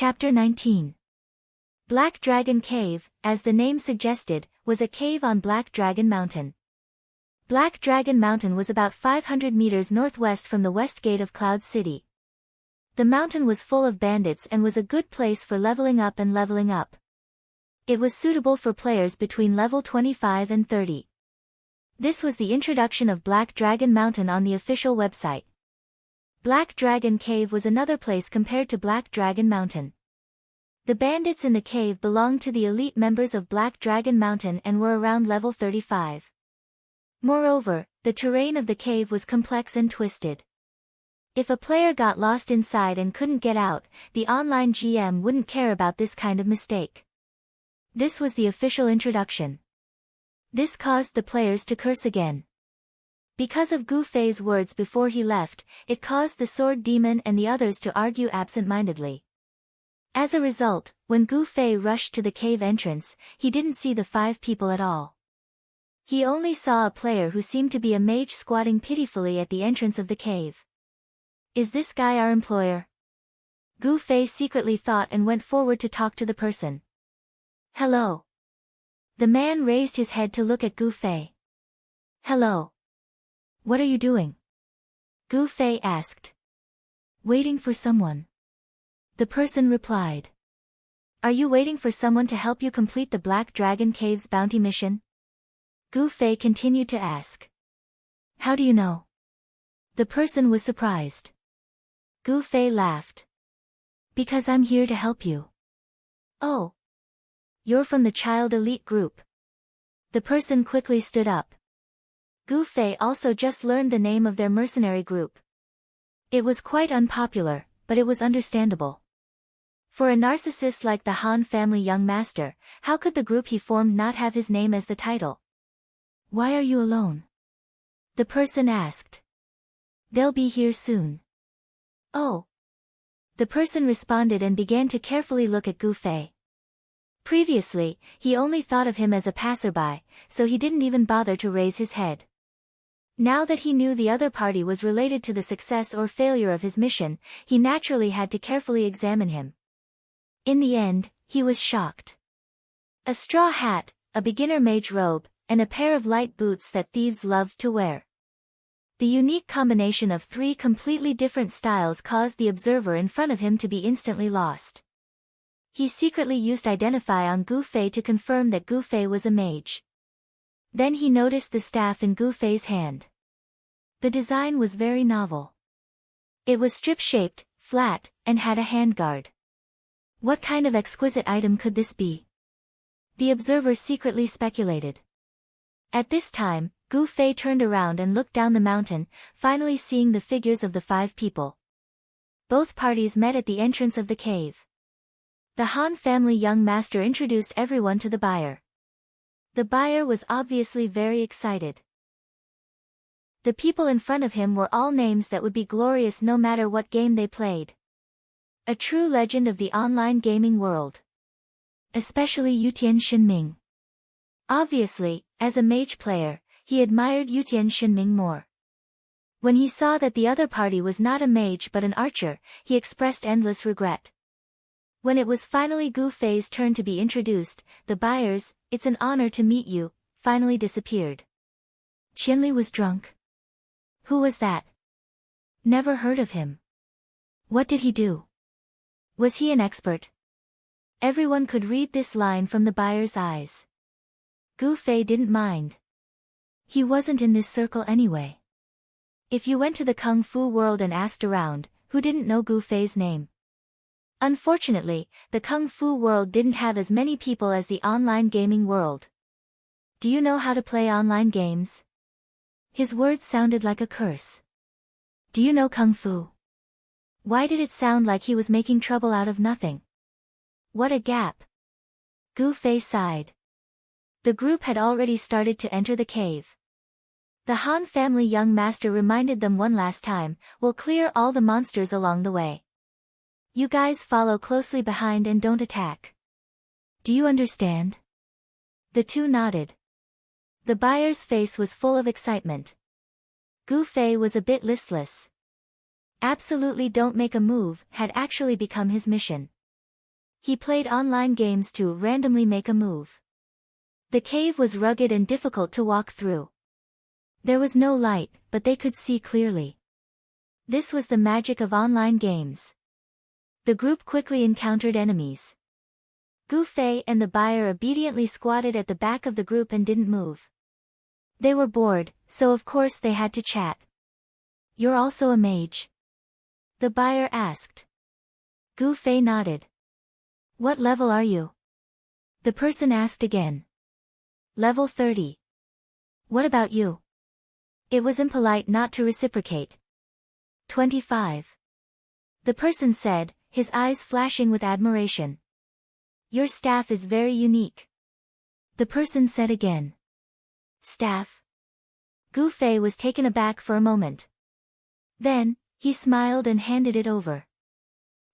Chapter 19. Black Dragon Cave, as the name suggested, was a cave on Black Dragon Mountain. Black Dragon Mountain was about 500 meters northwest from the west gate of Cloud City. The mountain was full of bandits and was a good place for leveling up and leveling up. It was suitable for players between level 25 and 30. This was the introduction of Black Dragon Mountain on the official website. Black Dragon Cave was another place compared to Black Dragon Mountain. The bandits in the cave belonged to the elite members of Black Dragon Mountain and were around level 35. Moreover, the terrain of the cave was complex and twisted. If a player got lost inside and couldn't get out, the online GM wouldn't care about this kind of mistake. This was the official introduction. This caused the players to curse again. Because of Gu Fei's words before he left, it caused the Sword Demon and the others to argue absent-mindedly. As a result, when Gu Fei rushed to the cave entrance, he didn't see the 5 people at all. He only saw a player who seemed to be a mage squatting pitifully at the entrance of the cave. Is this guy our employer? Gu Fei secretly thought and went forward to talk to the person. Hello. The man raised his head to look at Gu Fei. Hello. What are you doing? Gu Fei asked. Waiting for someone. The person replied. Are you waiting for someone to help you complete the Black Dragon Cave's bounty mission? Gu Fei continued to ask. How do you know? The person was surprised. Gu Fei laughed. Because I'm here to help you. Oh. You're from the child elite group. The person quickly stood up. Gu Fei also just learned the name of their mercenary group. It was quite unpopular, but it was understandable. For a narcissist like the Han family young master, how could the group he formed not have his name as the title? Why are you alone? The person asked. They'll be here soon. Oh. The person responded and began to carefully look at Gu Fei. Previously, he only thought of him as a passerby, so he didn't even bother to raise his head. Now that he knew the other party was related to the success or failure of his mission, he naturally had to carefully examine him. In the end, he was shocked. A straw hat, a beginner mage robe, and a pair of light boots that thieves loved to wear. The unique combination of 3 completely different styles caused the observer in front of him to be instantly lost. He secretly used Identify on Gu Fei to confirm that Gu Fei was a mage. Then he noticed the staff in Gu Fei's hand. The design was very novel. It was strip-shaped, flat, and had a handguard. What kind of exquisite item could this be? The observer secretly speculated. At this time, Gu Fei turned around and looked down the mountain, finally seeing the figures of the 5 people. Both parties met at the entrance of the cave. The Han family young master introduced everyone to the buyer. The buyer was obviously very excited. The people in front of him were all names that would be glorious no matter what game they played. A true legend of the online gaming world. Especially Yutian Shinming. Obviously, as a mage player, he admired Yutian Shinming more. When he saw that the other party was not a mage but an archer, he expressed endless regret. When it was finally Gu Fei's turn to be introduced, the buyers, "It's an honor to meet you," finally disappeared. Qianli was drunk. Who was that? Never heard of him. What did he do? Was he an expert? Everyone could read this line from the buyer's eyes. Gu Fei didn't mind. He wasn't in this circle anyway. If you went to the Kung Fu world and asked around, who didn't know Gu Fei's name? Unfortunately, the Kung Fu world didn't have as many people as the online gaming world. Do you know how to play online games? His words sounded like a curse. Do you know Kung Fu? Why did it sound like he was making trouble out of nothing? What a gap. Gu Fei sighed. The group had already started to enter the cave. The Han family young master reminded them one last time, "We'll clear all the monsters along the way. You guys follow closely behind and don't attack. Do you understand?" The 2 nodded. The buyer's face was full of excitement. Gu Fei was a bit listless. Absolutely don't make a move had actually become his mission. He played online games to randomly make a move. The cave was rugged and difficult to walk through. There was no light, but they could see clearly. This was the magic of online games. The group quickly encountered enemies. Gu Fei and the buyer obediently squatted at the back of the group and didn't move. They were bored, so of course they had to chat. "You're also a mage?" the buyer asked. Gu Fei nodded. "What level are you?" the person asked again. "Level 30. What about you?" It was impolite not to reciprocate. 25. The person said, his eyes flashing with admiration. "Your staff is very unique." The person said again. "Staff?" Gu Fei was taken aback for a moment. Then, he smiled and handed it over.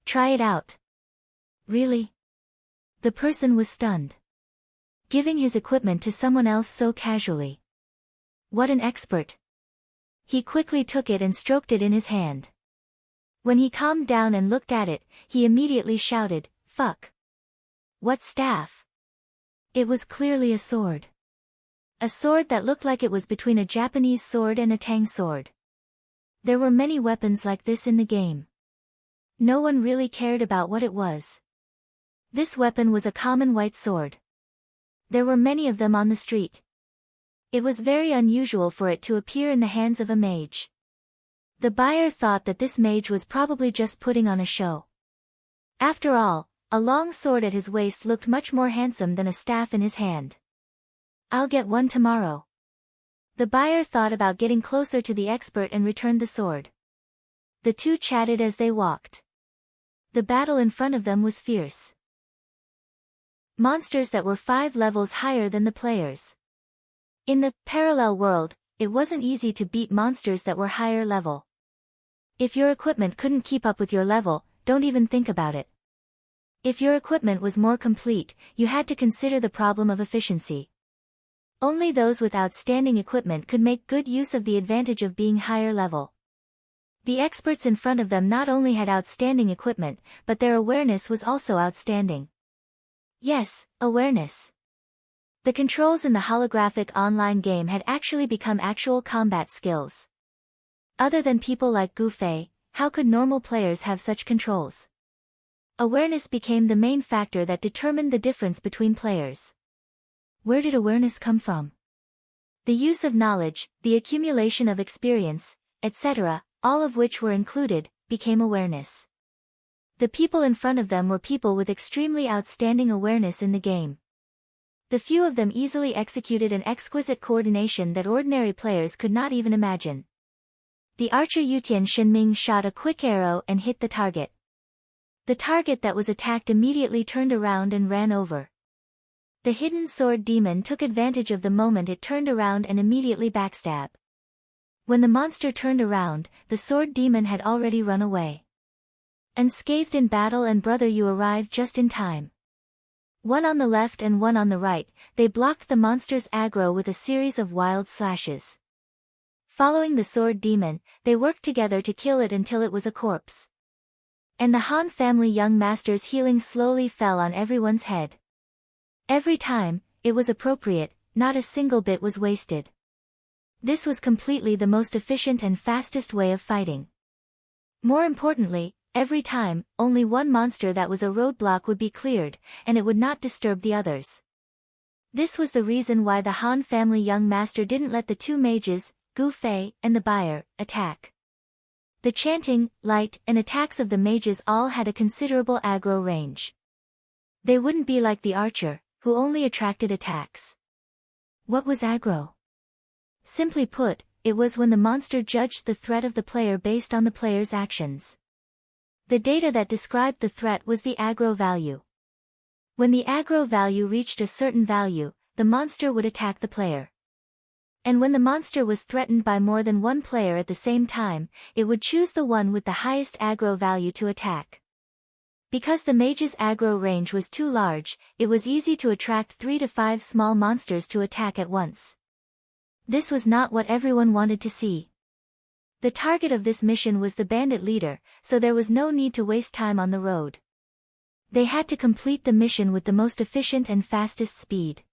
"Try it out." "Really?" The person was stunned. Giving his equipment to someone else so casually. What an expert. He quickly took it and stroked it in his hand. When he calmed down and looked at it, he immediately shouted, "Fuck! What staff?" It was clearly a sword. A sword that looked like it was between a Japanese sword and a Tang sword. There were many weapons like this in the game. No one really cared about what it was. This weapon was a common white sword. There were many of them on the street. It was very unusual for it to appear in the hands of a mage. The buyer thought that this mage was probably just putting on a show. After all, a long sword at his waist looked much more handsome than a staff in his hand. "I'll get one tomorrow." The buyer thought about getting closer to the expert and returned the sword. The two chatted as they walked. The battle in front of them was fierce. Monsters that were 5 levels higher than the players. In the parallel world, it wasn't easy to beat monsters that were higher level. If your equipment couldn't keep up with your level, don't even think about it. If your equipment was more complete, you had to consider the problem of efficiency. Only those with outstanding equipment could make good use of the advantage of being higher level. The experts in front of them not only had outstanding equipment, but their awareness was also outstanding. Yes, awareness. The controls in the holographic online game had actually become actual combat skills. Other than people like Gu Fei, how could normal players have such controls? Awareness became the main factor that determined the difference between players. Where did awareness come from? The use of knowledge, the accumulation of experience, etc., all of which were included, became awareness. The people in front of them were people with extremely outstanding awareness in the game. The few of them easily executed an exquisite coordination that ordinary players could not even imagine. The archer Yutian Shenming shot a quick arrow and hit the target. The target that was attacked immediately turned around and ran over. The hidden sword demon took advantage of the moment it turned around and immediately backstab. When the monster turned around, the sword demon had already run away. Unscathed in battle and brother you arrived just in time. One on the left and one on the right, they blocked the monster's aggro with a series of wild slashes. Following the sword demon, they worked together to kill it until it was a corpse. And the Han family young master's healing slowly fell on everyone's head. Every time, it was appropriate, not a single bit was wasted. This was completely the most efficient and fastest way of fighting. More importantly, every time, only one monster that was a roadblock would be cleared, and it would not disturb the others. This was the reason why the Han family young master didn't let the two mages, Gu Fei and the buyer, attack. The chanting, light, and attacks of the mages all had a considerable aggro range. They wouldn't be like the archer, who only attracted attacks. What was aggro? Simply put, it was when the monster judged the threat of the player based on the player's actions. The data that described the threat was the aggro value. When the aggro value reached a certain value, the monster would attack the player. And when the monster was threatened by more than one player at the same time, it would choose the one with the highest aggro value to attack. Because the mage's aggro range was too large, it was easy to attract 3 to 5 small monsters to attack at once. This was not what everyone wanted to see. The target of this mission was the bandit leader, so there was no need to waste time on the road. They had to complete the mission with the most efficient and fastest speed.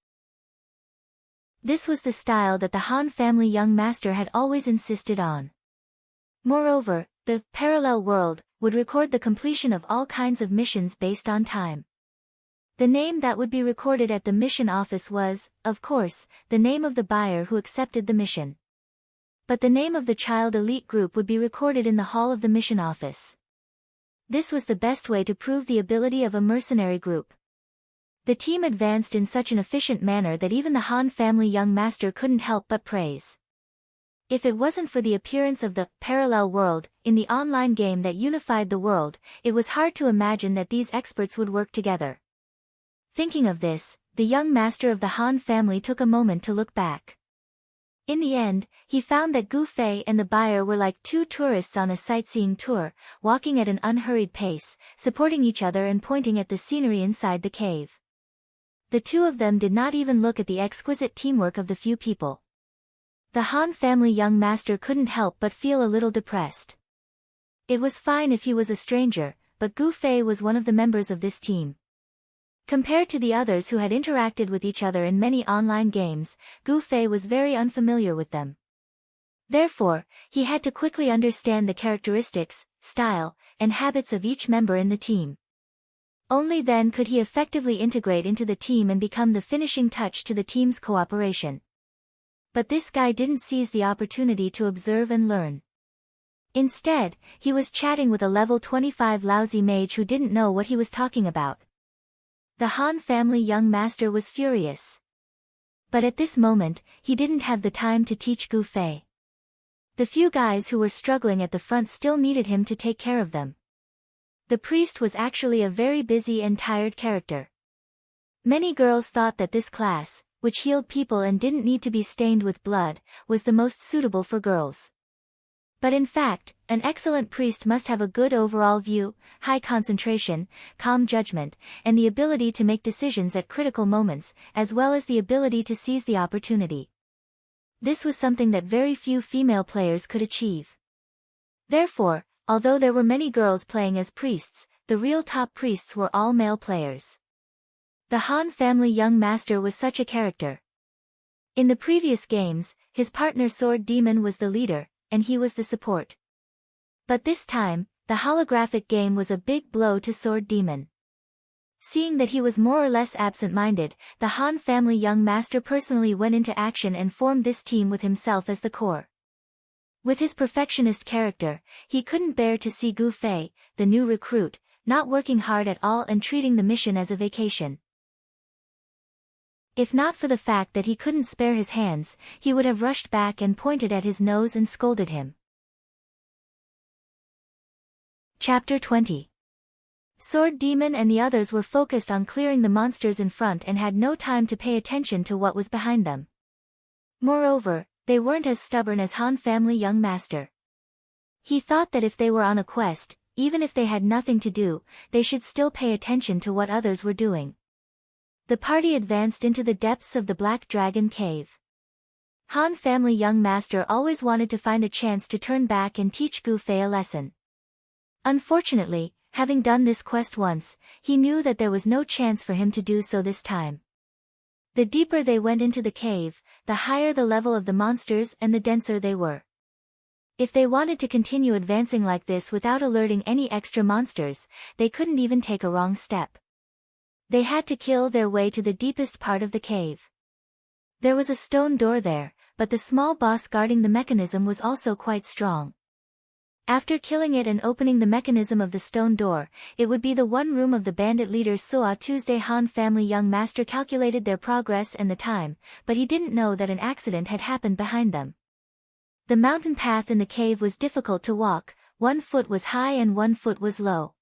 This was the style that the Han family young master had always insisted on. Moreover, the parallel world would record the completion of all kinds of missions based on time. The name that would be recorded at the mission office was, of course, the name of the buyer who accepted the mission. But the name of the child elite group would be recorded in the hall of the mission office. This was the best way to prove the ability of a mercenary group. The team advanced in such an efficient manner that even the Han family young master couldn't help but praise. If it wasn't for the appearance of the parallel world in the online game that unified the world, it was hard to imagine that these experts would work together. Thinking of this, the young master of the Han family took a moment to look back. In the end, he found that Gu Fei and the buyer were like two tourists on a sightseeing tour, walking at an unhurried pace, supporting each other and pointing at the scenery inside the cave. The two of them did not even look at the exquisite teamwork of the few people. The Han family young master couldn't help but feel a little depressed. It was fine if he was a stranger, but Gu Fei was one of the members of this team. Compared to the others who had interacted with each other in many online games, Gu Fei was very unfamiliar with them. Therefore, he had to quickly understand the characteristics, style, and habits of each member in the team. Only then could he effectively integrate into the team and become the finishing touch to the team's cooperation. But this guy didn't seize the opportunity to observe and learn. Instead, he was chatting with a level 25 lousy mage who didn't know what he was talking about. The Han family young master was furious. But at this moment, he didn't have the time to teach Gu Fei. The few guys who were struggling at the front still needed him to take care of them. The priest was actually a very busy and tired character. Many girls thought that this class, which healed people and didn't need to be stained with blood, was the most suitable for girls. But in fact, an excellent priest must have a good overall view, high concentration, calm judgment, and the ability to make decisions at critical moments, as well as the ability to seize the opportunity. This was something that very few female players could achieve. Therefore, although there were many girls playing as priests, the real top priests were all male players. The Han family young master was such a character. In the previous games, his partner Sword Demon was the leader, and he was the support. But this time, the holographic game was a big blow to Sword Demon. Seeing that he was more or less absent-minded, the Han family young master personally went into action and formed this team with himself as the core. With his perfectionist character, he couldn't bear to see Gu Fei, the new recruit, not working hard at all and treating the mission as a vacation. If not for the fact that he couldn't spare his hands, he would have rushed back and pointed at his nose and scolded him. Chapter 20. Sword Demon and the others were focused on clearing the monsters in front and had no time to pay attention to what was behind them. Moreover, they weren't as stubborn as Han family young master. He thought that if they were on a quest, even if they had nothing to do, they should still pay attention to what others were doing. The party advanced into the depths of the Black Dragon Cave. Han family young master always wanted to find a chance to turn back and teach Gu Fei a lesson. Unfortunately, having done this quest once, he knew that there was no chance for him to do so this time. The deeper they went into the cave, the higher the level of the monsters and the denser they were. If they wanted to continue advancing like this without alerting any extra monsters, they couldn't even take a wrong step. They had to kill their way to the deepest part of the cave. There was a stone door there, but the small boss guarding the mechanism was also quite strong. After killing it and opening the mechanism of the stone door, it would be the one room of the bandit leader Soa Tuesday. Han family young master calculated their progress and the time, but he didn't know that an accident had happened behind them. The mountain path in the cave was difficult to walk, 1 foot was high and 1 foot was low.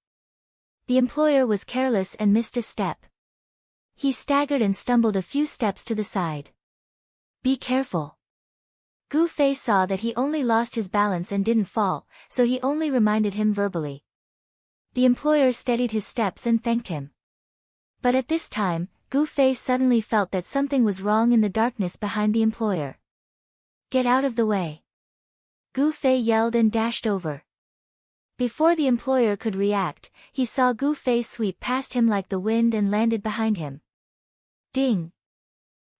The employer was careless and missed a step. He staggered and stumbled a few steps to the side. Be careful. Gu Fei saw that he only lost his balance and didn't fall, so he only reminded him verbally. The employer steadied his steps and thanked him. But at this time, Gu Fei suddenly felt that something was wrong in the darkness behind the employer. Get out of the way. Gu Fei yelled and dashed over. Before the employer could react, he saw Gu Fei sweep past him like the wind and landed behind him. Ding!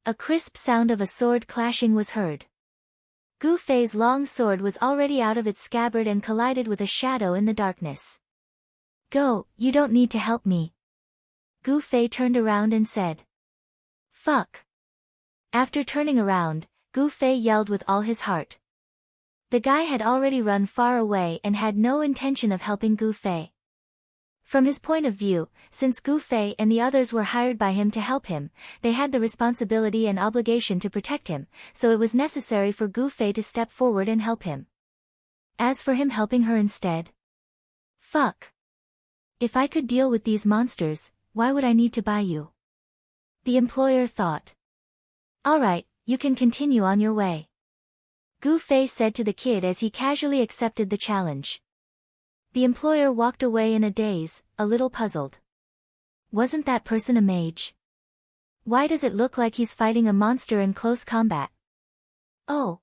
A crisp sound of a sword clashing was heard. Gu Fei's long sword was already out of its scabbard and collided with a shadow in the darkness. Go, you don't need to help me. Gu Fei turned around and said. Fuck. After turning around, Gu Fei yelled with all his heart. The guy had already run far away and had no intention of helping Gu Fei. From his point of view, since Gu Fei and the others were hired by him to help him, they had the responsibility and obligation to protect him, so it was necessary for Gu Fei to step forward and help him. As for him helping her instead? Fuck. If I could deal with these monsters, why would I need to buy you? The employer thought. Alright, you can continue on your way. Gu Fei said to the kid as he casually accepted the challenge. The employer walked away in a daze, a little puzzled. Wasn't that person a mage? Why does it look like he's fighting a monster in close combat? Oh.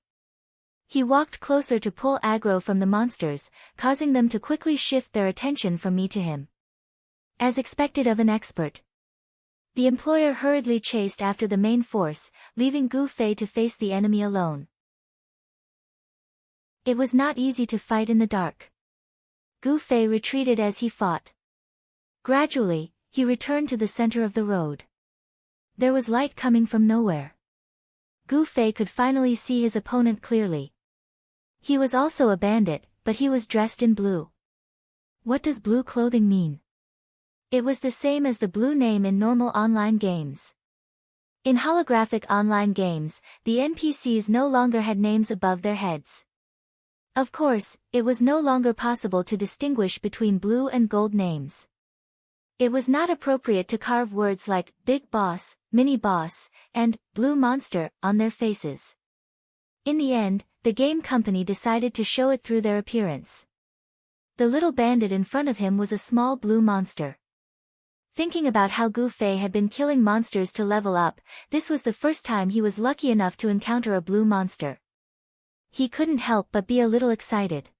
He walked closer to pull aggro from the monsters, causing them to quickly shift their attention from me to him. As expected of an expert. The employer hurriedly chased after the main force, leaving Gu Fei to face the enemy alone. It was not easy to fight in the dark. Gu Fei retreated as he fought. Gradually, he returned to the center of the road. There was light coming from nowhere. Gu Fei could finally see his opponent clearly. He was also a bandit, but he was dressed in blue. What does blue clothing mean? It was the same as the blue name in normal online games. In holographic online games, the NPCs no longer had names above their heads. Of course, it was no longer possible to distinguish between blue and gold names. It was not appropriate to carve words like Big Boss, Mini Boss, and Blue Monster on their faces. In the end, the game company decided to show it through their appearance. The little bandit in front of him was a small blue monster. Thinking about how Gu Fei had been killing monsters to level up, this was the first time he was lucky enough to encounter a blue monster. He couldn't help but be a little excited.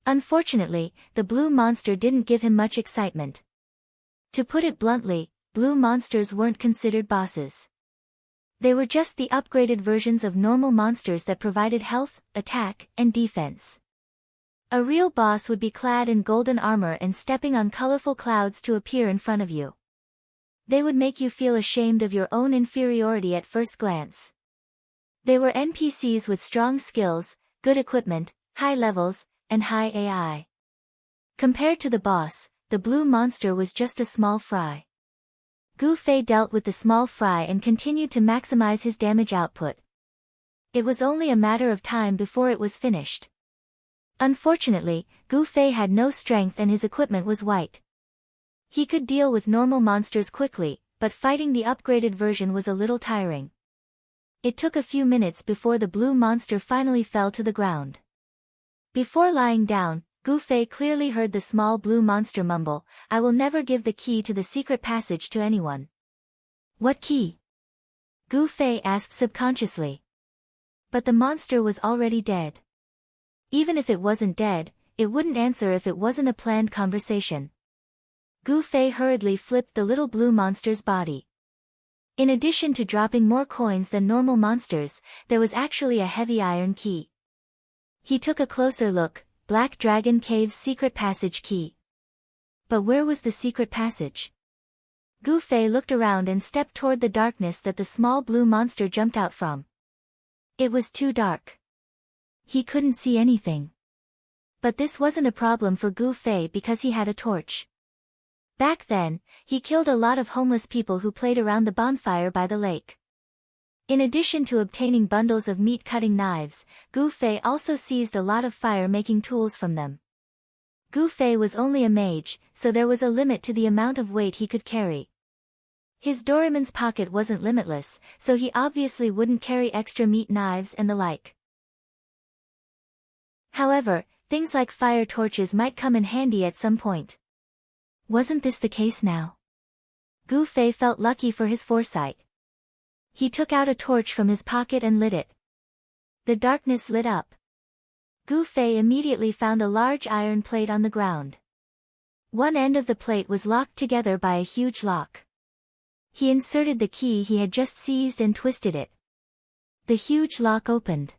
Unfortunately, the blue monster didn't give him much excitement. To put it bluntly, blue monsters weren't considered bosses. They were just the upgraded versions of normal monsters that provided health, attack, and defense. A real boss would be clad in golden armor and stepping on colorful clouds to appear in front of you. They would make you feel ashamed of your own inferiority at first glance. They were NPCs with strong skills, good equipment, high levels, and high AI. Compared to the boss, the blue monster was just a small fry. Gu Fei dealt with the small fry and continued to maximize his damage output. It was only a matter of time before it was finished. Unfortunately, Gu Fei had no strength and his equipment was white. He could deal with normal monsters quickly, but fighting the upgraded version was a little tiring. It took a few minutes before the blue monster finally fell to the ground. Before lying down, Gu Fei clearly heard the small blue monster mumble, "I will never give the key to the secret passage to anyone." What key? Gu Fei asked subconsciously. But the monster was already dead. Even if it wasn't dead, it wouldn't answer if it wasn't a planned conversation. Gu Fei hurriedly flipped the little blue monster's body. In addition to dropping more coins than normal monsters, there was actually a heavy iron key. He took a closer look, Black Dragon Cave's secret passage key. But where was the secret passage? Gu Fei looked around and stepped toward the darkness that the small blue monster jumped out from. It was too dark. He couldn't see anything. But this wasn't a problem for Gu Fei because he had a torch. Back then, he killed a lot of homeless people who played around the bonfire by the lake. In addition to obtaining bundles of meat-cutting knives, Gu Fei also seized a lot of fire-making tools from them. Gu Fei was only a mage, so there was a limit to the amount of weight he could carry. His Doraemon's pocket wasn't limitless, so he obviously wouldn't carry extra meat knives and the like. However, things like fire torches might come in handy at some point. Wasn't this the case now? Gu Fei felt lucky for his foresight. He took out a torch from his pocket and lit it. The darkness lit up. Gu Fei immediately found a large iron plate on the ground. One end of the plate was locked together by a huge lock. He inserted the key he had just seized and twisted it. The huge lock opened.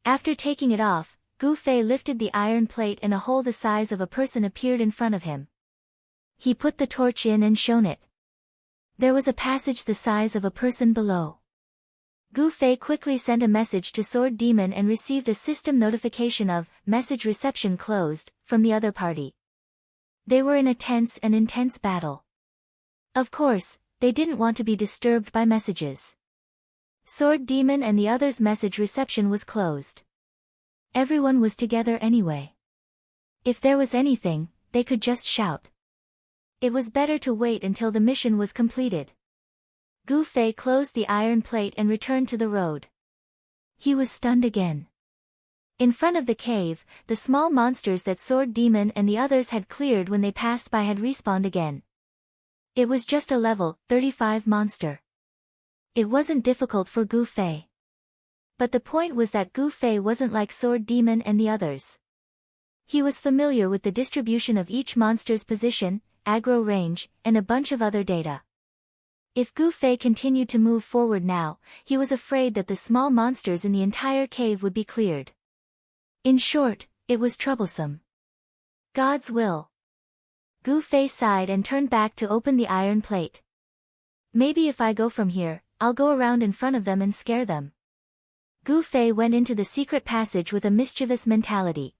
After taking it off, Gu Fei lifted the iron plate and a hole the size of a person appeared in front of him. He put the torch in and shone it. There was a passage the size of a person below. Gu Fei quickly sent a message to Sword Demon and received a system notification of "Message reception closed" from the other party. They were in a tense and intense battle. Of course, they didn't want to be disturbed by messages. Sword Demon and the others' message reception was closed. Everyone was together anyway. If there was anything, they could just shout. It was better to wait until the mission was completed. Gu Fei closed the iron plate and returned to the road. He was stunned again. In front of the cave, the small monsters that Sword Demon and the others had cleared when they passed by had respawned again. It was just a level 35 monster. It wasn't difficult for Gu Fei. But the point was that Gu Fei wasn't like Sword Demon and the others. He was familiar with the distribution of each monster's position, aggro range, and a bunch of other data. If Gu Fei continued to move forward now, he was afraid that the small monsters in the entire cave would be cleared. In short, it was troublesome. God's will. Gu Fei sighed and turned back to open the iron plate. Maybe if I go from here, I'll go around in front of them and scare them. Gu Fei went into the secret passage with a mischievous mentality.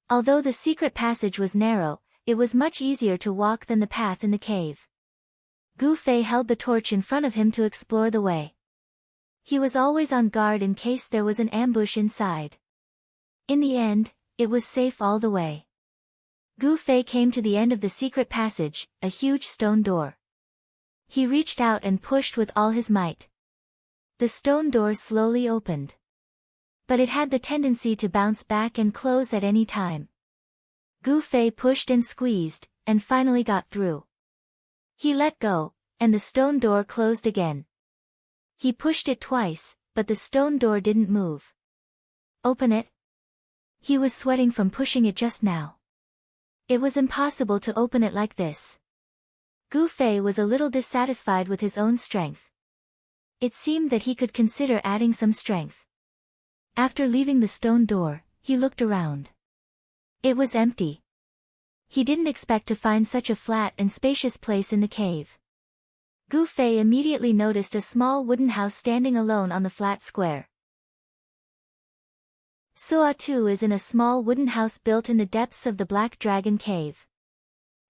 Although the secret passage was narrow, it was much easier to walk than the path in the cave. Gu Fei held the torch in front of him to explore the way. He was always on guard in case there was an ambush inside. In the end, it was safe all the way. Gu Fei came to the end of the secret passage, a huge stone door. He reached out and pushed with all his might. The stone door slowly opened. But it had the tendency to bounce back and close at any time. Gu Fei pushed and squeezed, and finally got through. He let go, and the stone door closed again. He pushed it twice, but the stone door didn't move. Open it? He was sweating from pushing it just now. It was impossible to open it like this. Gu Fei was a little dissatisfied with his own strength. It seemed that he could consider adding some strength. After leaving the stone door, he looked around. It was empty. He didn't expect to find such a flat and spacious place in the cave. Gu Fei immediately noticed a small wooden house standing alone on the flat square. Suatu is in a small wooden house built in the depths of the Black Dragon Cave.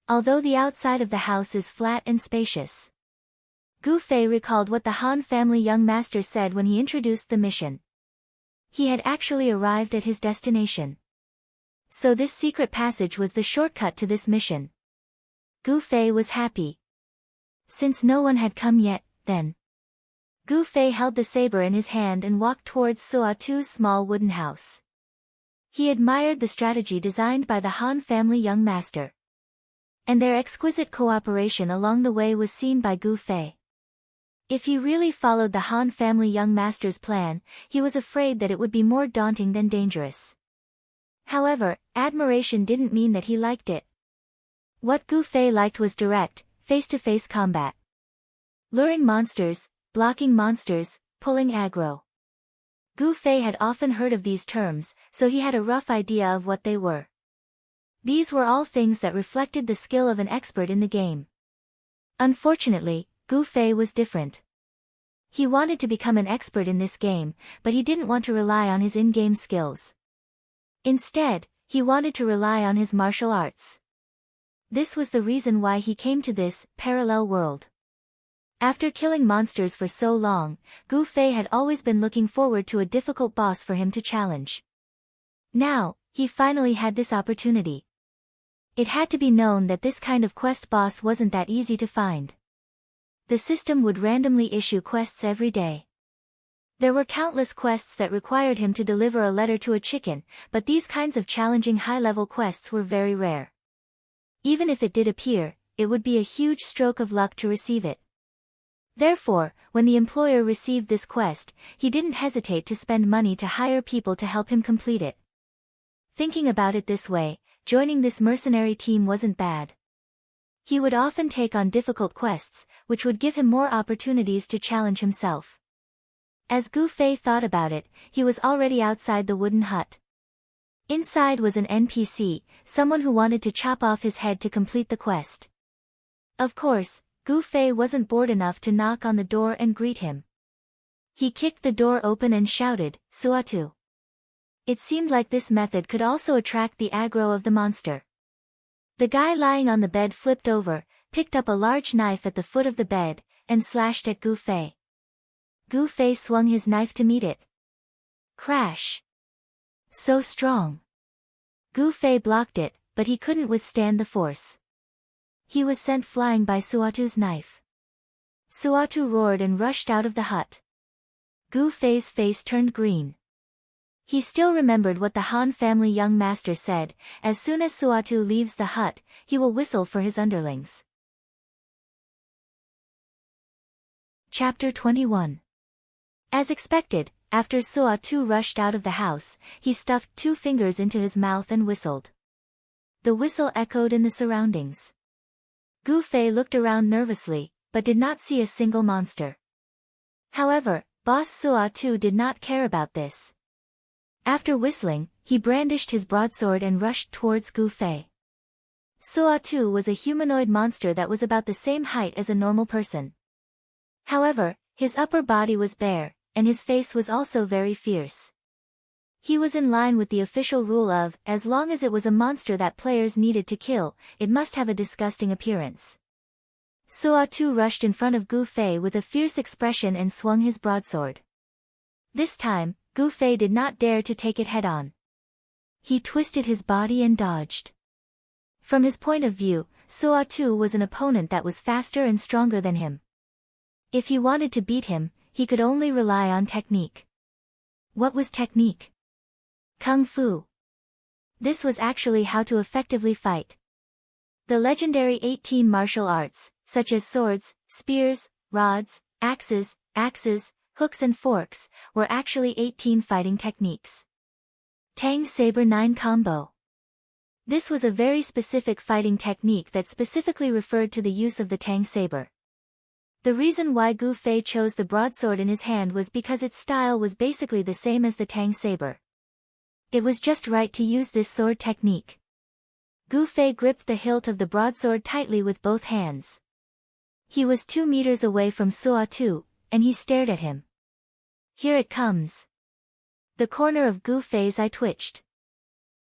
Although the outside of the house is flat and spacious. Gu Fei recalled what the Han family young master said when he introduced the mission. He had actually arrived at his destination. So this secret passage was the shortcut to this mission. Gu Fei was happy. Since no one had come yet, then. Gu Fei held the saber in his hand and walked towards Suatu's small wooden house. He admired the strategy designed by the Han family young master. And their exquisite cooperation along the way was seen by Gu Fei. If he really followed the Han family young master's plan, he was afraid that it would be more daunting than dangerous. However, admiration didn't mean that he liked it. What Gu Fei liked was direct, face-to-face combat. Luring monsters, blocking monsters, pulling aggro. Gu Fei had often heard of these terms, so he had a rough idea of what they were. These were all things that reflected the skill of an expert in the game. Unfortunately, Gu Fei was different. He wanted to become an expert in this game, but he didn't want to rely on his in-game skills. Instead, he wanted to rely on his martial arts. This was the reason why he came to this parallel world. After killing monsters for so long, Gu Fei had always been looking forward to a difficult boss for him to challenge. Now, he finally had this opportunity. It had to be known that this kind of quest boss wasn't that easy to find. The system would randomly issue quests every day. There were countless quests that required him to deliver a letter to a chicken, but these kinds of challenging high-level quests were very rare. Even if it did appear, it would be a huge stroke of luck to receive it. Therefore, when the employer received this quest, he didn't hesitate to spend money to hire people to help him complete it. Thinking about it this way, joining this mercenary team wasn't bad. He would often take on difficult quests, which would give him more opportunities to challenge himself. As Gu Fei thought about it, he was already outside the wooden hut. Inside was an NPC, someone who wanted to chop off his head to complete the quest. Of course, Gu Fei wasn't bored enough to knock on the door and greet him. He kicked the door open and shouted, "Suatu." It seemed like this method could also attract the aggro of the monster. The guy lying on the bed flipped over, picked up a large knife at the foot of the bed, and slashed at Gu Fei. Gu Fei swung his knife to meet it. Crash! So strong. Gu Fei blocked it, but he couldn't withstand the force. He was sent flying by Suatu's knife. Suatu roared and rushed out of the hut. Gu Fei's face turned green. He still remembered what the Han family young master said, as soon as Suatu leaves the hut, he will whistle for his underlings. Chapter 21. As expected, after Suatu rushed out of the house, he stuffed 2 fingers into his mouth and whistled. The whistle echoed in the surroundings. Gu Fei looked around nervously, but did not see a single monster. However, Boss Suatu did not care about this. After whistling, he brandished his broadsword and rushed towards Gu Fei. Suatu was a humanoid monster that was about the same height as a normal person. However, his upper body was bare, and his face was also very fierce. He was in line with the official rule of, as long as it was a monster that players needed to kill, it must have a disgusting appearance. Suatu rushed in front of Gu Fei with a fierce expression and swung his broadsword. This time, Gu Fei did not dare to take it head-on. He twisted his body and dodged. From his point of view, Suatu was an opponent that was faster and stronger than him. If he wanted to beat him, he could only rely on technique. What was technique? Kung Fu. This was actually how to effectively fight. The legendary 18 martial arts, such as swords, spears, rods, axes, hooks and forks, were actually 18 fighting techniques. Tang Saber 9 Combo. This was a very specific fighting technique that specifically referred to the use of the Tang Saber. The reason why Gu Fei chose the broadsword in his hand was because its style was basically the same as the Tang Saber. It was just right to use this sword technique. Gu Fei gripped the hilt of the broadsword tightly with both hands. He was 2 meters away from Suatu, and he stared at him. Here it comes. The corner of Gu Fei's eye twitched.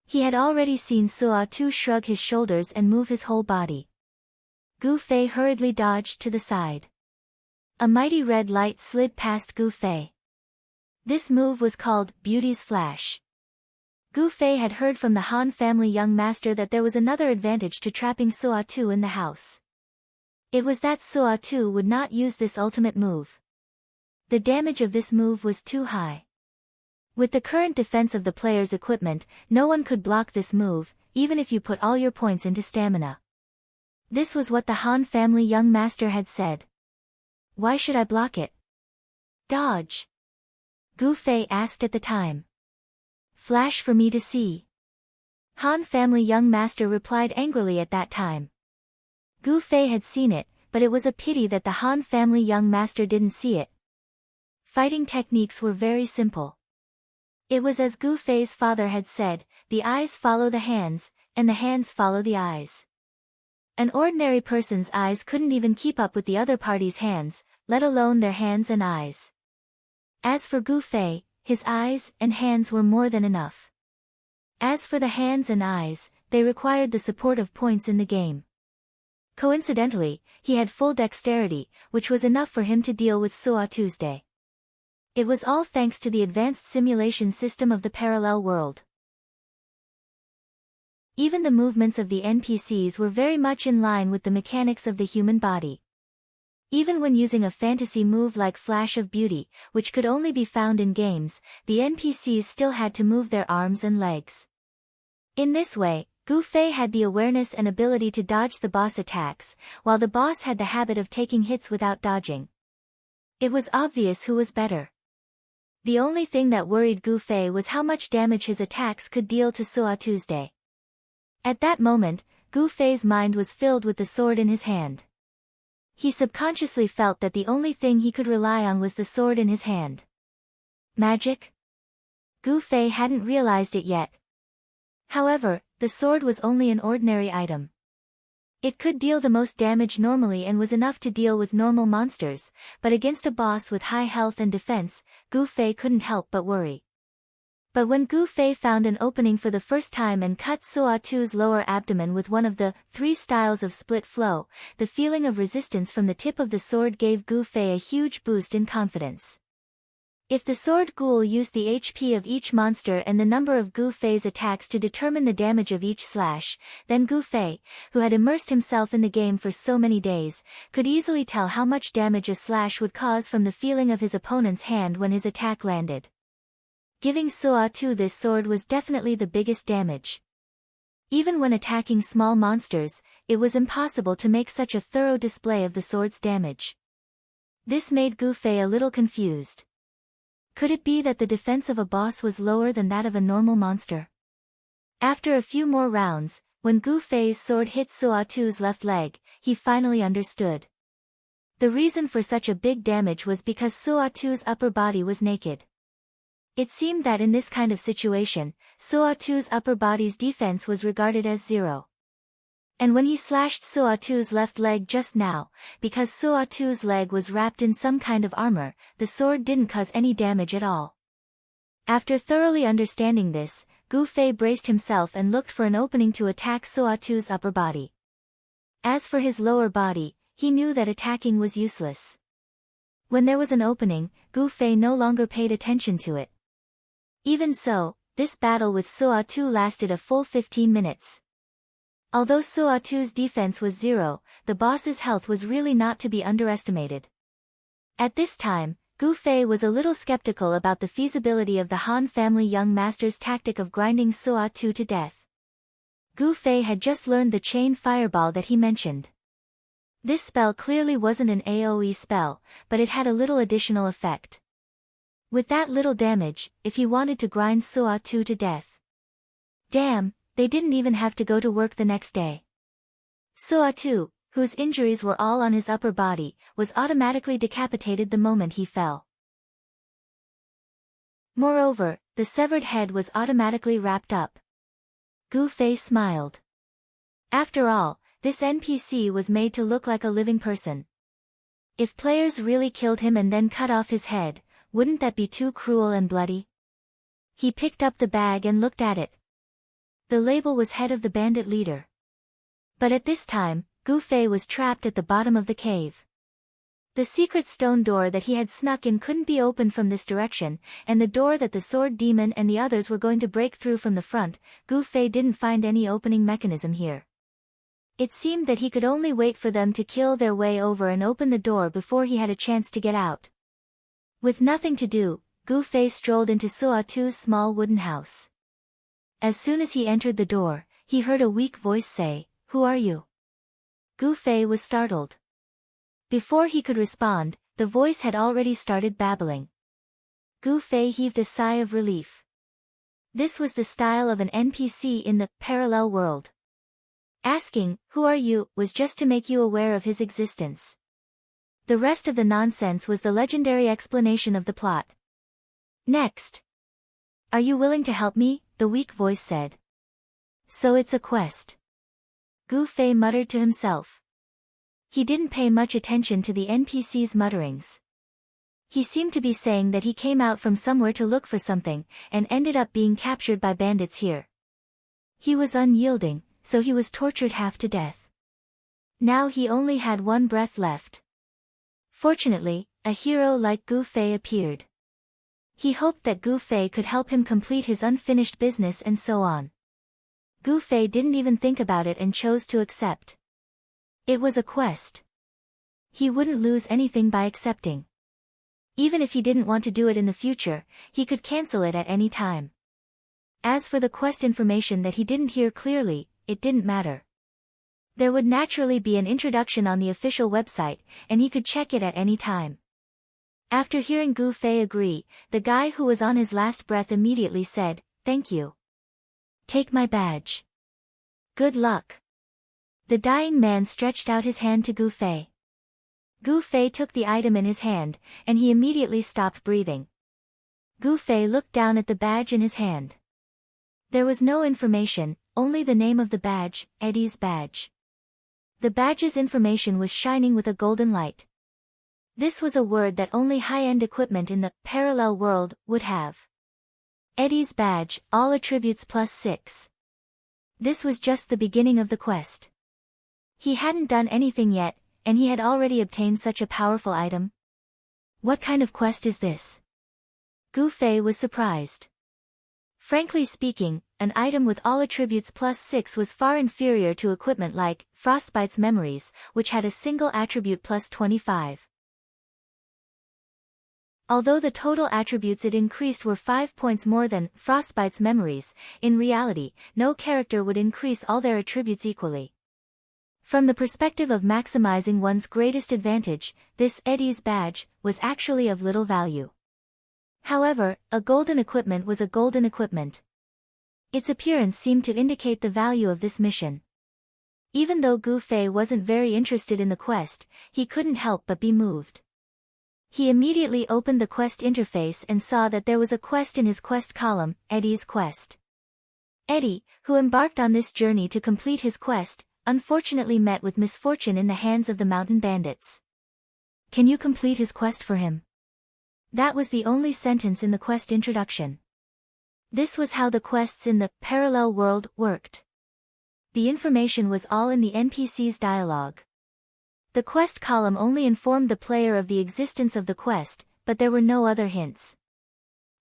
He had already seen Suatu shrug his shoulders and move his whole body. Gu Fei hurriedly dodged to the side. A mighty red light slid past Gu Fei. This move was called Beauty's Flash. Gu Fei had heard from the Han family young master that there was another advantage to trapping Suatu in the house. It was that Suatu would not use this ultimate move. The damage of this move was too high. With the current defense of the player's equipment, no one could block this move, even if you put all your points into stamina. This was what the Han family young master had said. Why should I block it? Dodge. Gu Fei asked at the time. Flash for me to see. Han family young master replied angrily at that time. Gu Fei had seen it, but it was a pity that the Han family young master didn't see it. Fighting techniques were very simple. It was as Gu Fei's father had said, the eyes follow the hands, and the hands follow the eyes. An ordinary person's eyes couldn't even keep up with the other party's hands, let alone their hands and eyes. As for Gu Fei, his eyes and hands were more than enough. As for the hands and eyes, they required the support of points in the game. Coincidentally, he had full dexterity, which was enough for him to deal with Suatu's day. It was all thanks to the advanced simulation system of the parallel world. Even the movements of the NPCs were very much in line with the mechanics of the human body. Even when using a fantasy move like Flash of Beauty, which could only be found in games, the NPCs still had to move their arms and legs. In this way, Gu Fei had the awareness and ability to dodge the boss attacks, while the boss had the habit of taking hits without dodging. It was obvious who was better. The only thing that worried Gu Fei was how much damage his attacks could deal to Suo Tuesday. At that moment, Gu Fei's mind was filled with the sword in his hand. He subconsciously felt that the only thing he could rely on was the sword in his hand. Magic? Gu Fei hadn't realized it yet. However, the sword was only an ordinary item. It could deal the most damage normally and was enough to deal with normal monsters, but against a boss with high health and defense, Gu Fei couldn't help but worry. But when Gu Fei found an opening for the first time and cut Suo Tu's lower abdomen with one of the 3 styles of split flow, the feeling of resistance from the tip of the sword gave Gu Fei a huge boost in confidence. If the sword ghoul used the HP of each monster and the number of Gu Fei's attacks to determine the damage of each slash, then Gu Fei, who had immersed himself in the game for so many days, could easily tell how much damage a slash would cause from the feeling of his opponent's hand when his attack landed. Giving Suo Tu this sword was definitely the biggest damage. Even when attacking small monsters, it was impossible to make such a thorough display of the sword's damage. This made Gu Fei a little confused. Could it be that the defense of a boss was lower than that of a normal monster? After a few more rounds, when Gu Fei's sword hit Suo Tu's left leg, he finally understood. The reason for such a big damage was because Suo Tu's upper body was naked. It seemed that in this kind of situation, Suo Tu's upper body's defense was regarded as 0. And when he slashed Suo Tu's left leg just now, because Suo Tu's leg was wrapped in some kind of armor, the sword didn't cause any damage at all. After thoroughly understanding this, Gu Fei braced himself and looked for an opening to attack Suo Tu's upper body. As for his lower body, he knew that attacking was useless. When there was an opening, Gu Fei no longer paid attention to it. Even so, this battle with Suo Tu lasted a full 15 minutes. Although Suo Tu's defense was 0, the boss's health was really not to be underestimated. At this time, Gu Fei was a little skeptical about the feasibility of the Han family young master's tactic of grinding Suo Tu to death. Gu Fei had just learned the chain fireball that he mentioned. This spell clearly wasn't an AoE spell, but it had a little additional effect. With that little damage, if he wanted to grind Suo Tu to death. Damn, they didn't even have to go to work the next day. Suo Tu, whose injuries were all on his upper body, was automatically decapitated the moment he fell. Moreover, the severed head was automatically wrapped up. Gu Fei smiled. After all, this NPC was made to look like a living person. If players really killed him and then cut off his head, wouldn't that be too cruel and bloody? He picked up the bag and looked at it. The label was head of the bandit leader. But at this time, Gu Fei was trapped at the bottom of the cave. The secret stone door that he had snuck in couldn't be opened from this direction, and the door that the sword demon and the others were going to break through from the front, Gu Fei didn't find any opening mechanism here. It seemed that he could only wait for them to kill their way over and open the door before he had a chance to get out. With nothing to do, Gu Fei strolled into Suo Tu's small wooden house. As soon as he entered the door, he heard a weak voice say, "Who are you?" Gu Fei was startled. Before he could respond, the voice had already started babbling. Gu Fei heaved a sigh of relief. This was the style of an NPC in the parallel world. Asking, "Who are you?" was just to make you aware of his existence. The rest of the nonsense was the legendary explanation of the plot. Next. "Are you willing to help me?" the weak voice said. "So it's a quest." Gu Fei muttered to himself. He didn't pay much attention to the NPC's mutterings. He seemed to be saying that he came out from somewhere to look for something, and ended up being captured by bandits here. He was unyielding, so he was tortured half to death. Now he only had one breath left. Fortunately, a hero like Gu Fei appeared. He hoped that Gu Fei could help him complete his unfinished business and so on. Gu Fei didn't even think about it and chose to accept. It was a quest. He wouldn't lose anything by accepting. Even if he didn't want to do it in the future, he could cancel it at any time. As for the quest information that he didn't hear clearly, it didn't matter. There would naturally be an introduction on the official website, and he could check it at any time. After hearing Gu Fei agree, the guy who was on his last breath immediately said, "Thank you. Take my badge. Good luck." The dying man stretched out his hand to Gu Fei. Gu Fei took the item in his hand, and he immediately stopped breathing. Gu Fei looked down at the badge in his hand. There was no information, only the name of the badge, Eddie's badge. The badge's information was shining with a golden light. This was a word that only high-end equipment in the parallel world would have. Eddie's badge, all attributes +6. This was just the beginning of the quest. He hadn't done anything yet, and he had already obtained such a powerful item. What kind of quest is this? Gu Fei was surprised. Frankly speaking, an item with all attributes +6 was far inferior to equipment like Frostbite's Memories, which had a single attribute +25. Although the total attributes it increased were 5 points more than Frostbite's Memories, in reality, no character would increase all their attributes equally. From the perspective of maximizing one's greatest advantage, this Eddie's badge was actually of little value. However, a golden equipment was a golden equipment. Its appearance seemed to indicate the value of this mission. Even though Gu Fei wasn't very interested in the quest, he couldn't help but be moved. He immediately opened the quest interface and saw that there was a quest in his quest column, Eddie's quest. Eddie, who embarked on this journey to complete his quest, unfortunately met with misfortune in the hands of the mountain bandits. Can you complete his quest for him? That was the only sentence in the quest introduction. This was how the quests in the parallel world worked. The information was all in the NPC's dialogue. The quest column only informed the player of the existence of the quest, but there were no other hints.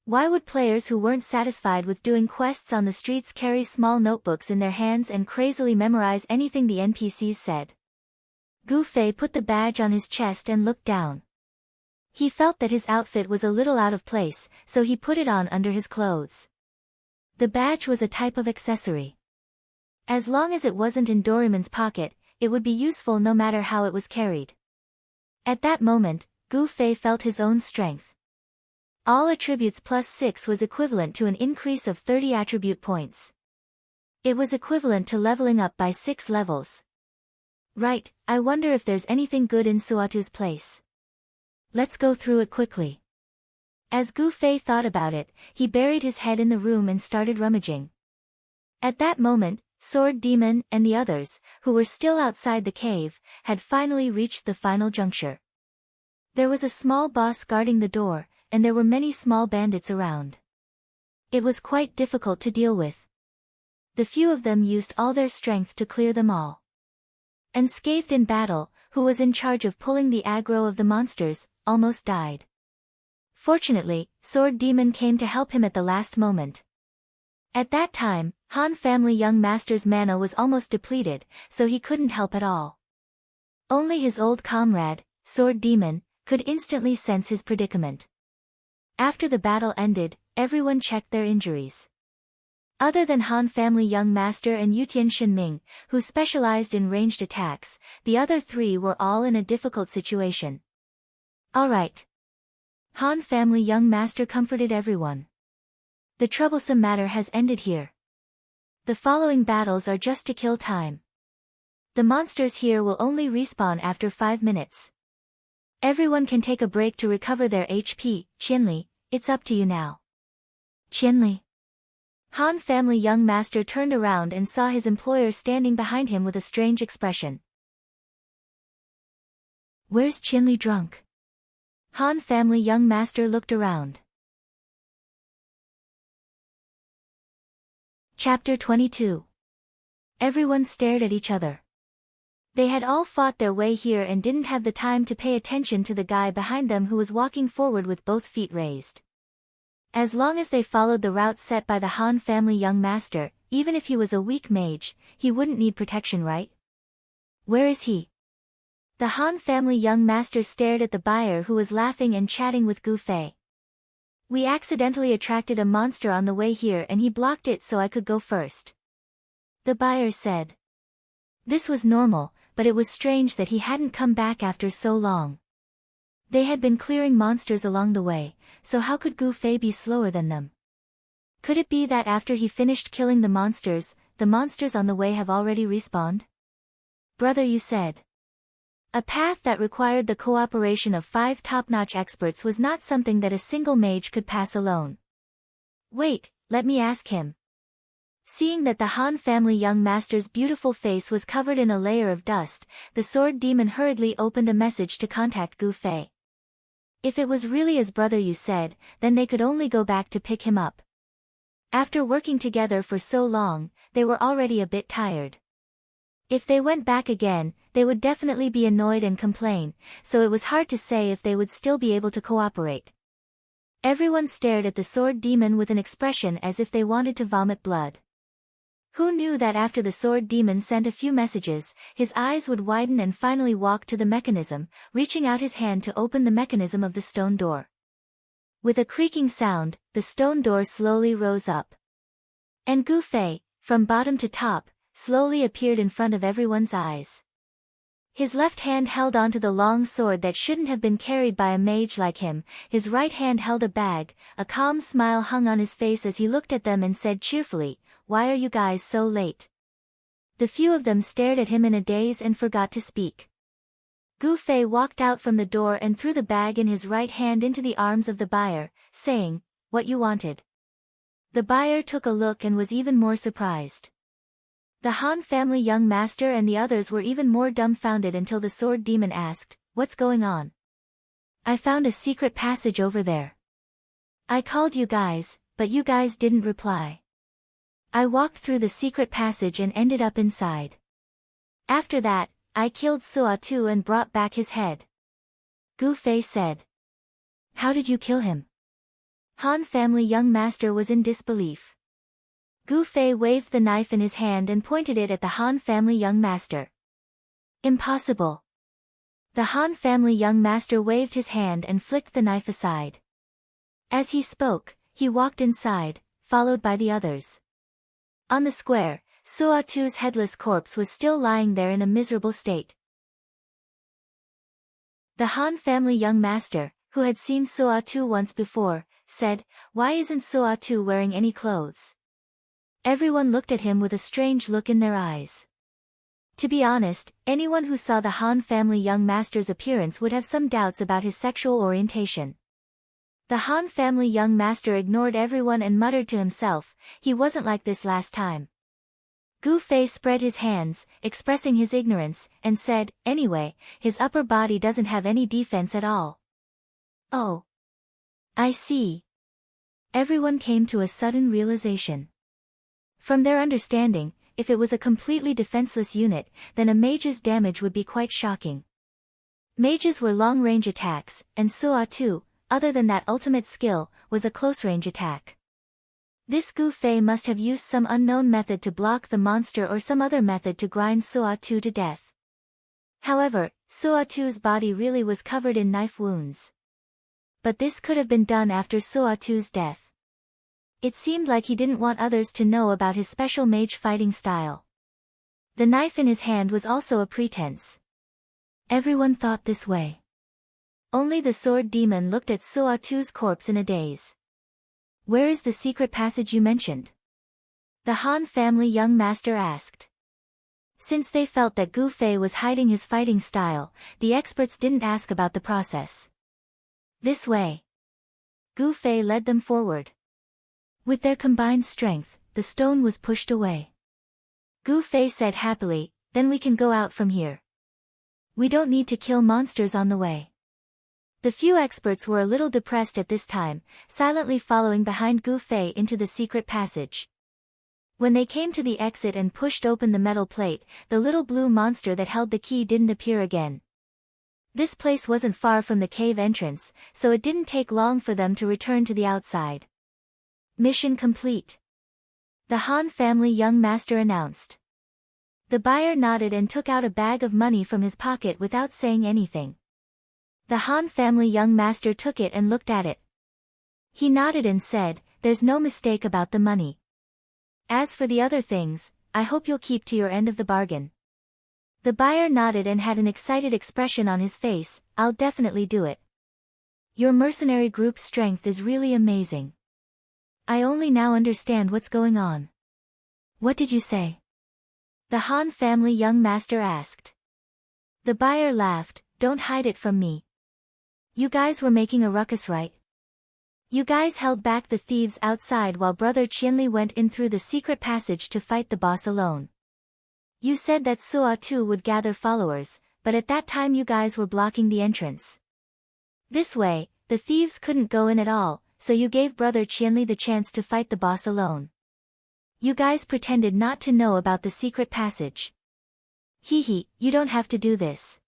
Why would players who weren't satisfied with doing quests on the streets carry small notebooks in their hands and crazily memorize anything the NPCs said? Gu Fei put the badge on his chest and looked down. He felt that his outfit was a little out of place, so he put it on under his clothes. The badge was a type of accessory. As long as it wasn't in Doraemon's pocket, it would be useful no matter how it was carried. At that moment, Gu Fei felt his own strength. All attributes +6 was equivalent to an increase of 30 attribute points. It was equivalent to leveling up by 6 levels. Right, I wonder if there's anything good in Suatu's place. Let's go through it quickly. As Gu Fei thought about it, he buried his head in the room and started rummaging. At that moment, Sword Demon and the others, who were still outside the cave, had finally reached the final juncture. There was a small boss guarding the door, and there were many small bandits around. It was quite difficult to deal with. The few of them used all their strength to clear them all. Unscathed in battle, who was in charge of pulling the aggro of the monsters, almost died. Fortunately, Sword Demon came to help him at the last moment. At that time, Han family young master's mana was almost depleted, so he couldn't help at all. Only his old comrade, Sword Demon, could instantly sense his predicament. After the battle ended, everyone checked their injuries. Other than Han family young master and Yutian Shinming, who specialized in ranged attacks, the other three were all in a difficult situation. Alright. Han family young master comforted everyone. The troublesome matter has ended here. The following battles are just to kill time. The monsters here will only respawn after 5 minutes. Everyone can take a break to recover their HP. Qianli, it's up to you now. Qianli. Han family young master turned around and saw his employer standing behind him with a strange expression. Where's Qianli drunk? Han family young master looked around. Chapter 22. Everyone stared at each other. They had all fought their way here and didn't have the time to pay attention to the guy behind them who was walking forward with both feet raised. As long as they followed the route set by the Han family young master, even if he was a weak mage, he wouldn't need protection, right? Where is he? The Han family young master stared at the buyer who was laughing and chatting with Gu Fei. We accidentally attracted a monster on the way here and he blocked it so I could go first. The buyer said. This was normal, but it was strange that he hadn't come back after so long. They had been clearing monsters along the way, so how could Gu Fei be slower than them? Could it be that after he finished killing the monsters on the way have already respawned? Brother, you said. A path that required the cooperation of 5 top-notch experts was not something that a single mage could pass alone. Wait, let me ask him. Seeing that the Han family young master's beautiful face was covered in a layer of dust, the sword demon hurriedly opened a message to contact Gu Fei. If it was really as brother you said, then they could only go back to pick him up. After working together for so long, they were already a bit tired. If they went back again, they would definitely be annoyed and complain, so it was hard to say if they would still be able to cooperate. Everyone stared at the sword demon with an expression as if they wanted to vomit blood. Who knew that after the sword demon sent a few messages, his eyes would widen and finally walk to the mechanism, reaching out his hand to open the mechanism of the stone door. With a creaking sound, the stone door slowly rose up. And Gu Fei, from bottom to top, slowly appeared in front of everyone's eyes. His left hand held onto the long sword that shouldn't have been carried by a mage like him, his right hand held a bag, a calm smile hung on his face as he looked at them and said cheerfully, "Why are you guys so late?" The few of them stared at him in a daze and forgot to speak. Gu Fei walked out from the door and threw the bag in his right hand into the arms of the buyer, saying, "What you wanted?" The buyer took a look and was even more surprised. The Han family young master and the others were even more dumbfounded until the sword demon asked, "What's going on?" "I found a secret passage over there. I called you guys, but you guys didn't reply. I walked through the secret passage and ended up inside. After that, I killed Suatu and brought back his head." Gu Fei said. "How did you kill him?" Han family young master was in disbelief. Gu Fei waved the knife in his hand and pointed it at the Han family young master. "Impossible." The Han family young master waved his hand and flicked the knife aside. As he spoke, he walked inside, followed by the others. On the square, Suatu's headless corpse was still lying there in a miserable state. The Han family young master, who had seen Suatu once before, said, "Why isn't Suatu wearing any clothes?" Everyone looked at him with a strange look in their eyes. To be honest, anyone who saw the Han family young master's appearance would have some doubts about his sexual orientation. The Han family young master ignored everyone and muttered to himself, "He wasn't like this last time." Gu Fei spread his hands, expressing his ignorance, and said, "Anyway, his upper body doesn't have any defense at all." "Oh. I see." Everyone came to a sudden realization. From their understanding, if it was a completely defenseless unit, then a mage's damage would be quite shocking. Mages were long-range attacks, and Suatu, other than that ultimate skill, was a close-range attack. This Gu Fei must have used some unknown method to block the monster or some other method to grind Suatu to death. However, Suatu's body really was covered in knife wounds. But this could have been done after Suatu's death. It seemed like he didn't want others to know about his special mage fighting style. The knife in his hand was also a pretense. Everyone thought this way. Only the sword demon looked at Suatu's corpse in a daze. "Where is the secret passage you mentioned?" the Han family young master asked. Since they felt that Gu Fei was hiding his fighting style, the experts didn't ask about the process. "This way." Gu Fei led them forward. With their combined strength, the stone was pushed away. Gu Fei said happily, "Then we can go out from here. We don't need to kill monsters on the way." The few experts were a little depressed at this time, silently following behind Gu Fei into the secret passage. When they came to the exit and pushed open the metal plate, the little blue monster that held the key didn't appear again. This place wasn't far from the cave entrance, so it didn't take long for them to return to the outside. "Mission complete," the Han family young master announced. The buyer nodded and took out a bag of money from his pocket without saying anything. The Han family young master took it and looked at it. He nodded and said, "There's no mistake about the money. As for the other things, I hope you'll keep to your end of the bargain." The buyer nodded and had an excited expression on his face, "I'll definitely do it." Your mercenary group's strength is really amazing. I only now understand what's going on. What did you say? The Han family young master asked. The buyer laughed, don't hide it from me. You guys were making a ruckus, right? You guys held back the thieves outside while brother Qianli went in through the secret passage to fight the boss alone. You said that Suo too would gather followers, but at that time you guys were blocking the entrance. This way, the thieves couldn't go in at all, so you gave brother Qianli the chance to fight the boss alone. You guys pretended not to know about the secret passage. Hee, you don't have to do this.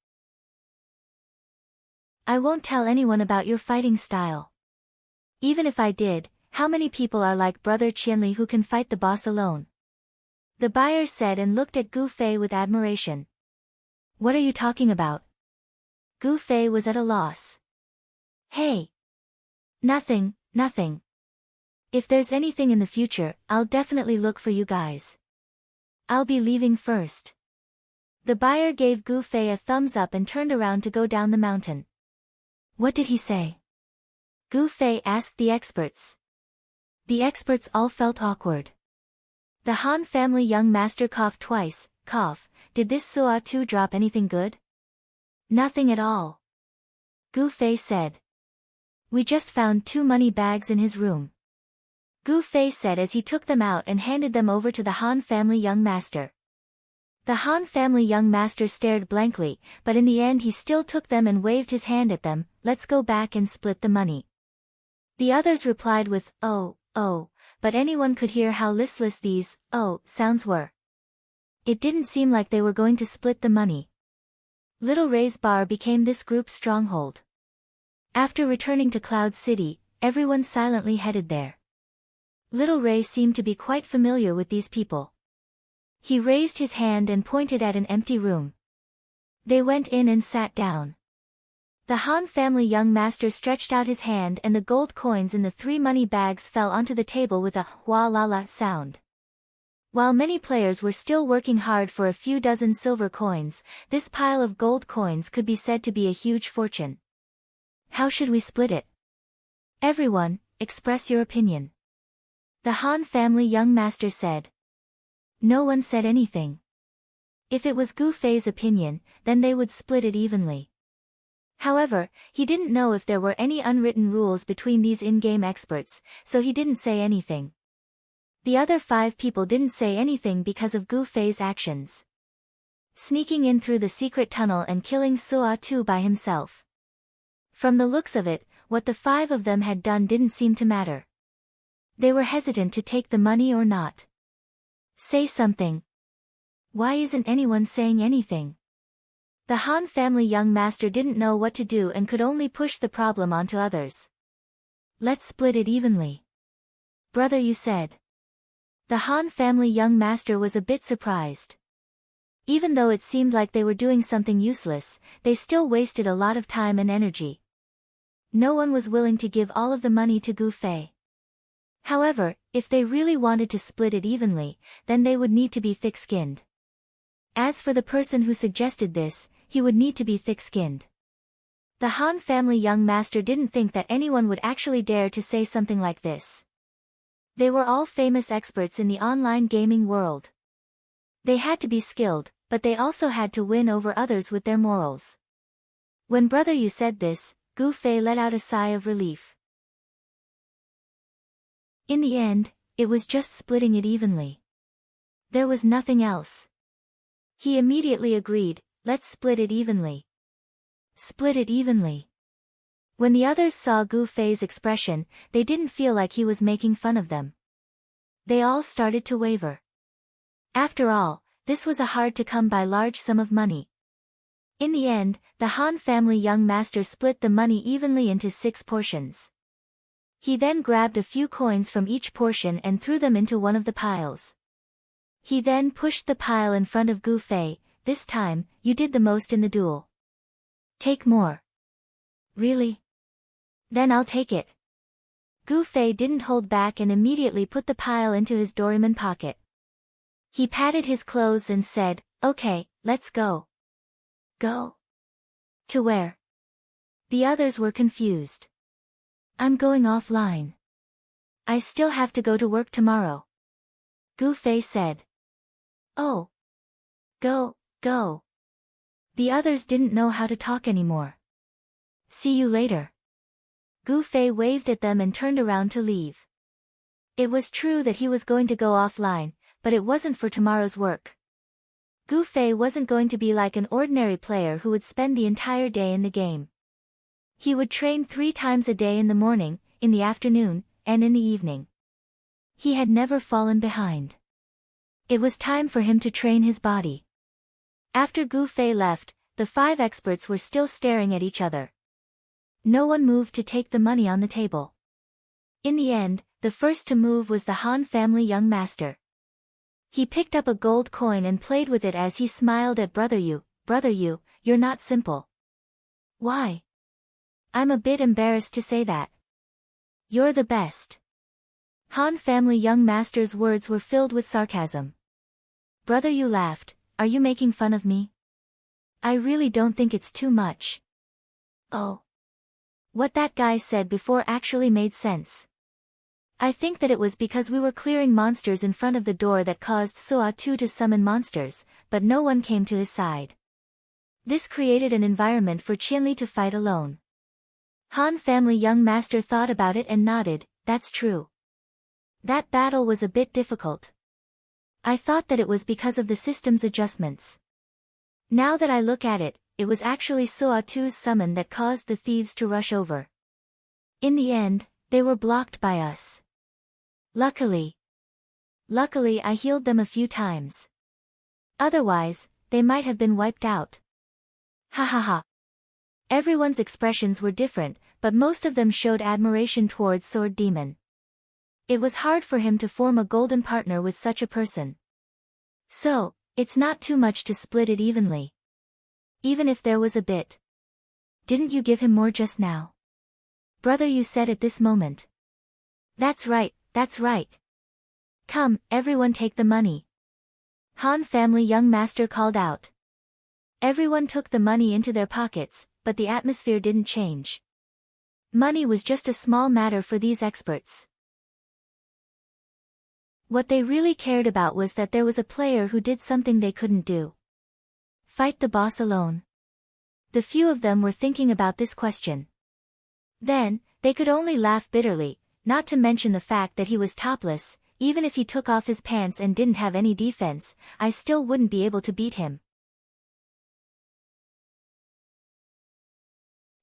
I won't tell anyone about your fighting style. Even if I did, how many people are like brother Qianli who can fight the boss alone? The buyer said and looked at Gu Fei with admiration. What are you talking about? Gu Fei was at a loss. Hey. Nothing. If there's anything in the future, I'll definitely look for you guys. I'll be leaving first. The buyer gave Gu Fei a thumbs up and turned around to go down the mountain. What did he say? Gu Fei asked the experts. The experts all felt awkward. The Han family young master coughed twice. Did this Suo Tu drop anything good? Nothing at all. Gu Fei said. We just found 2 money bags in his room. Gu Fei said as he took them out and handed them over to the Han family young master. The Han family young master stared blankly, but in the end he still took them and waved his hand at them. Let's go back and split the money. The others replied with, oh, but anyone could hear how listless these, sounds were. It didn't seem like they were going to split the money. Little Ray's bar became this group's stronghold. After returning to Cloud City, everyone silently headed there. Little Ray seemed to be quite familiar with these people. He raised his hand and pointed at an empty room. They went in and sat down. The Han family young master stretched out his hand and the gold coins in the 3 money bags fell onto the table with a hua-la-la sound. While many players were still working hard for a few dozen silver coins, this pile of gold coins could be said to be a huge fortune. How should we split it? Everyone, express your opinion. The Han family young master said. No one said anything. If it was Gu Fei's opinion, then they would split it evenly. However, he didn't know if there were any unwritten rules between these in-game experts, so he didn't say anything. The other 5 people didn't say anything because of Gu Fei's actions. Sneaking in through the secret tunnel and killing Suo Tu by himself. From the looks of it, what the 5 of them had done didn't seem to matter. They were hesitant to take the money or not. Say something. Why isn't anyone saying anything? The Han family young master didn't know what to do and could only push the problem onto others. Let's split it evenly. Brother, you said. The Han family young master was a bit surprised. Even though it seemed like they were doing something useless, they still wasted a lot of time and energy. No one was willing to give all of the money to Gu Fei. However, if they really wanted to split it evenly, then they would need to be thick-skinned. As for the person who suggested this, he would need to be thick-skinned. The Han family young master didn't think that anyone would actually dare to say something like this. They were all famous experts in the online gaming world. They had to be skilled, but they also had to win over others with their morals. When Brother Yu said this, Gu Fei let out a sigh of relief. In the end, it was just splitting it evenly. There was nothing else. He immediately agreed, let's split it evenly. Split it evenly. When the others saw Gu Fei's expression, they didn't feel like he was making fun of them. They all started to waver. After all, this was a hard-to-come-by large sum of money. In the end, the Han family young master split the money evenly into 6 portions. He then grabbed a few coins from each portion and threw them into one of the piles. He then pushed the pile in front of Gu Fei. This time, you did the most in the duel. Take more. Really? Then I'll take it. Gu Fei didn't hold back and immediately put the pile into his Doraemon pocket. He patted his clothes and said, okay, let's go. Go? To where? The others were confused. I'm going offline. I still have to go to work tomorrow. Gu Fei said. Oh. Go, go. The others didn't know how to talk anymore. See you later. Gu Fei waved at them and turned around to leave. It was true that he was going to go offline, but it wasn't for tomorrow's work. Gu Fei wasn't going to be like an ordinary player who would spend the entire day in the game. He would train 3 times a day in the morning, in the afternoon, and in the evening. He had never fallen behind. It was time for him to train his body. After Gu Fei left, the 5 experts were still staring at each other. No one moved to take the money on the table. In the end, the first to move was the Han family young master. He picked up a gold coin and played with it as he smiled at Brother Yu. Brother Yu, you're not simple. Why? I'm a bit embarrassed to say that. You're the best. Han family young master's words were filled with sarcasm. Brother Yu laughed. Are you making fun of me? I really don't think it's too much. Oh. What that guy said before actually made sense. I think that it was because we were clearing monsters in front of the door that caused Soa-Tu to summon monsters, but no one came to his side. This created an environment for Qianli to fight alone. Han family young master thought about it and nodded. That's true. That battle was a bit difficult. I thought that it was because of the system's adjustments. Now that I look at it, it was actually Soa-Tu's summon that caused the thieves to rush over. In the end, they were blocked by us. Luckily, I healed them a few times. Otherwise, they might have been wiped out. Ha ha ha. Everyone's expressions were different, but most of them showed admiration towards Sword Demon. It was hard for him to form a golden partner with such a person. So, it's not too much to split it evenly. Even if there was a bit. Didn't you give him more just now? Brother Yu said at this moment. That's right, that's right. Come, everyone take the money. Han family young master called out. Everyone took the money into their pockets, but the atmosphere didn't change. Money was just a small matter for these experts. What they really cared about was that there was a player who did something they couldn't do. Fight the boss alone. The few of them were thinking about this question. Then, they could only laugh bitterly, not to mention the fact that he was topless. Even if he took off his pants and didn't have any defense, I still wouldn't be able to beat him.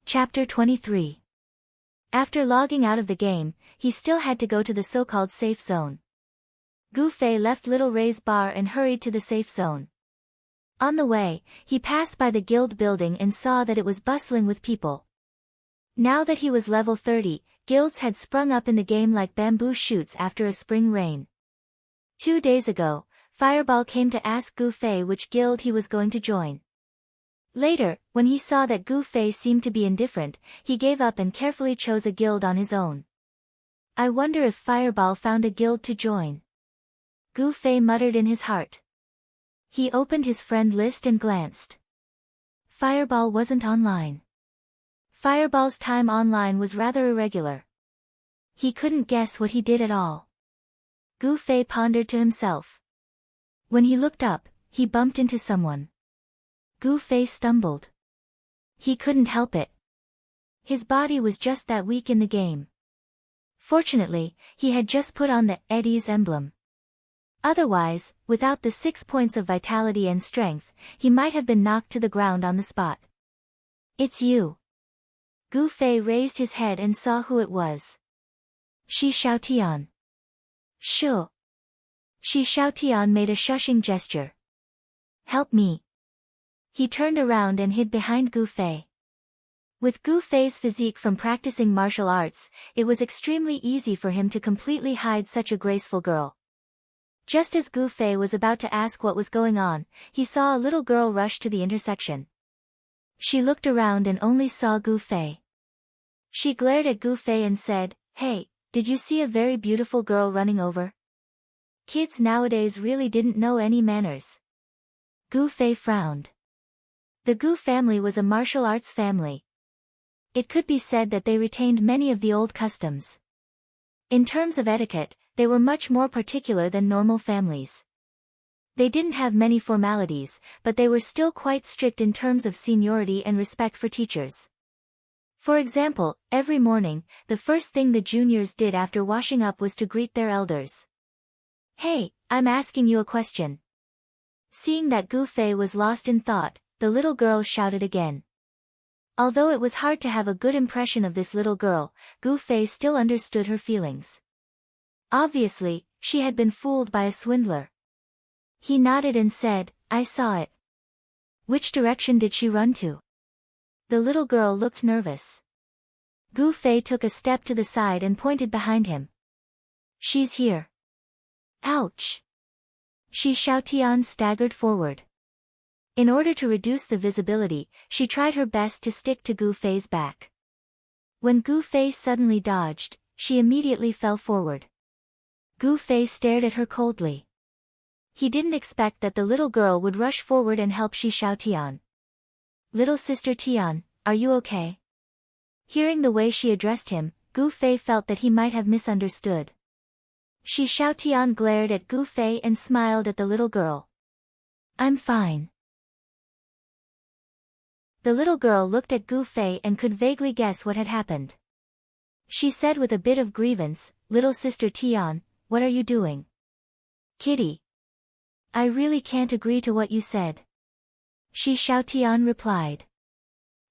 Chapter 23. After logging out of the game, he still had to go to the so-called safe zone. Gu Fei left Little Ray's bar and hurried to the safe zone. On the way, he passed by the guild building and saw that it was bustling with people. Now that he was level 30, guilds had sprung up in the game like bamboo shoots after a spring rain. 2 days ago, Fireball came to ask Gu Fei which guild he was going to join. Later, when he saw that Gu Fei seemed to be indifferent, he gave up and carefully chose a guild on his own. I wonder if Fireball found a guild to join. Gu Fei muttered in his heart. He opened his friend list and glanced. Fireball wasn't online. Fireball's time online was rather irregular. He couldn't guess what he did at all. Gu Fei pondered to himself. When he looked up, he bumped into someone. Gu Fei stumbled. He couldn't help it. His body was just that weak in the game. Fortunately, he had just put on the Eddie's emblem. Otherwise, without the 6 points of vitality and strength, he might have been knocked to the ground on the spot. It's you. Gu Fei raised his head and saw who it was. Shi Xiaotian. Sure. Shi Xiaotian made a shushing gesture. Help me. He turned around and hid behind Gu Fei. With Gu Fei's physique from practicing martial arts, it was extremely easy for him to completely hide such a graceful girl. Just as Gu Fei was about to ask what was going on, he saw a little girl rush to the intersection. She looked around and only saw Gu Fei. She glared at Gu Fei and said, Hey, did you see a very beautiful girl running over? Kids nowadays really didn't know any manners. Gu Fei frowned. The Gu family was a martial arts family. It could be said that they retained many of the old customs. In terms of etiquette, they were much more particular than normal families. They didn't have many formalities, but they were still quite strict in terms of seniority and respect for teachers. For example, every morning, the first thing the juniors did after washing up was to greet their elders. "Hey, I'm asking you a question." Seeing that Gu Fei was lost in thought, the little girl shouted again. Although it was hard to have a good impression of this little girl, Gu Fei still understood her feelings. Obviously, she had been fooled by a swindler. He nodded and said, "I saw it." "Which direction did she run to?" The little girl looked nervous. Gu Fei took a step to the side and pointed behind him. "She's here." "Ouch!" Shi Xiaotian staggered forward. In order to reduce the visibility, she tried her best to stick to Gu Fei's back. When Gu Fei suddenly dodged, she immediately fell forward. Gu Fei stared at her coldly. He didn't expect that the little girl would rush forward and help Shi Xiaotian. "Little sister Tian, are you okay?" Hearing the way she addressed him, Gu Fei felt that he might have misunderstood. Shi Xiaotian glared at Gu Fei and smiled at the little girl. "I'm fine." The little girl looked at Gu Fei and could vaguely guess what had happened. She said with a bit of grievance, "Little sister Tian, what are you doing?" "Kitty. I really can't agree to what you said." Shi Xiaotian replied.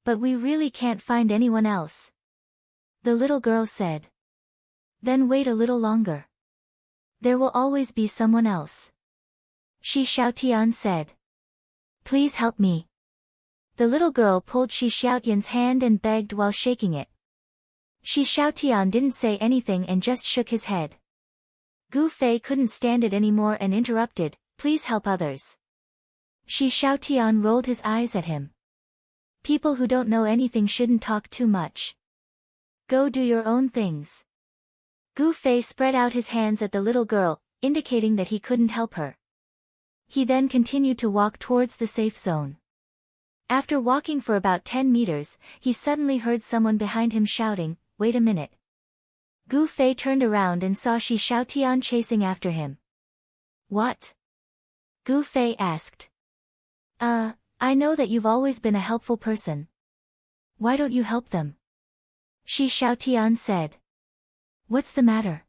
"But we really can't find anyone else." The little girl said. "Then wait a little longer. There will always be someone else." Shi Xiaotian said. "Please help me." The little girl pulled Shi Xiaotian's hand and begged while shaking it. Shi Xiaotian didn't say anything and just shook his head. Gu Fei couldn't stand it anymore and interrupted, "Please help others." Shi Xiaotian rolled his eyes at him. "People who don't know anything shouldn't talk too much. Go do your own things." Gu Fei spread out his hands at the little girl, indicating that he couldn't help her. He then continued to walk towards the safe zone. After walking for about 10 meters, he suddenly heard someone behind him shouting, "Wait a minute." Gu Fei turned around and saw Shi Xiaotian chasing after him. "What?" Gu Fei asked. I know that you've always been a helpful person. Why don't you help them?" Shi Xiaotian said. "What's the matter?"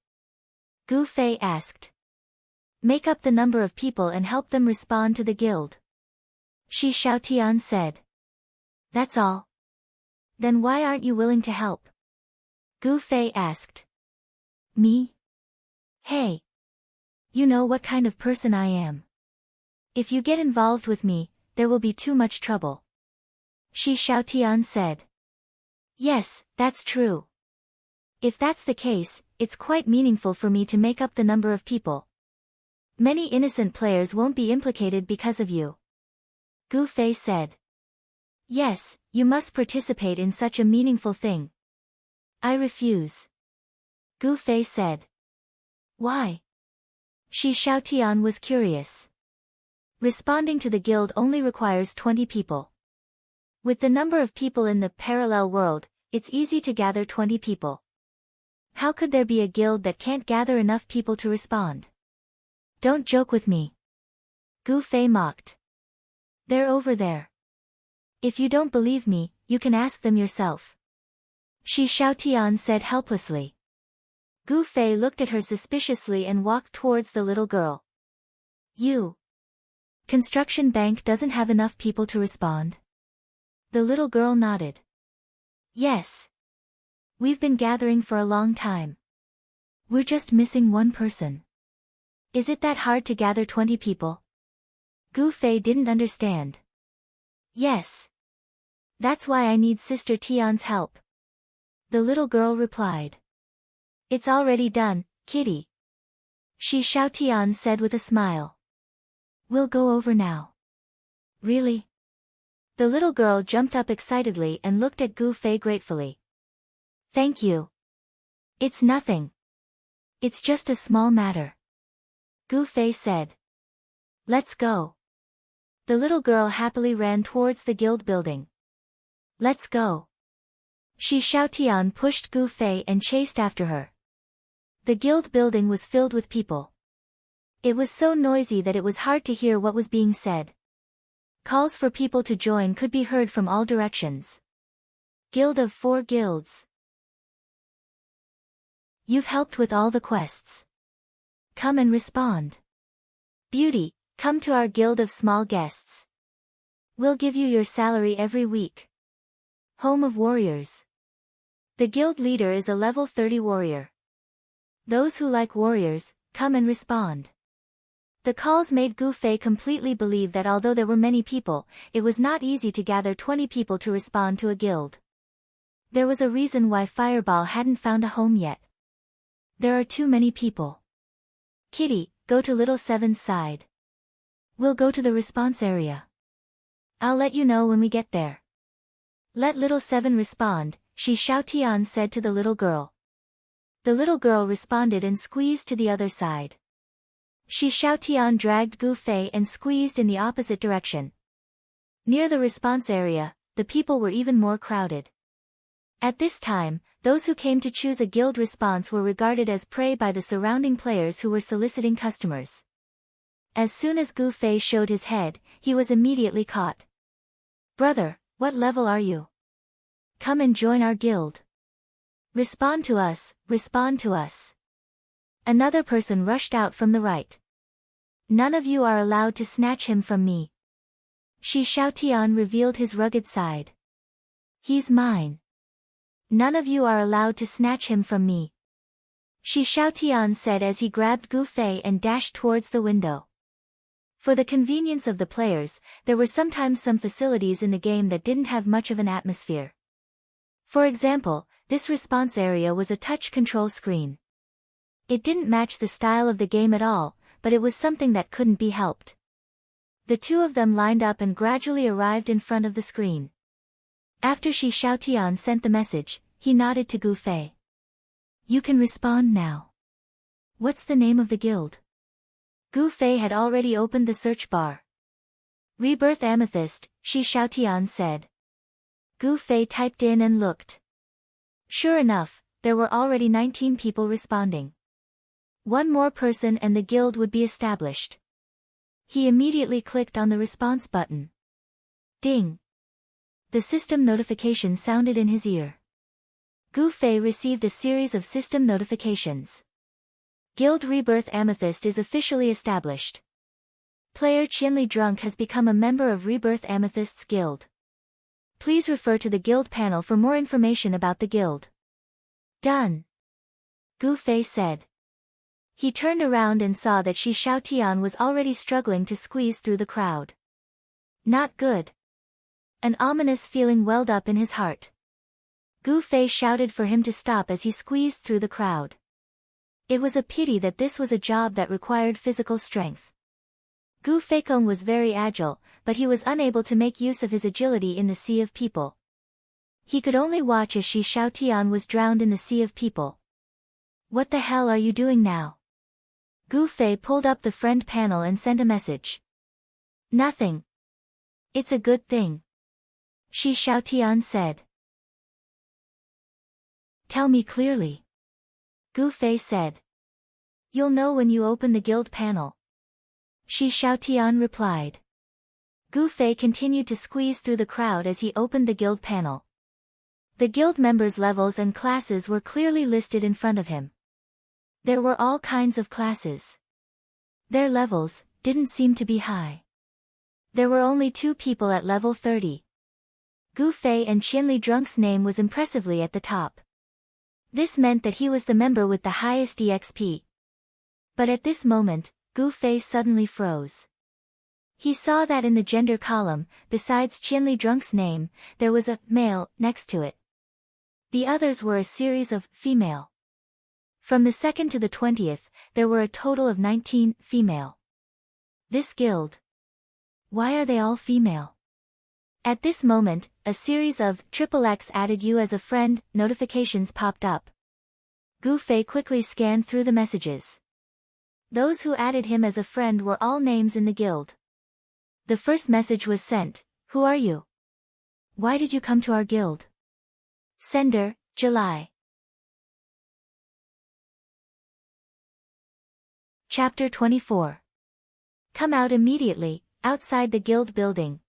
Gu Fei asked. "Make up the number of people and help them respond to the guild." Shi Xiaotian said. "That's all." "Then why aren't you willing to help?" Gu Fei asked. "Me? Hey. You know what kind of person I am. If you get involved with me, there will be too much trouble." Shi Xiaotian said. "Yes, that's true. If that's the case, it's quite meaningful for me to make up the number of people. Many innocent players won't be implicated because of you." Gu Fei said. "Yes, you must participate in such a meaningful thing." "I refuse." Gu Fei said. "Why?" Shi Xiaotian was curious. Responding to the guild only requires 20 people. With the number of people in the parallel world, it's easy to gather 20 people. How could there be a guild that can't gather enough people to respond? "Don't joke with me." Gu Fei mocked. "They're over there. If you don't believe me, you can ask them yourself." Shi Xiaotian said helplessly. Gu Fei looked at her suspiciously and walked towards the little girl. "You. Construction bank doesn't have enough people to respond?" The little girl nodded. "Yes. We've been gathering for a long time. We're just missing one person." "Is it that hard to gather 20 people?" Gu Fei didn't understand. "Yes. That's why I need Sister Tian's help." The little girl replied. "It's already done, kitty." Shi Xiaotian said with a smile. "We'll go over now." "Really?" The little girl jumped up excitedly and looked at Gu Fei gratefully. "Thank you." "It's nothing. It's just a small matter." Gu Fei said. "Let's go." The little girl happily ran towards the guild building. "Let's go." Shi Xiaotian pushed Gu Fei and chased after her. The guild building was filled with people. It was so noisy that it was hard to hear what was being said. Calls for people to join could be heard from all directions. Guild of 4 guilds. You've helped with all the quests. Come and respond. Beauty, come to our guild of small guests. We'll give you your salary every week. Home of warriors. The guild leader is a level 30 warrior. Those who like warriors, come and respond. The calls made Gu Fei completely believe that although there were many people, it was not easy to gather 20 people to respond to a guild. There was a reason why Fireball hadn't found a home yet. There are too many people. Kitty, go to Little Seven's side. We'll go to the response area. I'll let you know when we get there. Let Little Seven respond, Shi Xiaotian said to the little girl. The little girl responded and squeezed to the other side. Shi Xiaotian dragged Gu Fei and squeezed in the opposite direction. Near the response area, the people were even more crowded. At this time, those who came to choose a guild response were regarded as prey by the surrounding players who were soliciting customers. As soon as Gu Fei showed his head, he was immediately caught. Brother, what level are you? Come and join our guild. Respond to us, respond to us. Another person rushed out from the right. None of you are allowed to snatch him from me. Shi Xiaotian revealed his rugged side. He's mine. None of you are allowed to snatch him from me. Shi Xiaotian said as he grabbed Gu Fei and dashed towards the window. For the convenience of the players, there were sometimes some facilities in the game that didn't have much of an atmosphere. For example, this response area was a touch control screen. It didn't match the style of the game at all, but it was something that couldn't be helped. The two of them lined up and gradually arrived in front of the screen. After Shi Xiaotian sent the message, he nodded to Gu Fei. You can respond now. What's the name of the guild? Gu Fei had already opened the search bar. Rebirth Amethyst, Shi Xiaotian said. Gu Fei typed in and looked. Sure enough, there were already 19 people responding. One more person and the guild would be established. He immediately clicked on the response button. Ding! The system notification sounded in his ear. Gu Fei received a series of system notifications. Guild Rebirth Amethyst is officially established. Player Qianli Drunk has become a member of Rebirth Amethyst's guild. Please refer to the guild panel for more information about the guild. Done. Gu Fei said. He turned around and saw that Shi Xiaotian was already struggling to squeeze through the crowd. Not good. An ominous feeling welled up in his heart. Gu Fei shouted for him to stop as he squeezed through the crowd. It was a pity that this was a job that required physical strength. Gu Feikong was very agile, but he was unable to make use of his agility in the sea of people. He could only watch as Shi Xiaotian was drowned in the sea of people. What the hell are you doing now? Gu Fei pulled up the friend panel and sent a message. Nothing. It's a good thing. Shi Xiaotian said. Tell me clearly. Gu Fei said. You'll know when you open the guild panel. Shi Xiaotian replied. Gu Fei continued to squeeze through the crowd as he opened the guild panel. The guild members' levels and classes were clearly listed in front of him. There were all kinds of classes. Their levels didn't seem to be high. There were only 2 people at level 30. Gu Fei and Qianli Drunk's name was impressively at the top. This meant that he was the member with the highest EXP. But at this moment, Gu Fei suddenly froze. He saw that in the gender column, besides Qianli Drunk's name, there was a male next to it. The others were a series of female. From the 2nd to the 20th, there were a total of 19 female. This guild. Why are they all female? At this moment, a series of XXX added you as a friend notifications popped up. Gu Fei quickly scanned through the messages. Those who added him as a friend were all names in the guild. The first message was sent, Who are you? Why did you come to our guild? Sender, July. Chapter 24. Come out immediately, outside the guild building.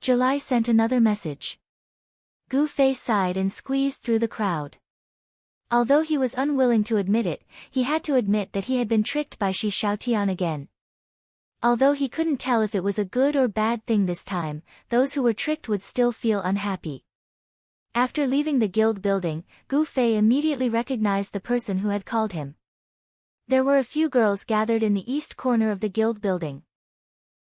July sent another message. Gu Fei sighed and squeezed through the crowd. Although he was unwilling to admit it, he had to admit that he had been tricked by Shi Xiaotian again. Although he couldn't tell if it was a good or bad thing this time, those who were tricked would still feel unhappy. After leaving the guild building, Gu Fei immediately recognized the person who had called him. There were a few girls gathered in the east corner of the guild building.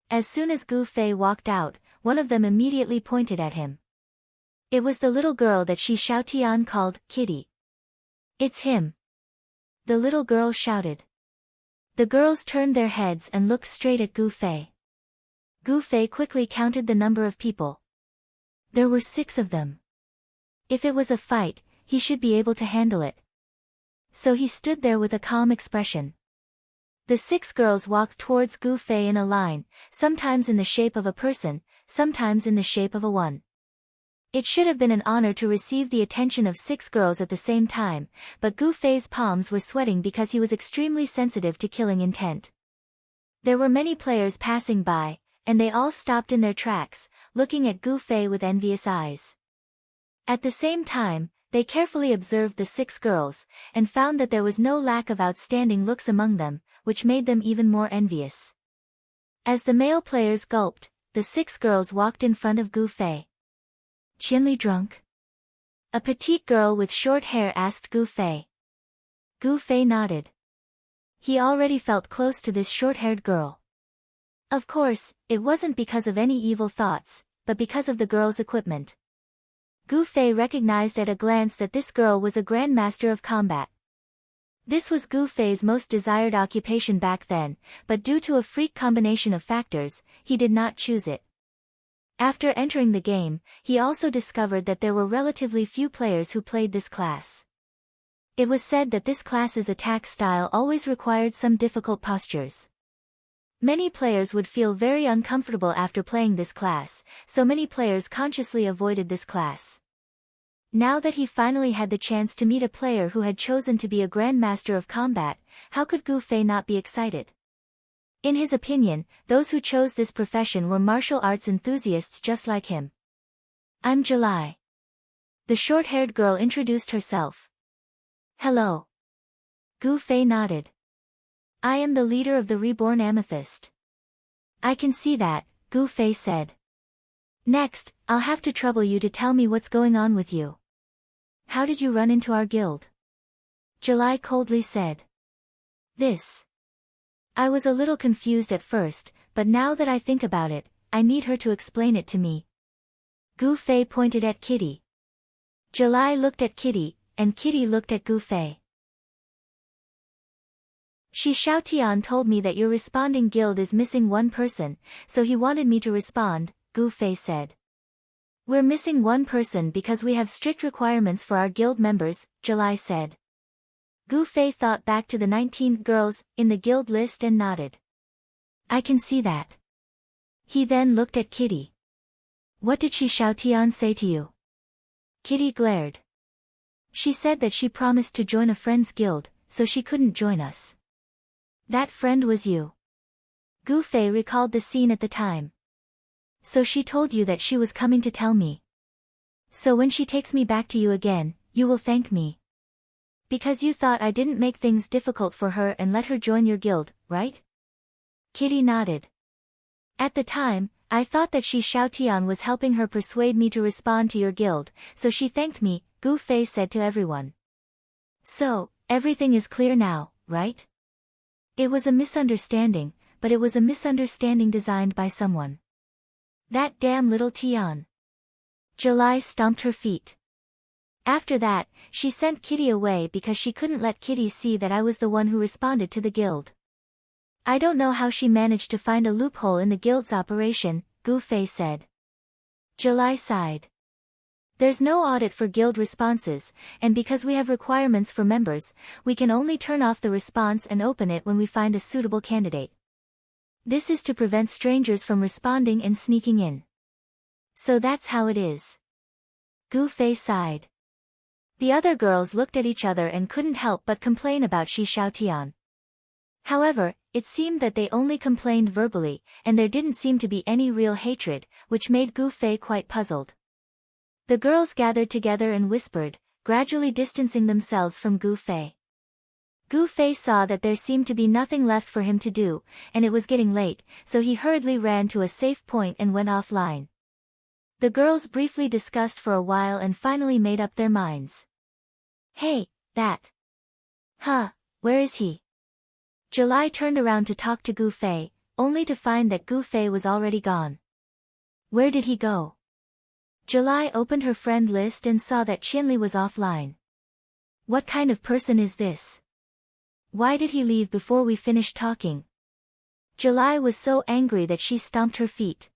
As soon as Gu Fei walked out, one of them immediately pointed at him. It was the little girl that Shi Xiaotian called Kitty. It's him. The little girl shouted. The girls turned their heads and looked straight at Gu Fei. Gu Fei quickly counted the number of people. There were 6 of them. If it was a fight, he should be able to handle it. So he stood there with a calm expression. The 6 girls walked towards Gu Fei in a line, sometimes in the shape of a person, sometimes in the shape of a one. It should have been an honor to receive the attention of 6 girls at the same time, but Gu Fei's palms were sweating because he was extremely sensitive to killing intent. There were many players passing by, and they all stopped in their tracks, looking at Gu Fei with envious eyes. At the same time, they carefully observed the 6 girls, and found that there was no lack of outstanding looks among them, which made them even more envious. As the male players gulped, the 6 girls walked in front of Gu Fei. Qianli drunk? A petite girl with short hair asked Gu Fei. Gu Fei nodded. He already felt close to this short-haired girl. Of course, it wasn't because of any evil thoughts, but because of the girl's equipment. Gu Fei recognized at a glance that this girl was a grandmaster of combat. This was Gu Fei's most desired occupation back then, but due to a freak combination of factors, he did not choose it. After entering the game, he also discovered that there were relatively few players who played this class. It was said that this class's attack style always required some difficult postures. Many players would feel very uncomfortable after playing this class, so many players consciously avoided this class. Now that he finally had the chance to meet a player who had chosen to be a grandmaster of combat, how could Gu Fei not be excited? In his opinion, those who chose this profession were martial arts enthusiasts just like him. I'm July. The short-haired girl introduced herself. Hello. Gu Fei nodded. I am the leader of the Reborn Amethyst. I can see that, Gu Fei said. Next, I'll have to trouble you to tell me what's going on with you. How did you run into our guild? July coldly said. I was a little confused at first, but now that I think about it, I need her to explain it to me. Gu Fei pointed at Kitty. July looked at Kitty, and Kitty looked at Gu Fei. Shi Xiaotian told me that your responding guild is missing one person, so he wanted me to respond, Gu Fei said. We're missing one person because we have strict requirements for our guild members, July said. Gu Fei thought back to the 19 girls in the guild list and nodded. I can see that. He then looked at Kitty. What did Shi Xiaotian say to you? Kitty glared. She said that she promised to join a friend's guild, so she couldn't join us. That friend was you. Gu Fei recalled the scene at the time. So she told you that she was coming to tell me. So when she takes me back to you again, you will thank me. Because you thought I didn't make things difficult for her and let her join your guild, right? Kitty nodded. At the time, I thought that Shi Xiaotian was helping her persuade me to respond to your guild, so she thanked me, Gu Fei said to everyone. So, everything is clear now, right? It was a misunderstanding, but it was a misunderstanding designed by someone. That damn little Tian. July stomped her feet. After that, she sent Kitty away because she couldn't let Kitty see that I was the one who responded to the guild. I don't know how she managed to find a loophole in the guild's operation, Gu Fei said. July sighed. There's no audit for guild responses, and because we have requirements for members, we can only turn off the response and open it when we find a suitable candidate. This is to prevent strangers from responding and sneaking in. So that's how it is. Gu Fei sighed. The other girls looked at each other and couldn't help but complain about Shi Xiaotian. However, it seemed that they only complained verbally, and there didn't seem to be any real hatred, which made Gu Fei quite puzzled. The girls gathered together and whispered, gradually distancing themselves from Gu Fei. Gu Fei saw that there seemed to be nothing left for him to do, and it was getting late, so he hurriedly ran to a safe point and went offline. The girls briefly discussed for a while and finally made up their minds. Hey, that. Where is he? July turned around to talk to Gu Fei, only to find that Gu Fei was already gone. Where did he go? July opened her friend list and saw that Qianli was offline. What kind of person is this? Why did he leave before we finished talking? July was so angry that she stomped her feet.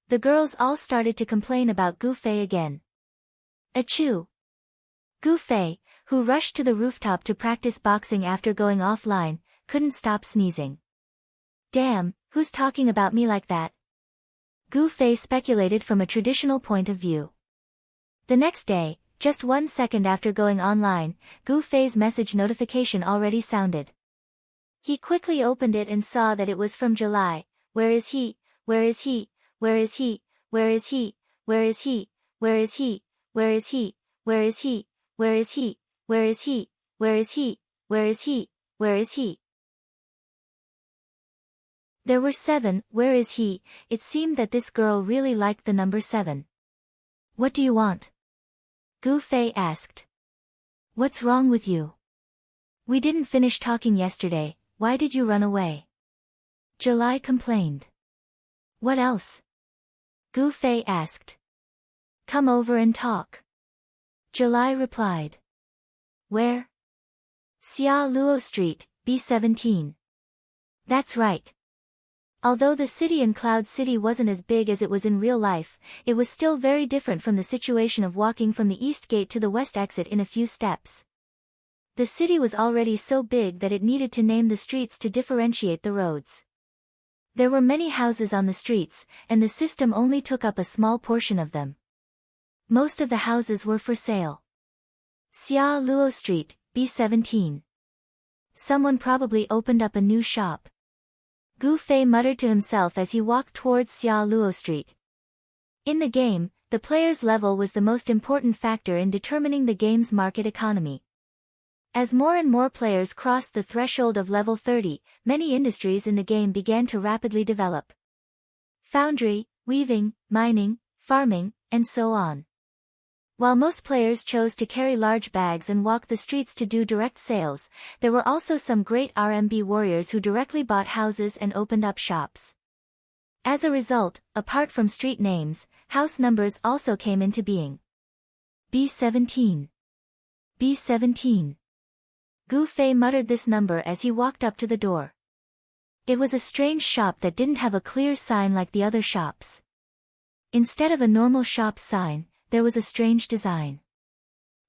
The girls all started to complain about Gu Fei again. Achoo! Gu Fei, who rushed to the rooftop to practice boxing after going offline, couldn't stop sneezing. Damn, who's talking about me like that? Gu Fei speculated from a traditional point of view. The next day, just 1 second after going online, Gu Fei's message notification already sounded. He quickly opened it and saw that it was from July. Where is he? Where is he? Where is he? Where is he? Where is he? Where is he? Where is he? Where is he? Where is he? Where is he? Where is he? Where is he? Where is he? There were 7, where is he? It seemed that this girl really liked the number 7. What do you want? Gu Fei asked. What's wrong with you? We didn't finish talking yesterday, why did you run away? July complained. What else? Gu Fei asked. Come over and talk. July replied. Where? Xia Luo Street, B17. That's right. Although the city in Cloud City wasn't as big as it was in real life, it was still very different from the situation of walking from the east gate to the west exit in a few steps. The city was already so big that it needed to name the streets to differentiate the roads. There were many houses on the streets, and the system only took up a small portion of them. Most of the houses were for sale. Xia Luo Street, B17. Someone probably opened up a new shop. Gu Fei muttered to himself as he walked towards Xia Luo Street. In the game, the player's level was the most important factor in determining the game's market economy. As more and more players crossed the threshold of level 30, many industries in the game began to rapidly develop. Foundry, weaving, mining, farming, and so on. While most players chose to carry large bags and walk the streets to do direct sales, there were also some great RMB warriors who directly bought houses and opened up shops. As a result, apart from street names, house numbers also came into being. B17. B17. Gu Fei muttered this number as he walked up to the door. It was a strange shop that didn't have a clear sign like the other shops. Instead of a normal shop's sign, there was a strange design.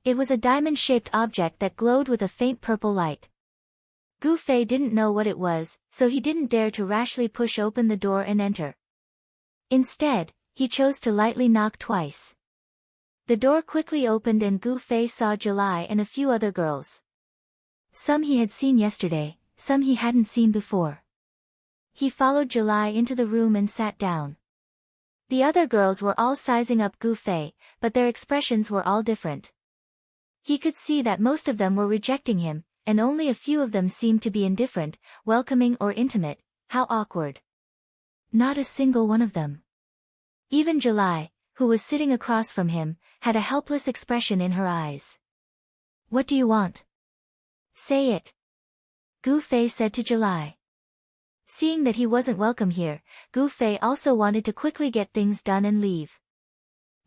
It was a diamond-shaped object that glowed with a faint purple light. Gu Fei didn't know what it was, so he didn't dare to rashly push open the door and enter. Instead, he chose to lightly knock twice. The door quickly opened and Gu Fei saw July and a few other girls. Some he had seen yesterday, some he hadn't seen before. He followed July into the room and sat down. The other girls were all sizing up Gu Fei, but their expressions were all different. He could see that most of them were rejecting him, and only a few of them seemed to be indifferent, welcoming or intimate. How awkward. Not a single one of them. Even July, who was sitting across from him, had a helpless expression in her eyes. What do you want? Say it. Gu Fei said to July. Seeing that he wasn't welcome here, Gu Fei also wanted to quickly get things done and leave.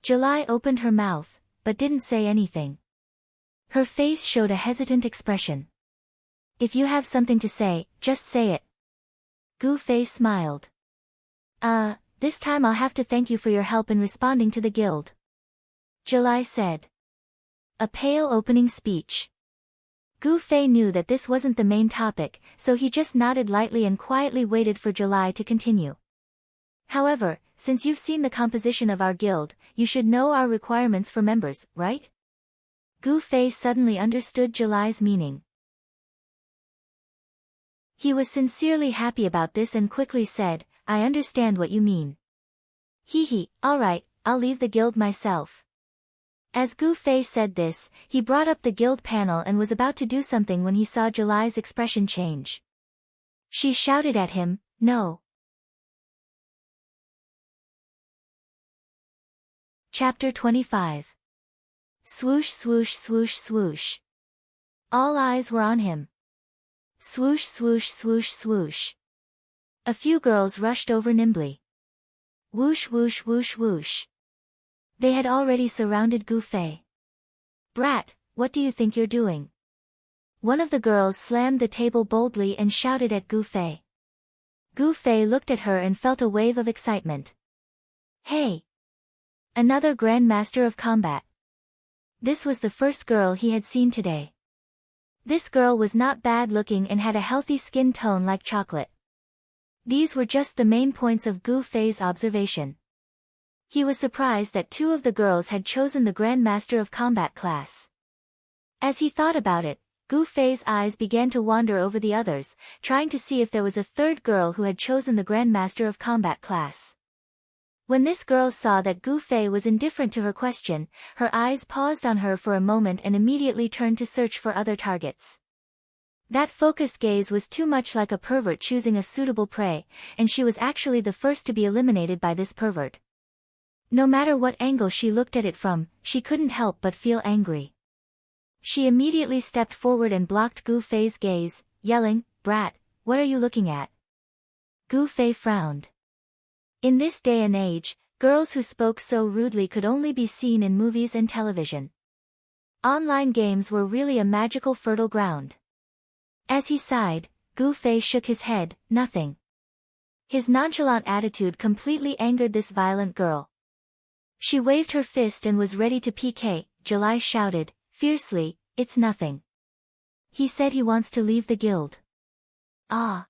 July opened her mouth, but didn't say anything. Her face showed a hesitant expression. If you have something to say, just say it. Gu Fei smiled. This time I'll have to thank you for your help in responding to the guild. July said. A pale opening speech. Gu Fei knew that this wasn't the main topic, so he just nodded lightly and quietly waited for July to continue. However, since you've seen the composition of our guild, you should know our requirements for members, right? Gu Fei suddenly understood July's meaning. He was sincerely happy about this and quickly said, I understand what you mean. Hee, alright, I'll leave the guild myself. As Gu Fei said this, he brought up the guild panel and was about to do something when he saw July's expression change. She shouted at him, no. Chapter 25. Swoosh swoosh swoosh swoosh. All eyes were on him. Swoosh swoosh swoosh swoosh. A few girls rushed over nimbly. Whoosh whoosh whoosh whoosh. They had already surrounded Gu Fei. Brat, what do you think you're doing? One of the girls slammed the table boldly and shouted at Gu Fei. Gu Fei looked at her and felt a wave of excitement. Hey! Another Grandmaster of Combat. This was the first girl he had seen today. This girl was not bad looking and had a healthy skin tone like chocolate. These were just the main points of Gu Fei's observation. He was surprised that two of the girls had chosen the Grandmaster of Combat class. As he thought about it, Gu Fei's eyes began to wander over the others, trying to see if there was a third girl who had chosen the Grandmaster of Combat class. When this girl saw that Gu Fei was indifferent to her question, her eyes paused on her for a moment and immediately turned to search for other targets. That focused gaze was too much like a pervert choosing a suitable prey, and she was actually the first to be eliminated by this pervert. No matter what angle she looked at it from, she couldn't help but feel angry. She immediately stepped forward and blocked Gu Fei's gaze, yelling, Brat, what are you looking at? Gu Fei frowned. In this day and age, girls who spoke so rudely could only be seen in movies and television. Online games were really a magical fertile ground. As he sighed, Gu Fei shook his head, nothing. His nonchalant attitude completely angered this violent girl. She waved her fist and was ready to PK. July shouted, fiercely, it's nothing. He said he wants to leave the guild. Ah.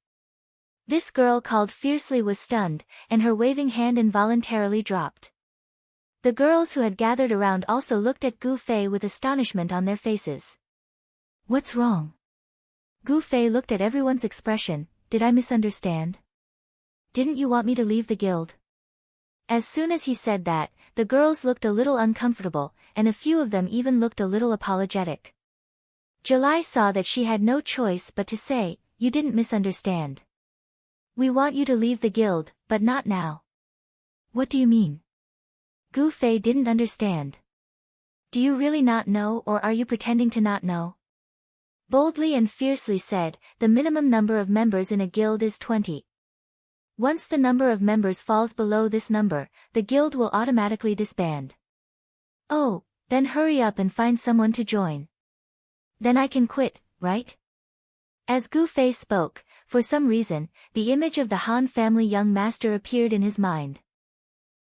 This girl called fiercely was stunned, and her waving hand involuntarily dropped. The girls who had gathered around also looked at Gu Fei with astonishment on their faces. What's wrong? Gu Fei looked at everyone's expression. Did I misunderstand? Didn't you want me to leave the guild? As soon as he said that, the girls looked a little uncomfortable, and a few of them even looked a little apologetic. July saw that she had no choice but to say, you didn't misunderstand. We want you to leave the guild, but not now. What do you mean? Gu Fei didn't understand. Do you really not know, or are you pretending to not know? Boldly and fiercely said, the minimum number of members in a guild is 20. Once the number of members falls below this number, the guild will automatically disband. Oh, then hurry up and find someone to join. Then I can quit, right? As Gu Fei spoke, for some reason, the image of the Han family young master appeared in his mind.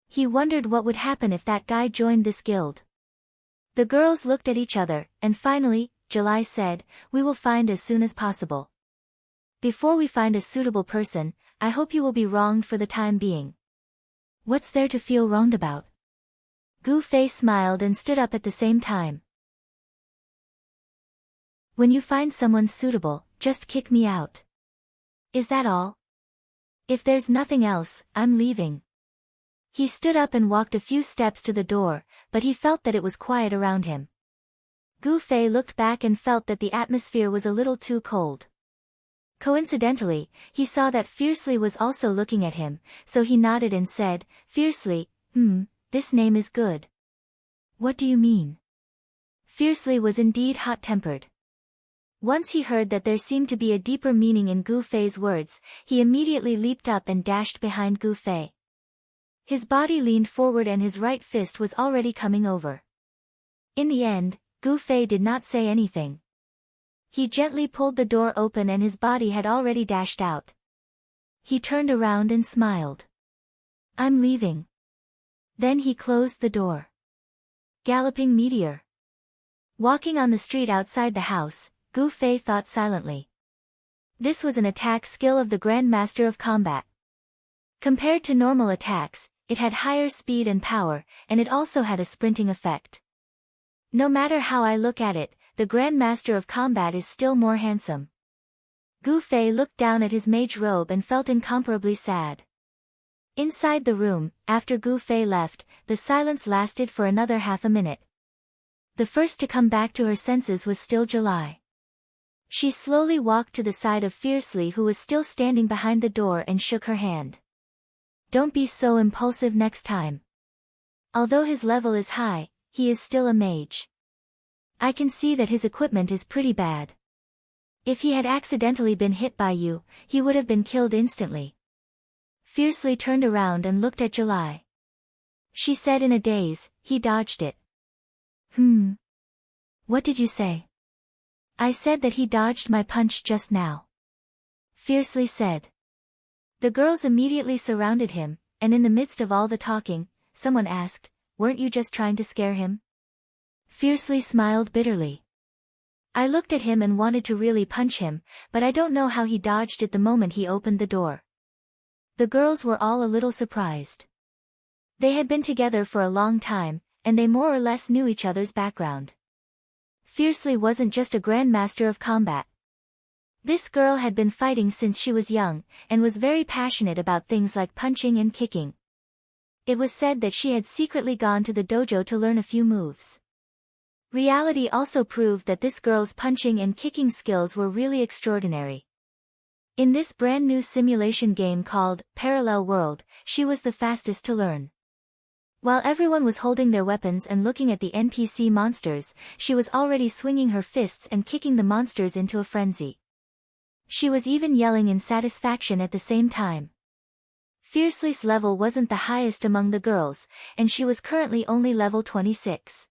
He wondered what would happen if that guy joined this guild. The girls looked at each other, and finally, July said, we will find as soon as possible. Before we find a suitable person, I hope you will be wronged for the time being. What's there to feel wronged about? Gu Fei smiled and stood up at the same time. When you find someone suitable, just kick me out. Is that all? If there's nothing else, I'm leaving. He stood up and walked a few steps to the door, but he felt that it was quiet around him. Gu Fei looked back and felt that the atmosphere was a little too cold. Coincidentally, he saw that Fiercely was also looking at him, so he nodded and said, Fiercely, this name is good. What do you mean? Fiercely was indeed hot-tempered. Once he heard that there seemed to be a deeper meaning in Gu Fei's words, he immediately leaped up and dashed behind Gu Fei. His body leaned forward and his right fist was already coming over. In the end, Gu Fei did not say anything. He gently pulled the door open and his body had already dashed out. He turned around and smiled. I'm leaving. Then he closed the door. Galloping meteor. Walking on the street outside the house, Gu Fei thought silently. This was an attack skill of the Grandmaster of Combat. Compared to normal attacks, it had higher speed and power, and it also had a sprinting effect. No matter how I look at it, the Grand Master of Combat is still more handsome. Gu Fei looked down at his mage robe and felt incomparably sad. Inside the room, after Gu Fei left, the silence lasted for another half a minute. The first to come back to her senses was still July. She slowly walked to the side of Fiercely, who was still standing behind the door, and shook her hand. Don't be so impulsive next time. Although his level is high, he is still a mage. I can see that his equipment is pretty bad. If he had accidentally been hit by you, he would have been killed instantly. Fiercely turned around and looked at July. She said in a daze, he dodged it. What did you say? I said that he dodged my punch just now. Fiercely said. The girls immediately surrounded him, and in the midst of all the talking, someone asked, weren't you just trying to scare him? Fiercely smiled bitterly. I looked at him and wanted to really punch him, but I don't know how he dodged it the moment he opened the door. The girls were all a little surprised. They had been together for a long time, and they more or less knew each other's background. Fiercely wasn't just a grandmaster of combat. This girl had been fighting since she was young, and was very passionate about things like punching and kicking. It was said that she had secretly gone to the dojo to learn a few moves. Reality also proved that this girl's punching and kicking skills were really extraordinary. In this brand new simulation game called Parallel World, she was the fastest to learn. While everyone was holding their weapons and looking at the NPC monsters, she was already swinging her fists and kicking the monsters into a frenzy. She was even yelling in satisfaction at the same time. Fiercely's level wasn't the highest among the girls, and she was currently only level 26.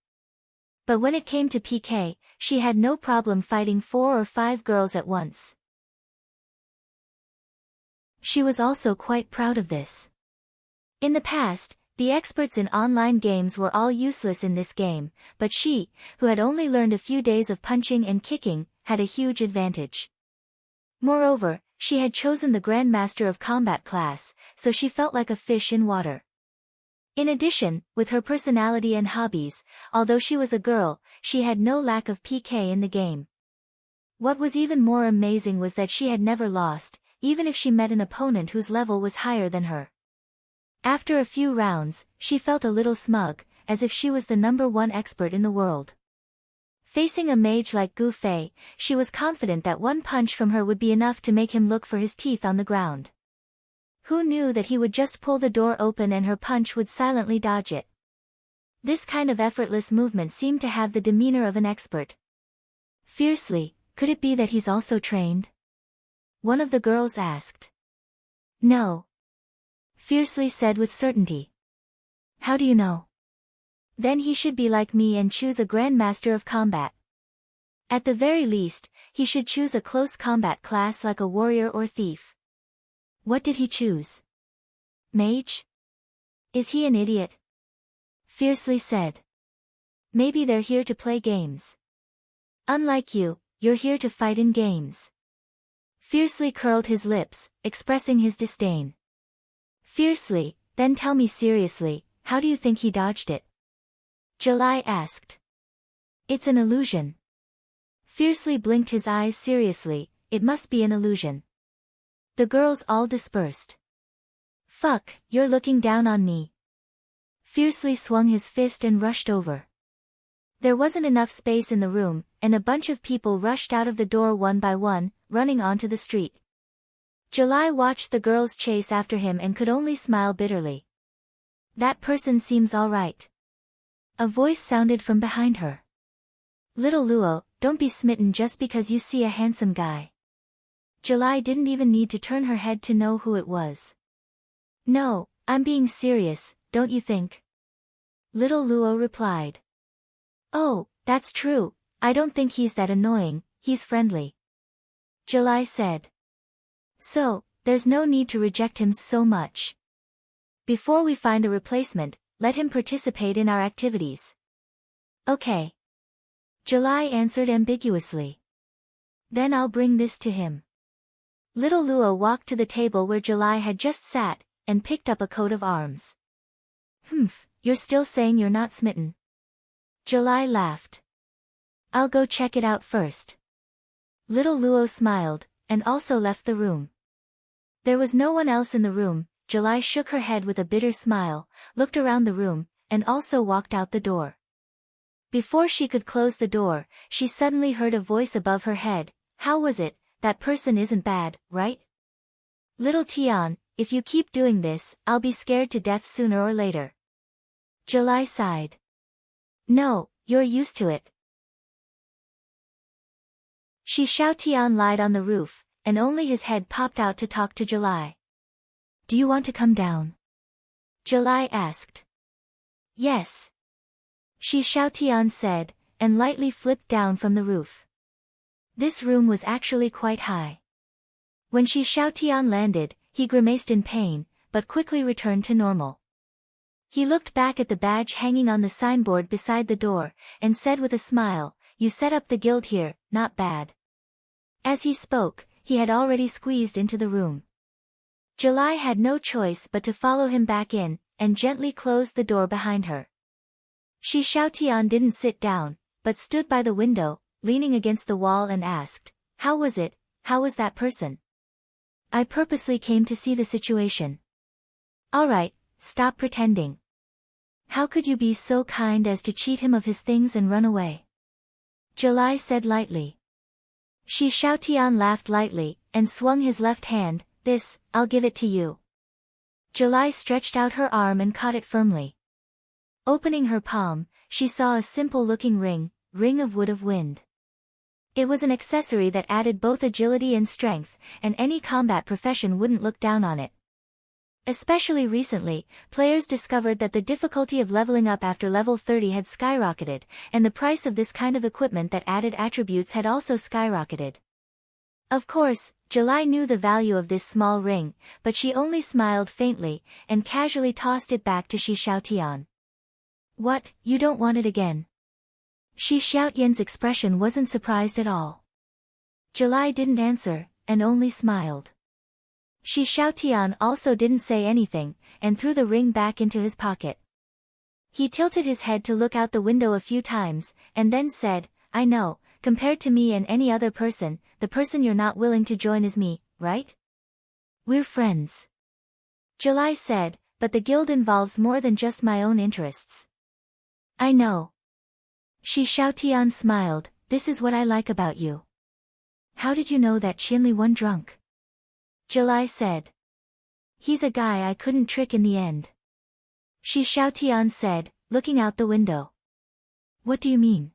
But when it came to PK, she had no problem fighting 4 or 5 girls at once. She was also quite proud of this. In the past, the experts in online games were all useless in this game, but she, who had only learned a few days of punching and kicking, had a huge advantage. Moreover, she had chosen the Grandmaster of Combat class, so she felt like a fish in water. In addition, with her personality and hobbies, although she was a girl, she had no lack of PK in the game. What was even more amazing was that she had never lost, even if she met an opponent whose level was higher than her. After a few rounds, she felt a little smug, as if she was the #1 expert in the world. Facing a mage like Gu Fei, she was confident that one punch from her would be enough to make him look for his teeth on the ground. Who knew that he would just pull the door open and her punch would silently dodge it? This kind of effortless movement seemed to have the demeanor of an expert. Fiercely, could it be that he's also trained? One of the girls asked. No. Fiercely said with certainty. How do you know? Then he should be like me and choose a Grandmaster of Combat. At the very least, he should choose a close combat class like a warrior or thief. What did he choose? Mage? Is he an idiot? Fiercely said. Maybe they're here to play games. Unlike you, you're here to fight in games. Fiercely curled his lips, expressing his disdain. Fiercely, then tell me seriously, how do you think he dodged it? July asked. It's an illusion. Fiercely blinked his eyes seriously, it must be an illusion. The girls all dispersed. Fuck, you're looking down on me. Fiercely swung his fist and rushed over. There wasn't enough space in the room, and a bunch of people rushed out of the door one by one, running onto the street. July watched the girls chase after him and could only smile bitterly. That person seems all right. A voice sounded from behind her. Little Luo, don't be smitten just because you see a handsome guy. July didn't even need to turn her head to know who it was. No, I'm being serious, don't you think? Little Luo replied. Oh, that's true, I don't think he's that annoying, he's friendly. July said. So, there's no need to reject him so much. Before we find a replacement, let him participate in our activities. Okay. July answered ambiguously. Then I'll bring this to him. Little Luo walked to the table where July had just sat, and picked up a coat of arms. You're still saying you're not smitten? July laughed. I'll go check it out first. Little Luo smiled, and also left the room. There was no one else in the room. July shook her head with a bitter smile, looked around the room, and also walked out the door. Before she could close the door, she suddenly heard a voice above her head. How was it? That person isn't bad, right? Little Tian, if you keep doing this, I'll be scared to death sooner or later. July sighed. No, you're used to it. Shi Xiaotian lied on the roof, and only his head popped out to talk to July. Do you want to come down? July asked. Yes. Shi Xiaotian said, and lightly flipped down from the roof. This room was actually quite high. When Shi Xiaotian landed, he grimaced in pain, but quickly returned to normal. He looked back at the badge hanging on the signboard beside the door, and said with a smile, You set up the guild here, not bad. As he spoke, he had already squeezed into the room. July had no choice but to follow him back in, and gently closed the door behind her. Shi Xiaotian didn't sit down, but stood by the window, leaning against the wall and asked, How was it? How was that person? I purposely came to see the situation. Alright, stop pretending. How could you be so kind as to cheat him of his things and run away? July said lightly. Shi Xiaotian laughed lightly, and swung his left hand. This, I'll give it to you. July stretched out her arm and caught it firmly. Opening her palm, she saw a simple-looking ring of wood of wind. It was an accessory that added both agility and strength, and any combat profession wouldn't look down on it. Especially recently, players discovered that the difficulty of leveling up after level 30 had skyrocketed, and the price of this kind of equipment that added attributes had also skyrocketed. Of course, July knew the value of this small ring, but she only smiled faintly, and casually tossed it back to Shi Xiaotian. What, you don't want it again? Shi Xiaotian's expression wasn't surprised at all. July didn't answer, and only smiled. Shi Xiaotian also didn't say anything, and threw the ring back into his pocket. He tilted his head to look out the window a few times, and then said, I know, compared to me and any other person, the person you're not willing to join is me, right? We're friends. July said, but the guild involves more than just my own interests. I know. Shi Xiaotian smiled, this is what I like about you. How did you know that Qinli won drunk? July said. He's a guy I couldn't trick in the end. Shi Xiaotian said, looking out the window. What do you mean?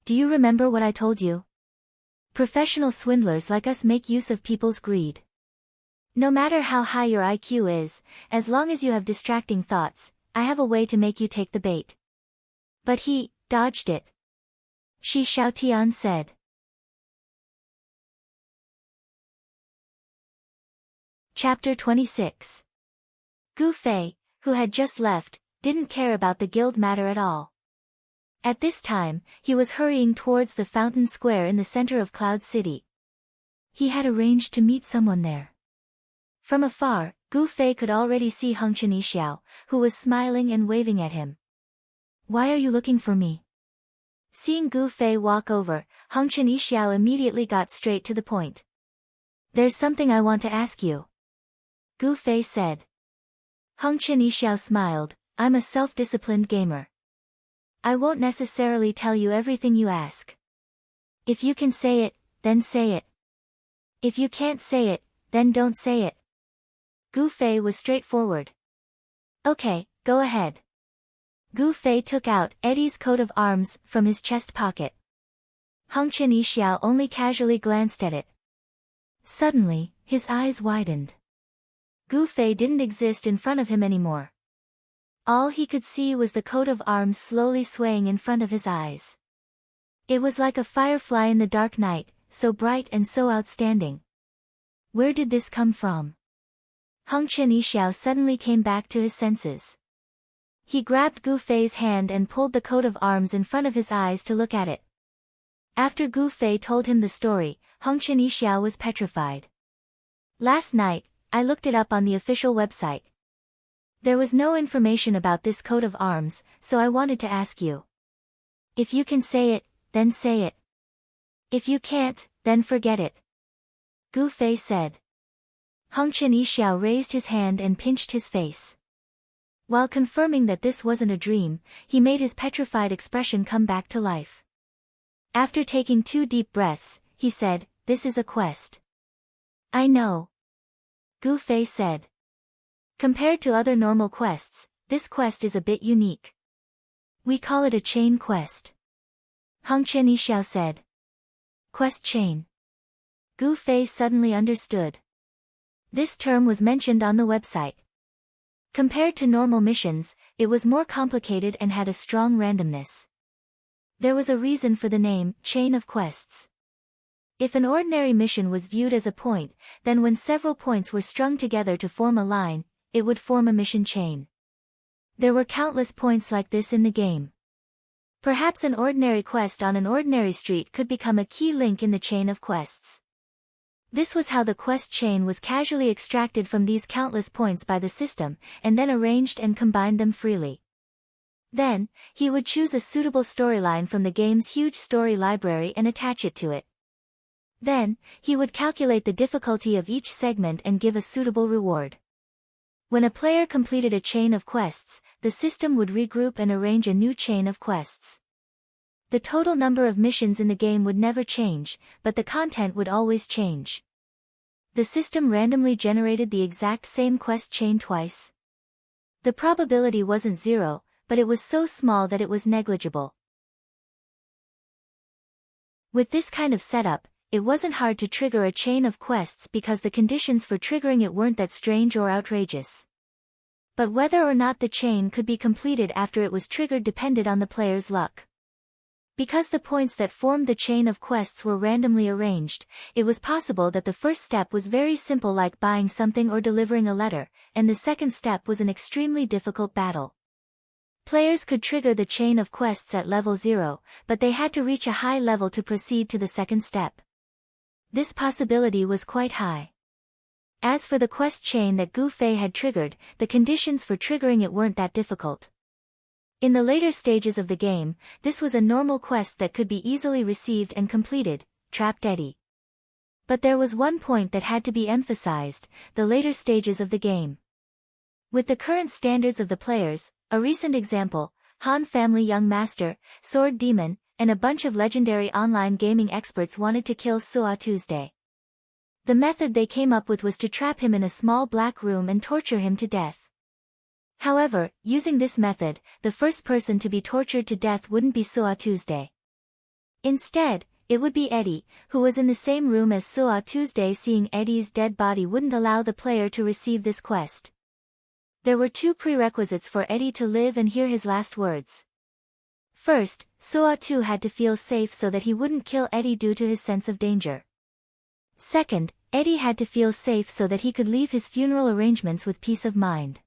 Do you remember what I told you? Professional swindlers like us make use of people's greed. No matter how high your IQ is, as long as you have distracting thoughts, I have a way to make you take the bait. But he dodged it. Shi Xiaotian said. Chapter 26. Gu Fei, who had just left, didn't care about the guild matter at all. At this time, he was hurrying towards the fountain square in the center of Cloud City. He had arranged to meet someone there. From afar, Gu Fei could already see Heng Chen Yixiao, who was smiling and waving at him. Why are you looking for me? Seeing Gu Fei walk over, Heng Chen Yixiao immediately got straight to the point. There's something I want to ask you. Gu Fei said. Heng Chen Yixiao smiled, I'm a self-disciplined gamer. I won't necessarily tell you everything you ask. If you can say it, then say it. If you can't say it, then don't say it. Gu Fei was straightforward. Okay, go ahead. Gu Fei took out Eddie's coat of arms from his chest pocket. Heng Chen Yixiao only casually glanced at it. Suddenly, his eyes widened. Gu Fei didn't exist in front of him anymore. All he could see was the coat of arms slowly swaying in front of his eyes. It was like a firefly in the dark night, so bright and so outstanding. Where did this come from? Heng Chen Yixiao suddenly came back to his senses. He grabbed Gu Fei's hand and pulled the coat of arms in front of his eyes to look at it. After Gu Fei told him the story, Heng Chen Yixiao was petrified. Last night, I looked it up on the official website. There was no information about this coat of arms, so I wanted to ask you. If you can say it, then say it. If you can't, then forget it. Gu Fei said. Hongchen Yixiao raised his hand and pinched his face. While confirming that this wasn't a dream, he made his petrified expression come back to life. After taking 2 deep breaths, he said, "This is a quest." "I know," Gu Fei said. "Compared to other normal quests, this quest is a bit unique. We call it a chain quest," Hongchen Yixiao said. Quest chain. Gu Fei suddenly understood. This term was mentioned on the website. Compared to normal missions, it was more complicated and had a strong randomness. There was a reason for the name, Chain of Quests. If an ordinary mission was viewed as a point, then when several points were strung together to form a line, it would form a mission chain. There were countless points like this in the game. Perhaps an ordinary quest on an ordinary street could become a key link in the chain of quests. This was how the quest chain was casually extracted from these countless points by the system, and then arranged and combined them freely. Then, he would choose a suitable storyline from the game's huge story library and attach it to it. Then, he would calculate the difficulty of each segment and give a suitable reward. When a player completed a chain of quests, the system would regroup and arrange a new chain of quests. The total number of missions in the game would never change, but the content would always change. The system randomly generated the exact same quest chain twice. The probability wasn't 0, but it was so small that it was negligible. With this kind of setup, it wasn't hard to trigger a chain of quests because the conditions for triggering it weren't that strange or outrageous. But whether or not the chain could be completed after it was triggered depended on the player's luck. Because the points that formed the chain of quests were randomly arranged, it was possible that the first step was very simple, like buying something or delivering a letter, and the second step was an extremely difficult battle. Players could trigger the chain of quests at level 0, but they had to reach a high level to proceed to the second step. This possibility was quite high. As for the quest chain that Gu Fei had triggered, the conditions for triggering it weren't that difficult. In the later stages of the game, this was a normal quest that could be easily received and completed, Trapped Eddie. But there was one point that had to be emphasized, the later stages of the game. With the current standards of the players, a recent example, Han Family Young Master, Sword Demon, and a bunch of legendary online gaming experts wanted to kill Suo Tuesday. The method they came up with was to trap him in a small black room and torture him to death. However, using this method, the first person to be tortured to death wouldn't be Suo Tuesday. Instead, it would be Eddie, who was in the same room as Suo Tuesday. Seeing Eddie's dead body wouldn't allow the player to receive this quest. There were 2 prerequisites for Eddie to live and hear his last words. First, Suo Tu had to feel safe so that he wouldn't kill Eddie due to his sense of danger. Second, Eddie had to feel safe so that he could leave his funeral arrangements with peace of mind.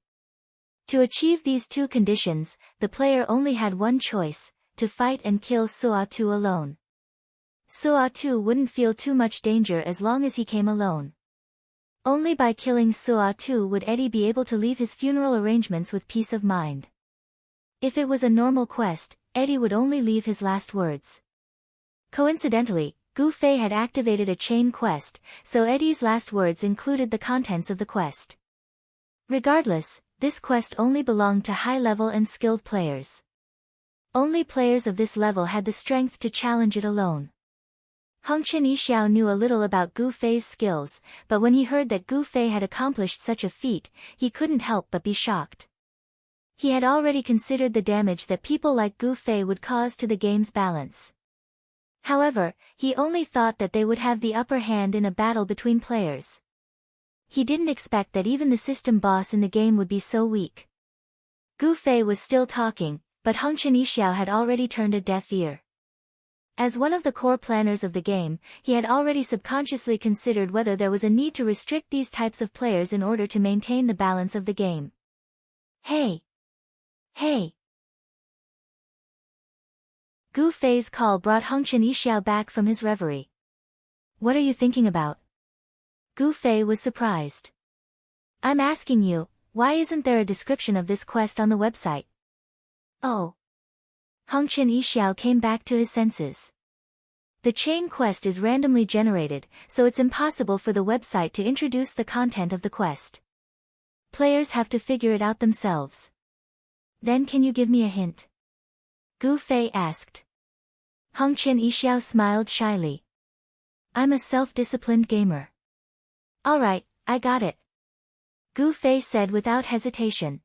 To achieve these 2 conditions, the player only had one choice, to fight and kill Suo Tu alone. Suo Tu wouldn't feel too much danger as long as he came alone. Only by killing Suo Tu would Eddie be able to leave his funeral arrangements with peace of mind. If it was a normal quest, Eddie would only leave his last words. Coincidentally, Gu Fei had activated a chain quest, so Eddie's last words included the contents of the quest. Regardless, this quest only belonged to high-level and skilled players. Only players of this level had the strength to challenge it alone. Hongchen Yixiao knew a little about Gu Fei's skills, but when he heard that Gu Fei had accomplished such a feat, he couldn't help but be shocked. He had already considered the damage that people like Gu Fei would cause to the game's balance. However, he only thought that they would have the upper hand in a battle between players. He didn't expect that even the system boss in the game would be so weak. Gu Fei was still talking, but Hongchen Yixiao had already turned a deaf ear. As one of the core planners of the game, he had already subconsciously considered whether there was a need to restrict these types of players in order to maintain the balance of the game. Hey! Hey! Gu Fei's call brought Hongchen Yixiao back from his reverie. What are you thinking about? Gu Fei was surprised. I'm asking you, why isn't there a description of this quest on the website? Oh. Hong Chen Yixiao came back to his senses. The chain quest is randomly generated, so it's impossible for the website to introduce the content of the quest. Players have to figure it out themselves. Then can you give me a hint? Gu Fei asked. Hong Chen Yixiao smiled shyly. I'm a self-disciplined gamer. Alright, I got it. Gu Fei said without hesitation.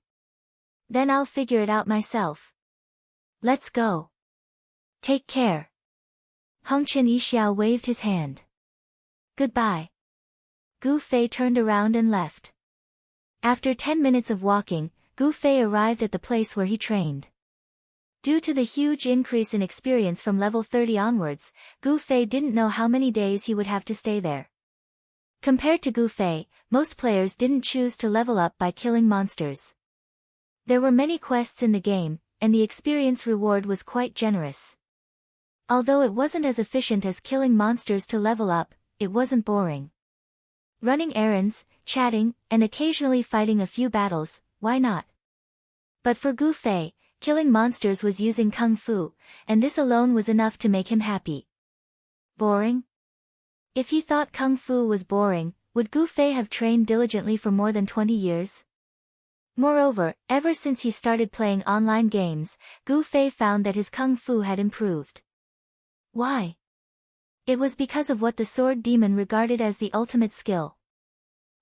Then I'll figure it out myself. Let's go. Take care. Hong Chen Yixiao waved his hand. Goodbye. Gu Fei turned around and left. After 10 minutes of walking, Gu Fei arrived at the place where he trained. Due to the huge increase in experience from level 30 onwards, Gu Fei didn't know how many days he would have to stay there. Compared to Gu Fei, most players didn't choose to level up by killing monsters. There were many quests in the game, and the experience reward was quite generous. Although it wasn't as efficient as killing monsters to level up, it wasn't boring. Running errands, chatting, and occasionally fighting a few battles, why not? But for Gu Fei, killing monsters was using kung fu, and this alone was enough to make him happy. Boring? If he thought kung fu was boring, would Gu Fei have trained diligently for more than 20 years? Moreover, ever since he started playing online games, Gu Fei found that his kung fu had improved. Why? It was because of what the sword demon regarded as the ultimate skill.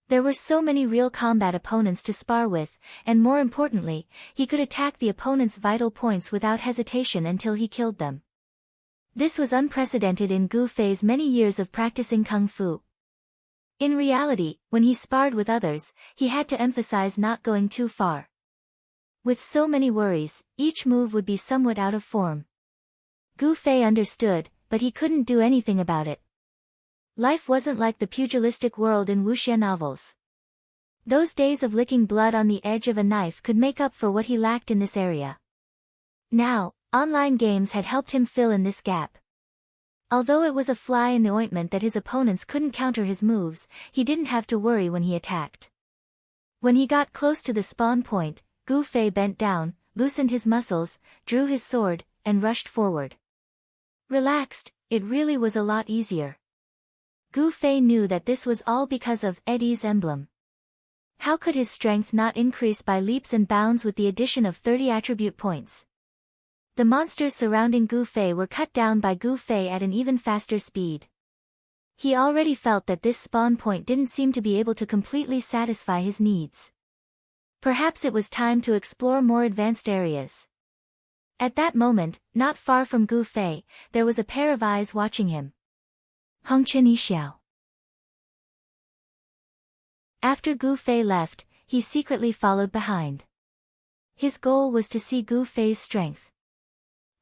There were so many real combat opponents to spar with, and more importantly, he could attack the opponent's vital points without hesitation until he killed them. This was unprecedented in Gu Fei's many years of practicing kung fu. In reality, when he sparred with others, he had to emphasize not going too far. With so many worries, each move would be somewhat out of form. Gu Fei understood, but he couldn't do anything about it. Life wasn't like the pugilistic world in wuxia novels. Those days of licking blood on the edge of a knife could make up for what he lacked in this area. Now, online games had helped him fill in this gap. Although it was a fly in the ointment that his opponents couldn't counter his moves, he didn't have to worry when he attacked. When he got close to the spawn point, Gu Fei bent down, loosened his muscles, drew his sword, and rushed forward. Relaxed, it really was a lot easier. Gu Fei knew that this was all because of Eddie's emblem. How could his strength not increase by leaps and bounds with the addition of 30 attribute points? The monsters surrounding Gu Fei were cut down by Gu Fei at an even faster speed. He already felt that this spawn point didn't seem to be able to completely satisfy his needs. Perhaps it was time to explore more advanced areas. At that moment, not far from Gu Fei, there was a pair of eyes watching him. Hong Chen Yixiao. After Gu Fei left, he secretly followed behind. His goal was to see Gu Fei's strength.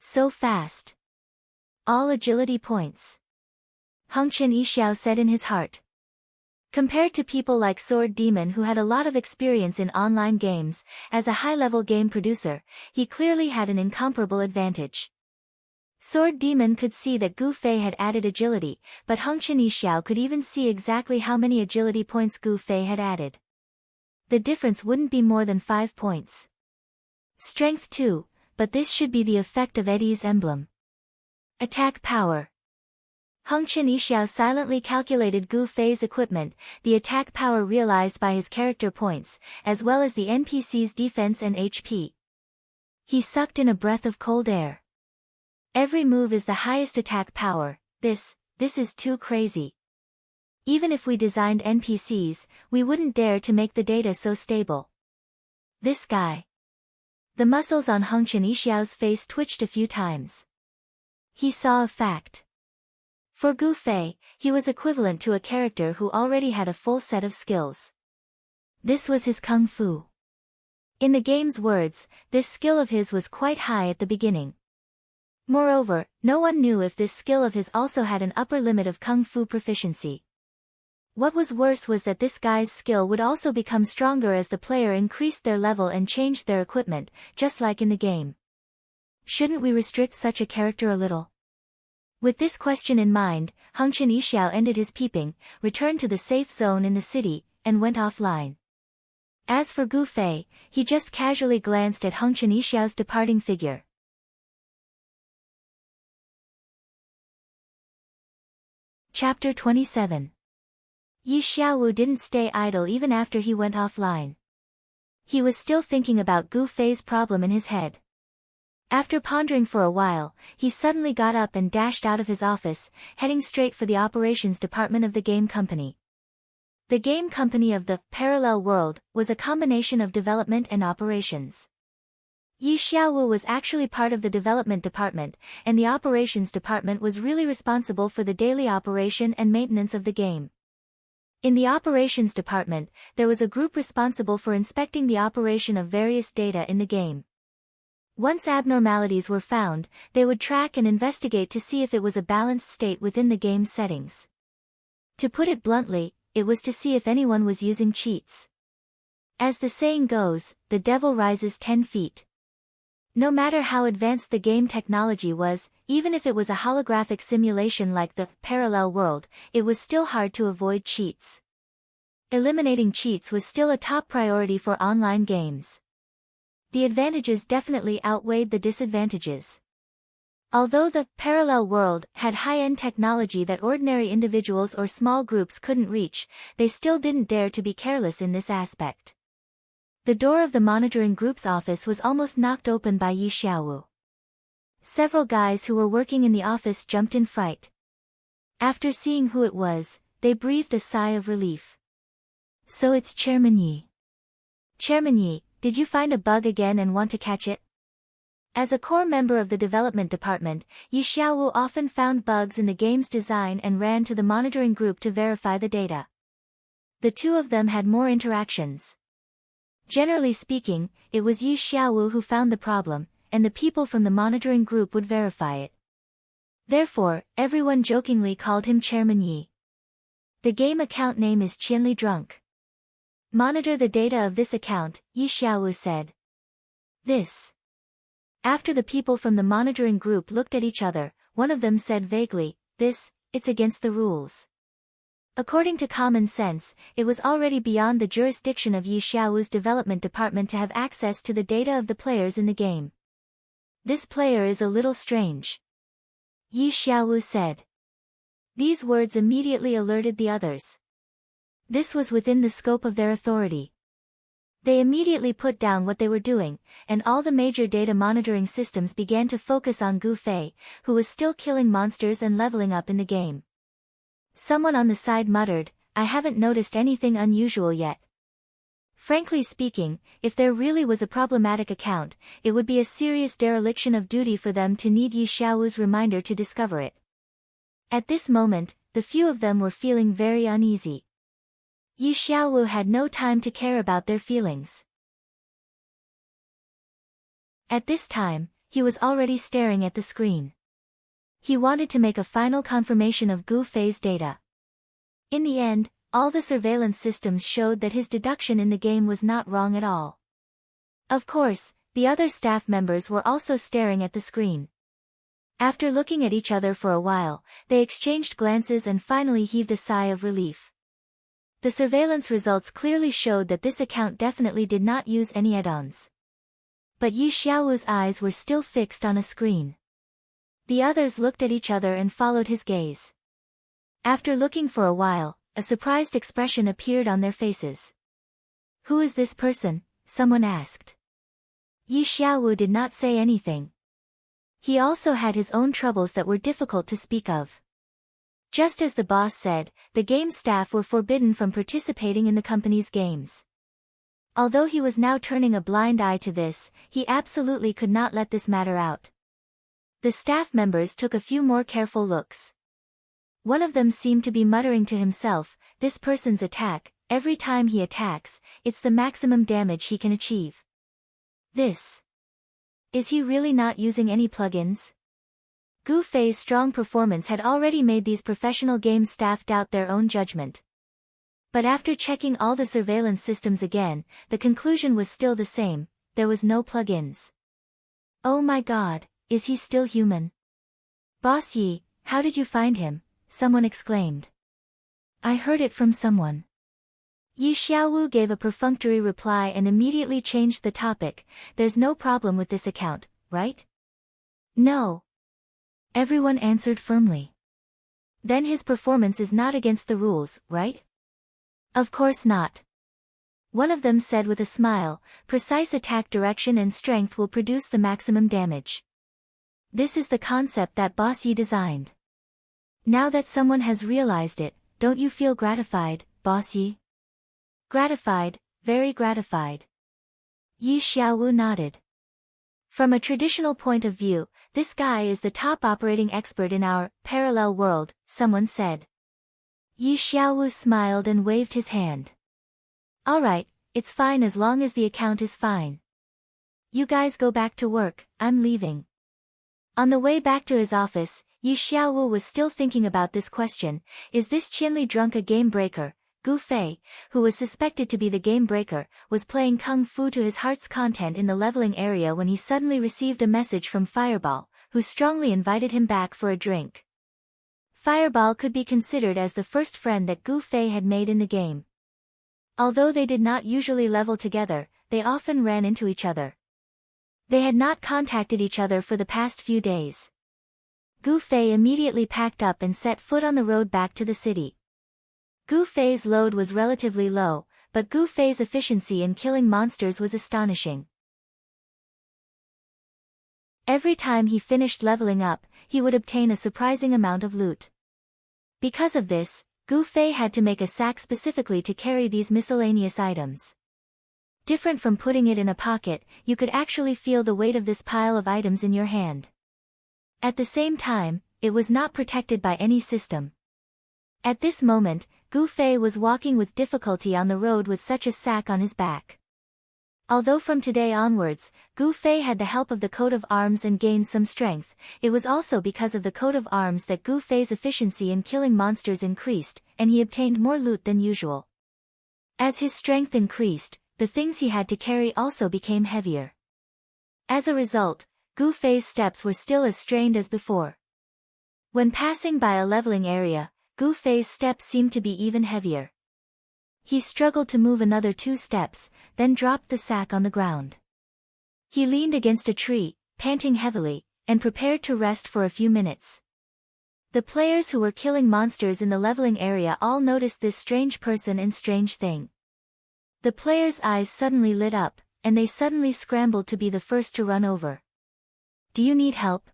So fast. All agility points. Hong Chen Yixiao said in his heart. Compared to people like Sword Demon who had a lot of experience in online games, as a high-level game producer, he clearly had an incomparable advantage. Sword Demon could see that Gu Fei had added agility, but Hong Chen Yixiao could even see exactly how many agility points Gu Fei had added. The difference wouldn't be more than 5 points. Strength too, but this should be the effect of Eddie's emblem. Attack power. Hong Chen Yixiao silently calculated Gu Fei's equipment, the attack power realized by his character points, as well as the NPC's defense and HP. He sucked in a breath of cold air. Every move is the highest attack power. This is too crazy. Even if we designed NPCs, we wouldn't dare to make the data so stable. This guy. The muscles on Hong Chen Yixiao's face twitched a few times. He saw a fact. For Gu Fei, he was equivalent to a character who already had a full set of skills. This was his kung fu. In the game's words, this skill of his was quite high at the beginning. Moreover, no one knew if this skill of his also had an upper limit of kung fu proficiency. What was worse was that this guy's skill would also become stronger as the player increased their level and changed their equipment, just like in the game. Shouldn't we restrict such a character a little? With this question in mind, Hong Chen Yixiao ended his peeping, returned to the safe zone in the city, and went offline. As for Gu Fei, he just casually glanced at Hong Chen Yixiao's departing figure. Chapter 27. Yi Xiaowu didn't stay idle even after he went offline. He was still thinking about Gu Fei's problem in his head. After pondering for a while, he suddenly got up and dashed out of his office, heading straight for the operations department of the game company. The game company of the parallel world was a combination of development and operations. Yi Xiaowu was actually part of the development department, and the operations department was really responsible for the daily operation and maintenance of the game. In the operations department, there was a group responsible for inspecting the operation of various data in the game. Once abnormalities were found, they would track and investigate to see if it was a balanced state within the game's settings. To put it bluntly, it was to see if anyone was using cheats. As the saying goes, the devil rises 10 feet. No matter how advanced the game technology was, even if it was a holographic simulation like the parallel world, it was still hard to avoid cheats. Eliminating cheats was still a top priority for online games. The advantages definitely outweighed the disadvantages. Although the parallel world had high-end technology that ordinary individuals or small groups couldn't reach, they still didn't dare to be careless in this aspect. The door of the monitoring group's office was almost knocked open by Yi Xiaowu. Several guys who were working in the office jumped in fright. After seeing who it was, they breathed a sigh of relief. So it's Chairman Yi. Chairman Yi, did you find a bug again and want to catch it? As a core member of the development department, Yi Xiaowu often found bugs in the game's design and ran to the monitoring group to verify the data. The two of them had more interactions. Generally speaking, it was Yi Xiaowu who found the problem, and the people from the monitoring group would verify it. Therefore, everyone jokingly called him Chairman Yi. The game account name is Qianli Drunk. Monitor the data of this account, Yi Xiaowu said. This. After the people from the monitoring group looked at each other, one of them said vaguely, it's against the rules. According to common sense, it was already beyond the jurisdiction of Yi Xiaowu's development department to have access to the data of the players in the game. This player is a little strange. Yi Xiaowu said. These words immediately alerted the others. This was within the scope of their authority. They immediately put down what they were doing, and all the major data monitoring systems began to focus on Gu Fei, who was still killing monsters and leveling up in the game. Someone on the side muttered, I haven't noticed anything unusual yet. Frankly speaking, if there really was a problematic account, it would be a serious dereliction of duty for them to need Yi Xiaowu's reminder to discover it. At this moment, the few of them were feeling very uneasy. Yi Xiaowu had no time to care about their feelings. At this time, he was already staring at the screen. He wanted to make a final confirmation of Gu Fei's data. In the end, all the surveillance systems showed that his deduction in the game was not wrong at all. Of course, the other staff members were also staring at the screen. After looking at each other for a while, they exchanged glances and finally heaved a sigh of relief. The surveillance results clearly showed that this account definitely did not use any add-ons. But Yi Xiaowu's eyes were still fixed on a screen. The others looked at each other and followed his gaze. After looking for a while, a surprised expression appeared on their faces. Who is this person? Someone asked. Yi Xiaowu did not say anything. He also had his own troubles that were difficult to speak of. Just as the boss said, the game staff were forbidden from participating in the company's games. Although he was now turning a blind eye to this, he absolutely could not let this matter out. The staff members took a few more careful looks. One of them seemed to be muttering to himself, this person's attack, every time he attacks, it's the maximum damage he can achieve. Is he really not using any plugins? Gu Fei's strong performance had already made these professional game staff doubt their own judgment. But after checking all the surveillance systems again, the conclusion was still the same, there was no plugins. Oh my god, is he still human? Boss Yi, how did you find him? Someone exclaimed. I heard it from someone. Yi Xiaowu gave a perfunctory reply and immediately changed the topic, there's no problem with this account, right? No. Everyone answered firmly. Then his performance is not against the rules, right? Of course not. One of them said with a smile, precise attack direction and strength will produce the maximum damage. This is the concept that Boss Yi designed. Now that someone has realized it, don't you feel gratified, Boss Yi? Gratified, very gratified. Yi Xiaowu nodded. From a traditional point of view, this guy is the top operating expert in our parallel world, someone said. Yi Xiaowu smiled and waved his hand. Alright, it's fine as long as the account is fine. You guys go back to work, I'm leaving. On the way back to his office, Yi Xiaowu was still thinking about this question, is this Qianli drunk a game breaker? Gu Fei, who was suspected to be the game breaker, was playing kung fu to his heart's content in the leveling area when he suddenly received a message from Fireball, who strongly invited him back for a drink. Fireball could be considered as the first friend that Gu Fei had made in the game. Although they did not usually level together, they often ran into each other. They had not contacted each other for the past few days. Gu Fei immediately packed up and set foot on the road back to the city. Gu Fei's load was relatively low, but Gu Fei's efficiency in killing monsters was astonishing. Every time he finished leveling up, he would obtain a surprising amount of loot. Because of this, Gu Fei had to make a sack specifically to carry these miscellaneous items. Different from putting it in a pocket, you could actually feel the weight of this pile of items in your hand. At the same time, it was not protected by any system. At this moment, Gu Fei was walking with difficulty on the road with such a sack on his back. Although from today onwards, Gu Fei had the help of the coat of arms and gained some strength, it was also because of the coat of arms that Gu Fei's efficiency in killing monsters increased, and he obtained more loot than usual. As his strength increased, the things he had to carry also became heavier. As a result, Gu Fei's steps were still as strained as before. When passing by a leveling area, Gu Fei's steps seemed to be even heavier. He struggled to move another 2 steps, then dropped the sack on the ground. He leaned against a tree, panting heavily, and prepared to rest for a few minutes. The players who were killing monsters in the leveling area all noticed this strange person and strange thing. The players' eyes suddenly lit up, and they suddenly scrambled to be the first to run over. Do you need help?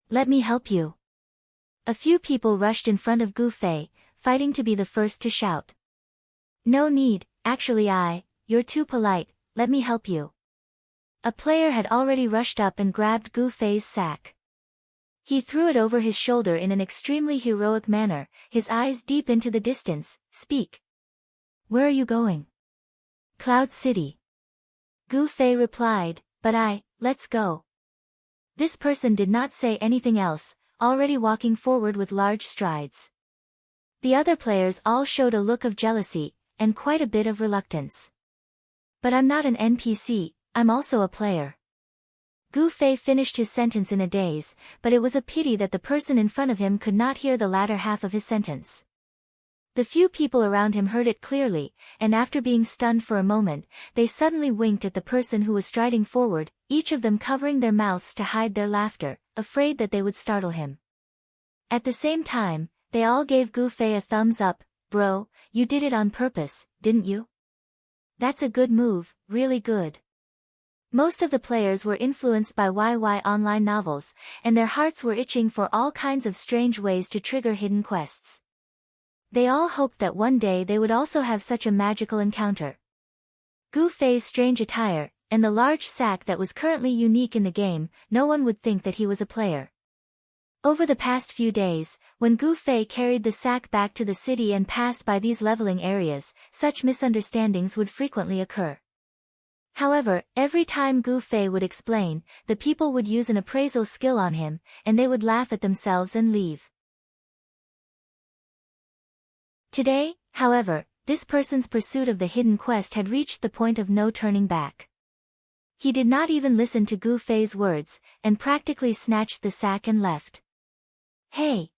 Let me help you. A few people rushed in front of Gu Fei, fighting to be the first to shout. No need, actually you're too polite, let me help you. A player had already rushed up and grabbed Gu Fei's sack. He threw it over his shoulder in an extremely heroic manner, his eyes deep into the distance. Speak. Where are you going? Cloud City. Gu Fei replied, but let's go. This person did not say anything else, already walking forward with large strides. The other players all showed a look of jealousy, and quite a bit of reluctance. But I'm not an NPC, I'm also a player. Gu Fei finished his sentence in a daze, but it was a pity that the person in front of him could not hear the latter half of his sentence. The few people around him heard it clearly, and after being stunned for a moment, they suddenly winked at the person who was striding forward, each of them covering their mouths to hide their laughter, afraid that they would startle him. At the same time, they all gave Gu Fei a thumbs up. Bro, you did it on purpose, didn't you? That's a good move, really good. Most of the players were influenced by YY online novels, and their hearts were itching for all kinds of strange ways to trigger hidden quests. They all hoped that one day they would also have such a magical encounter. Gu Fei's strange attire, and the large sack that was currently unique in the game, no one would think that he was a player. Over the past few days, when Gu Fei carried the sack back to the city and passed by these leveling areas, such misunderstandings would frequently occur. However, every time Gu Fei would explain, the people would use an appraisal skill on him, and they would laugh at themselves and leave. Today, however, this person's pursuit of the hidden quest had reached the point of no turning back. He did not even listen to Gu Fei's words, and practically snatched the sack and left. Hey!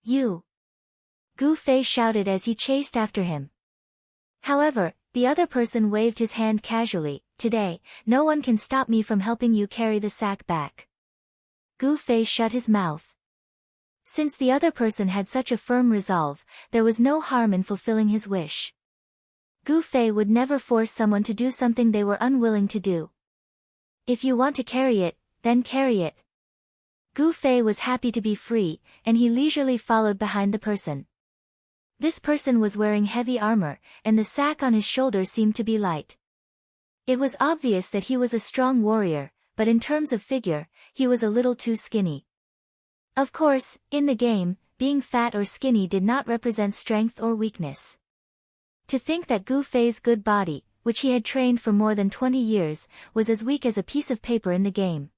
You! Gu Fei shouted as he chased after him. However, the other person waved his hand casually. Today, no one can stop me from helping you carry the sack back. Gu Fei shut his mouth. Since the other person had such a firm resolve, there was no harm in fulfilling his wish. Gu Fei would never force someone to do something they were unwilling to do. If you want to carry it, then carry it. Gu Fei was happy to be free, and he leisurely followed behind the person. This person was wearing heavy armor, and the sack on his shoulder seemed to be light. It was obvious that he was a strong warrior, but in terms of figure, he was a little too skinny. Of course, in the game, being fat or skinny did not represent strength or weakness. To think that Gu Fei's good body, which he had trained for more than 20 years, was as weak as a piece of paper in the game.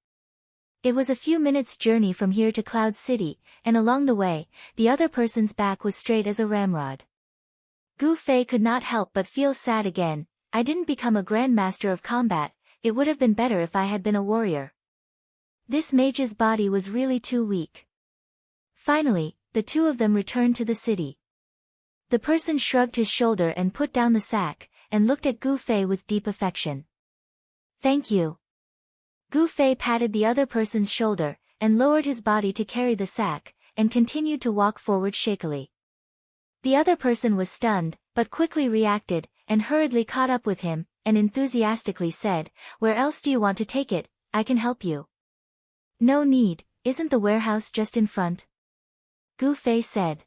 It was a few minutes' journey from here to Cloud City, and along the way, the other person's back was straight as a ramrod. Gu Fei could not help but feel sad again. I didn't become a grandmaster of combat, it would have been better if I had been a warrior. This mage's body was really too weak. Finally, the two of them returned to the city. The person shrugged his shoulder and put down the sack, and looked at Gu Fei with deep affection. Thank you. Gu Fei patted the other person's shoulder, and lowered his body to carry the sack, and continued to walk forward shakily. The other person was stunned, but quickly reacted, and hurriedly caught up with him, and enthusiastically said, "Where else do you want to take it? I can help you." "No need, isn't the warehouse just in front?" Gu Fei said.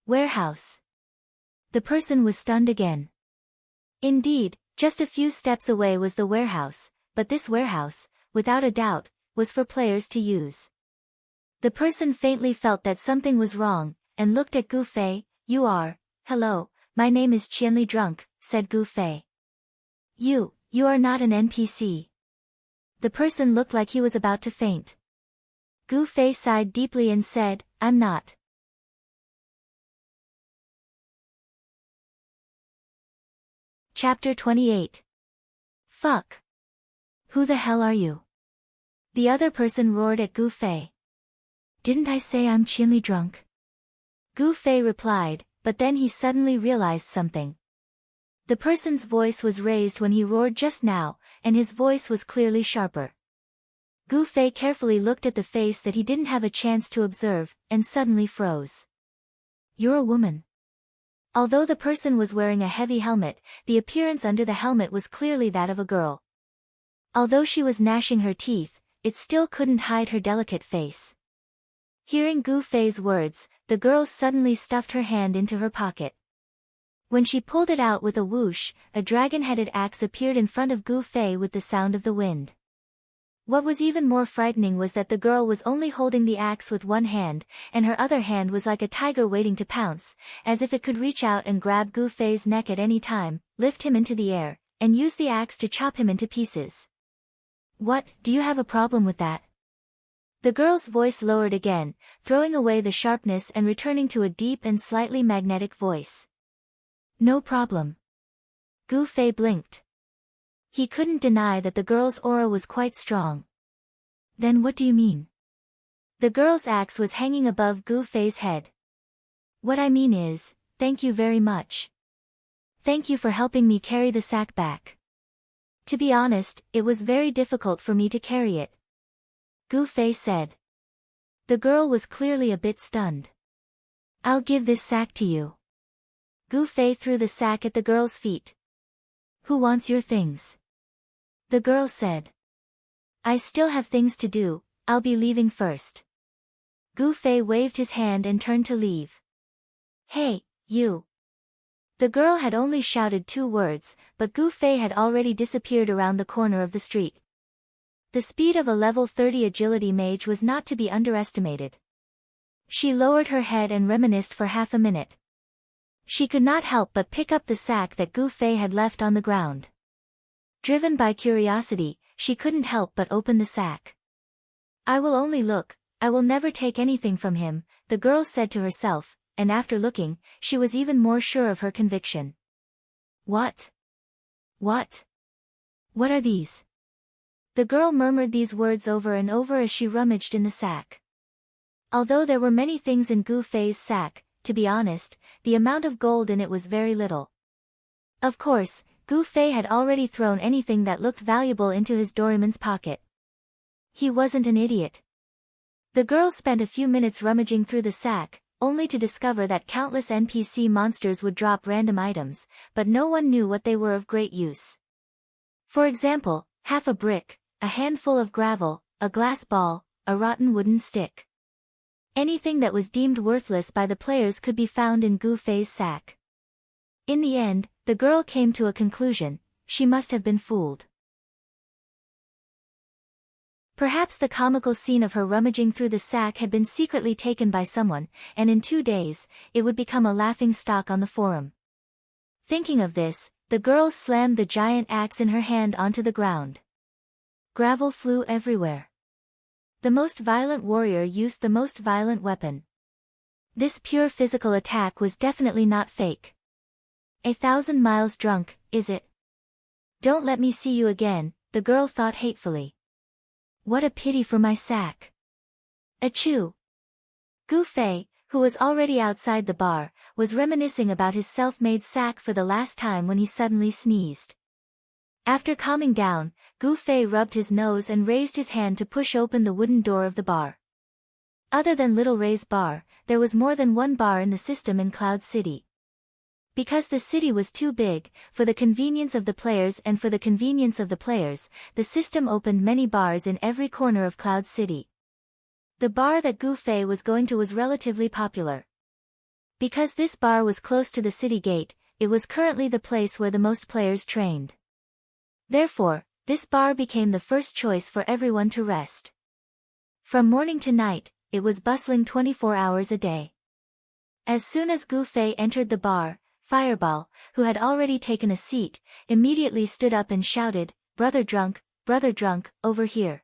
Warehouse. The person was stunned again. Indeed, just a few steps away was the warehouse, but this warehouse, without a doubt, was for players to use. The person faintly felt that something was wrong, and looked at Gu Fei. Hello, my name is Qianli Drunk, said Gu Fei. You are not an NPC. The person looked like he was about to faint. Gu Fei sighed deeply and said, I'm not. Chapter 28. Fuck. Who the hell are you? The other person roared at Gu Fei. Didn't I say I'm Qianli Drunk? Gu Fei replied, but then he suddenly realized something. The person's voice was raised when he roared just now, and his voice was clearly sharper. Gu Fei carefully looked at the face that he didn't have a chance to observe, and suddenly froze. You're a woman. Although the person was wearing a heavy helmet, the appearance under the helmet was clearly that of a girl. Although she was gnashing her teeth, it still couldn't hide her delicate face. Hearing Gu Fei's words, the girl suddenly stuffed her hand into her pocket. When she pulled it out with a whoosh, a dragon-headed axe appeared in front of Gu Fei with the sound of the wind. What was even more frightening was that the girl was only holding the axe with one hand, and her other hand was like a tiger waiting to pounce, as if it could reach out and grab Gu Fei's neck at any time, lift him into the air, and use the axe to chop him into pieces. What, do you have a problem with that? The girl's voice lowered again, throwing away the sharpness and returning to a deep and slightly magnetic voice. No problem. Gu Fei blinked. He couldn't deny that the girl's aura was quite strong. Then what do you mean? The girl's axe was hanging above Gu Fei's head. What I mean is, thank you very much. Thank you for helping me carry the sack back. To be honest, it was very difficult for me to carry it. Gu Fei said. The girl was clearly a bit stunned. I'll give this sack to you. Gu Fei threw the sack at the girl's feet. Who wants your things? The girl said. I still have things to do, I'll be leaving first. Gu Fei waved his hand and turned to leave. Hey, you. The girl had only shouted 2 words, but Gu Fei had already disappeared around the corner of the street. The speed of a level 30 agility mage was not to be underestimated. She lowered her head and reminisced for half a minute. She could not help but pick up the sack that Gu Fei had left on the ground. Driven by curiosity, she couldn't help but open the sack. I will only look, I will never take anything from him, the girl said to herself, and after looking, she was even more sure of her conviction. What? What? What are these? The girl murmured these words over and over as she rummaged in the sack. Although there were many things in Gu Fei's sack, to be honest, the amount of gold in it was very little. Of course, Gu Fei had already thrown anything that looked valuable into his Doraemon's pocket. He wasn't an idiot. The girl spent a few minutes rummaging through the sack, only to discover that countless NPC monsters would drop random items, but no one knew what they were of great use. For example, half a brick, a handful of gravel, a glass ball, a rotten wooden stick. Anything that was deemed worthless by the players could be found in Gu Fei's sack. In the end, the girl came to a conclusion: she must have been fooled. Perhaps the comical scene of her rummaging through the sack had been secretly taken by someone, and in 2 days, it would become a laughing stock on the forum. Thinking of this, the girl slammed the giant axe in her hand onto the ground. Gravel flew everywhere. The most violent warrior used the most violent weapon. This pure physical attack was definitely not fake. 1,000 miles drunk, is it? Don't let me see you again, the girl thought hatefully. What a pity for my sack. Achoo! Gu Fei, who was already outside the bar, was reminiscing about his self-made sack for the last time when he suddenly sneezed. After calming down, Gu Fei rubbed his nose and raised his hand to push open the wooden door of the bar. Other than Little Ray's bar, there was more than one bar in the system in Cloud City. Because the city was too big, for the convenience of the players and for the convenience of the players, the system opened many bars in every corner of Cloud City. The bar that Gu Fei was going to was relatively popular. Because this bar was close to the city gate, it was currently the place where the most players trained. Therefore, this bar became the first choice for everyone to rest. From morning to night, it was bustling 24 hours a day. As soon as Gu Fei entered the bar, Fireball, who had already taken a seat, immediately stood up and shouted, brother drunk, over here."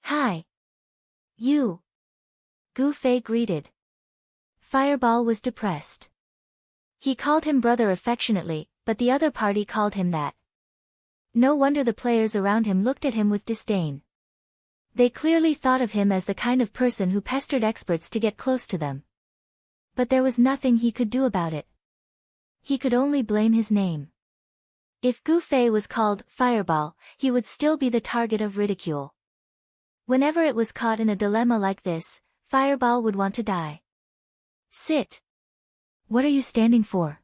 "Hi. You." Gu Fei greeted. Fireball was depressed. He called him brother affectionately, but the other party called him that. No wonder the players around him looked at him with disdain. They clearly thought of him as the kind of person who pestered experts to get close to them. But there was nothing he could do about it. He could only blame his name. If Gu Fei was called Fireball, he would still be the target of ridicule. Whenever it was caught in a dilemma like this, Fireball would want to die. "Sit. What are you standing for?"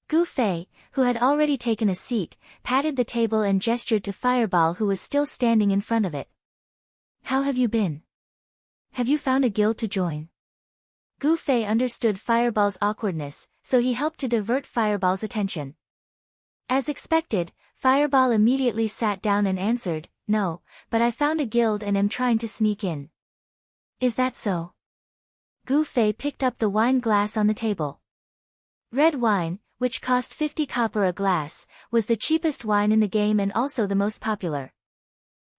Gu Fei, who had already taken a seat, patted the table and gestured to Fireball, who was still standing in front of it. "How have you been? Have you found a guild to join?" Gu Fei understood Fireball's awkwardness, so he helped to divert Fireball's attention. As expected, Fireball immediately sat down and answered, "No, but I found a guild and am trying to sneak in." "Is that so?" Gu Fei picked up the wine glass on the table. Red wine, which cost 50 copper a glass, was the cheapest wine in the game and also the most popular.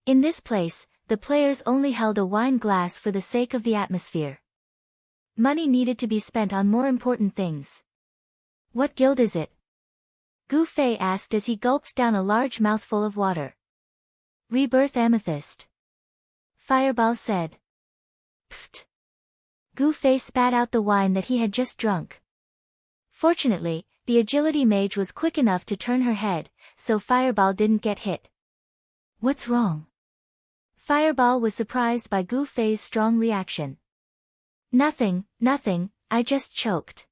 In this place, the players only held a wine glass for the sake of the atmosphere. Money needed to be spent on more important things. "What guild is it?" Gu Fei asked as he gulped down a large mouthful of water. "Rebirth Amethyst," Fireball said. "Pfft." Gu Fei spat out the wine that he had just drunk. Fortunately, the agility mage was quick enough to turn her head, so Fireball didn't get hit. "What's wrong?" Fireball was surprised by Gu Fei's strong reaction. Nothing, I just choked."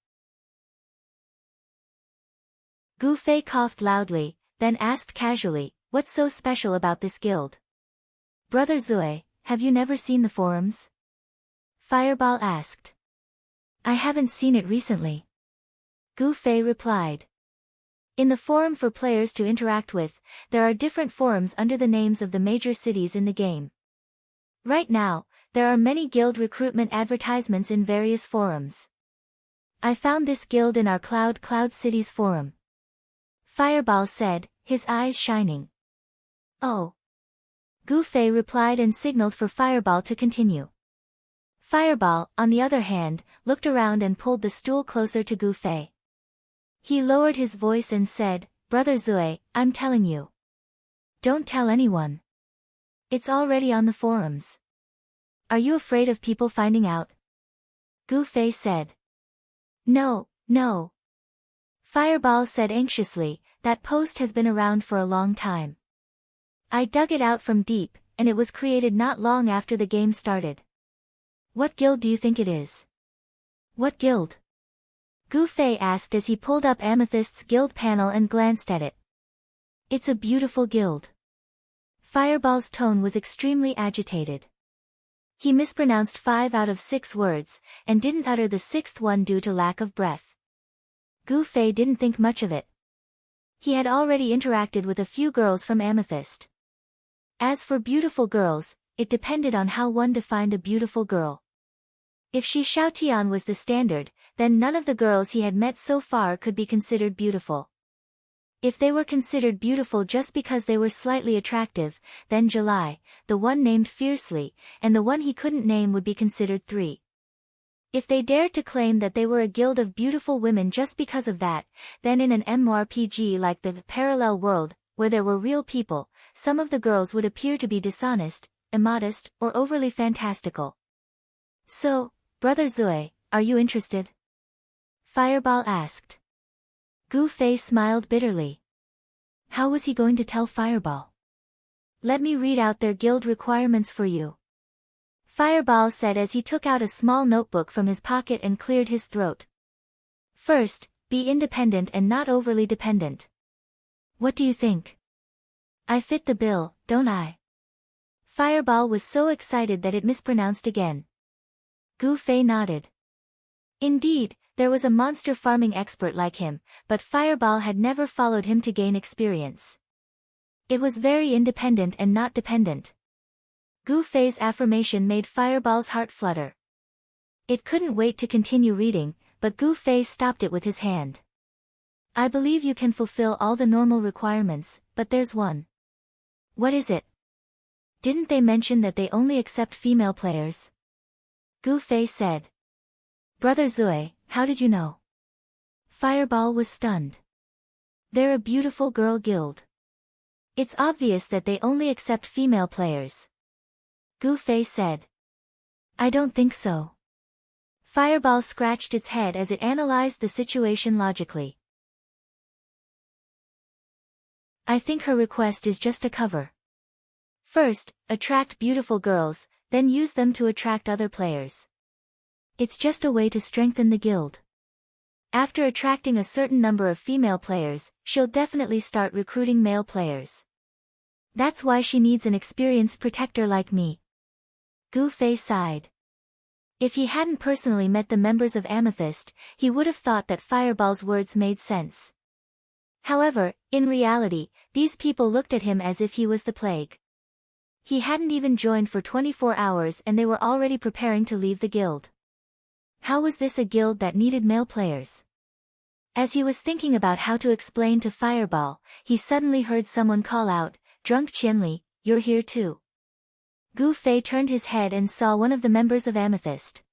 Gu Fei coughed loudly, then asked casually, "What's so special about this guild?" "Brother Zui, have you never seen the forums?" Fireball asked. "I haven't seen it recently," Gu Fei replied. In the forum for players to interact with, there are different forums under the names of the major cities in the game. Right now, there are many guild recruitment advertisements in various forums. "I found this guild in our Cloud Cities forum," Fireball said, his eyes shining. "Oh." Gu Fei replied and signaled for Fireball to continue. Fireball, on the other hand, looked around and pulled the stool closer to Gu Fei. He lowered his voice and said, "Brother Zui, I'm telling you. Don't tell anyone. It's already on the forums. Are you afraid of people finding out?" Gu Fei said. No. Fireball said anxiously, "That post has been around for a long time. I dug it out from deep, and it was created not long after the game started. What guild do you think it is? What guild? Gu Fei asked as he pulled up Amethyst's guild panel and glanced at it. It's a beautiful guild. Fireball's tone was extremely agitated. He mispronounced 5 out of 6 words, and didn't utter the 6th one due to lack of breath. Gu Fei didn't think much of it. He had already interacted with a few girls from Amethyst. As for beautiful girls, it depended on how one defined a beautiful girl. If Shi Xiaotian was the standard, then none of the girls he had met so far could be considered beautiful. If they were considered beautiful just because they were slightly attractive, then July, the one named Fiercely, and the one he couldn't name would be considered 3. If they dared to claim that they were a guild of beautiful women just because of that, then in an MMORPG like the Parallel World, where there were real people, some of the girls would appear to be dishonest, immodest, or overly fantastical. So, Brother Zui, are you interested? Fireball asked. Gu Fei smiled bitterly. How was he going to tell Fireball? Let me read out their guild requirements for you. Fireball said as he took out a small notebook from his pocket and cleared his throat. First, be independent and not overly dependent. What do you think? I fit the bill, don't I? Fireball was so excited that it mispronounced again. Gu Fei nodded. Indeed, there was a monster farming expert like him, but Fireball had never followed him to gain experience. It was very independent and not dependent. Gu Fei's affirmation made Fireball's heart flutter. It couldn't wait to continue reading, but Gu Fei stopped it with his hand. I believe you can fulfill all the normal requirements, but there's one. What is it? Didn't they mention that they only accept female players? Gu Fei said. Brother Zui, how did you know? Fireball was stunned. They're a beautiful girl guild. It's obvious that they only accept female players. Gu Fei said. I don't think so. Fireball scratched its head as it analyzed the situation logically. I think her request is just a cover. First, attract beautiful girls, then use them to attract other players. It's just a way to strengthen the guild. After attracting a certain number of female players, she'll definitely start recruiting male players. That's why she needs an experienced protector like me. Gu Fei sighed. If he hadn't personally met the members of Amethyst, he would have thought that Fireball's words made sense. However, in reality, these people looked at him as if he was the plague. He hadn't even joined for 24 hours and they were already preparing to leave the guild. How was this a guild that needed male players? As he was thinking about how to explain to Fireball, he suddenly heard someone call out, Drunk Qianli, you're here too. Gu Fei turned his head and saw one of the members of Amethyst.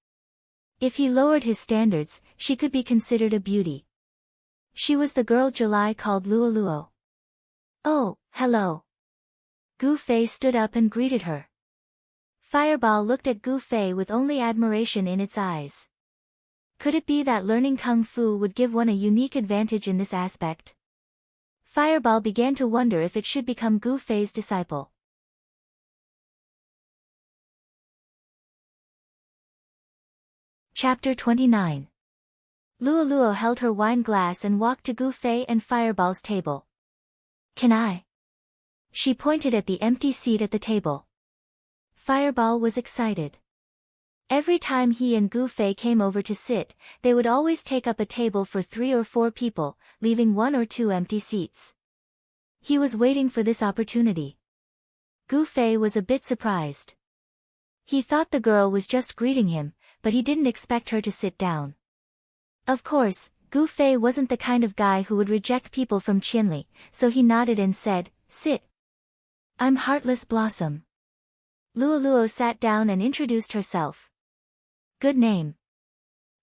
If he lowered his standards, she could be considered a beauty. She was the girl July called Luoluo. Oh, hello. Gu Fei stood up and greeted her. Fireball looked at Gu Fei with only admiration in its eyes. Could it be that learning Kung Fu would give one a unique advantage in this aspect? Fireball began to wonder if it should become Gu Fei's disciple. Chapter 29. Luoluo held her wine glass and walked to Gu Fei and Fireball's table. Can I? She pointed at the empty seat at the table. Fireball was excited. Every time he and Gu Fei came over to sit, they would always take up a table for 3 or 4 people, leaving 1 or 2 empty seats. He was waiting for this opportunity. Gu Fei was a bit surprised. He thought the girl was just greeting him, but he didn't expect her to sit down. Of course, Gu Fei wasn't the kind of guy who would reject people from Qianli, so he nodded and said, Sit. I'm Heartless Blossom. Luoluo sat down and introduced herself. Good name.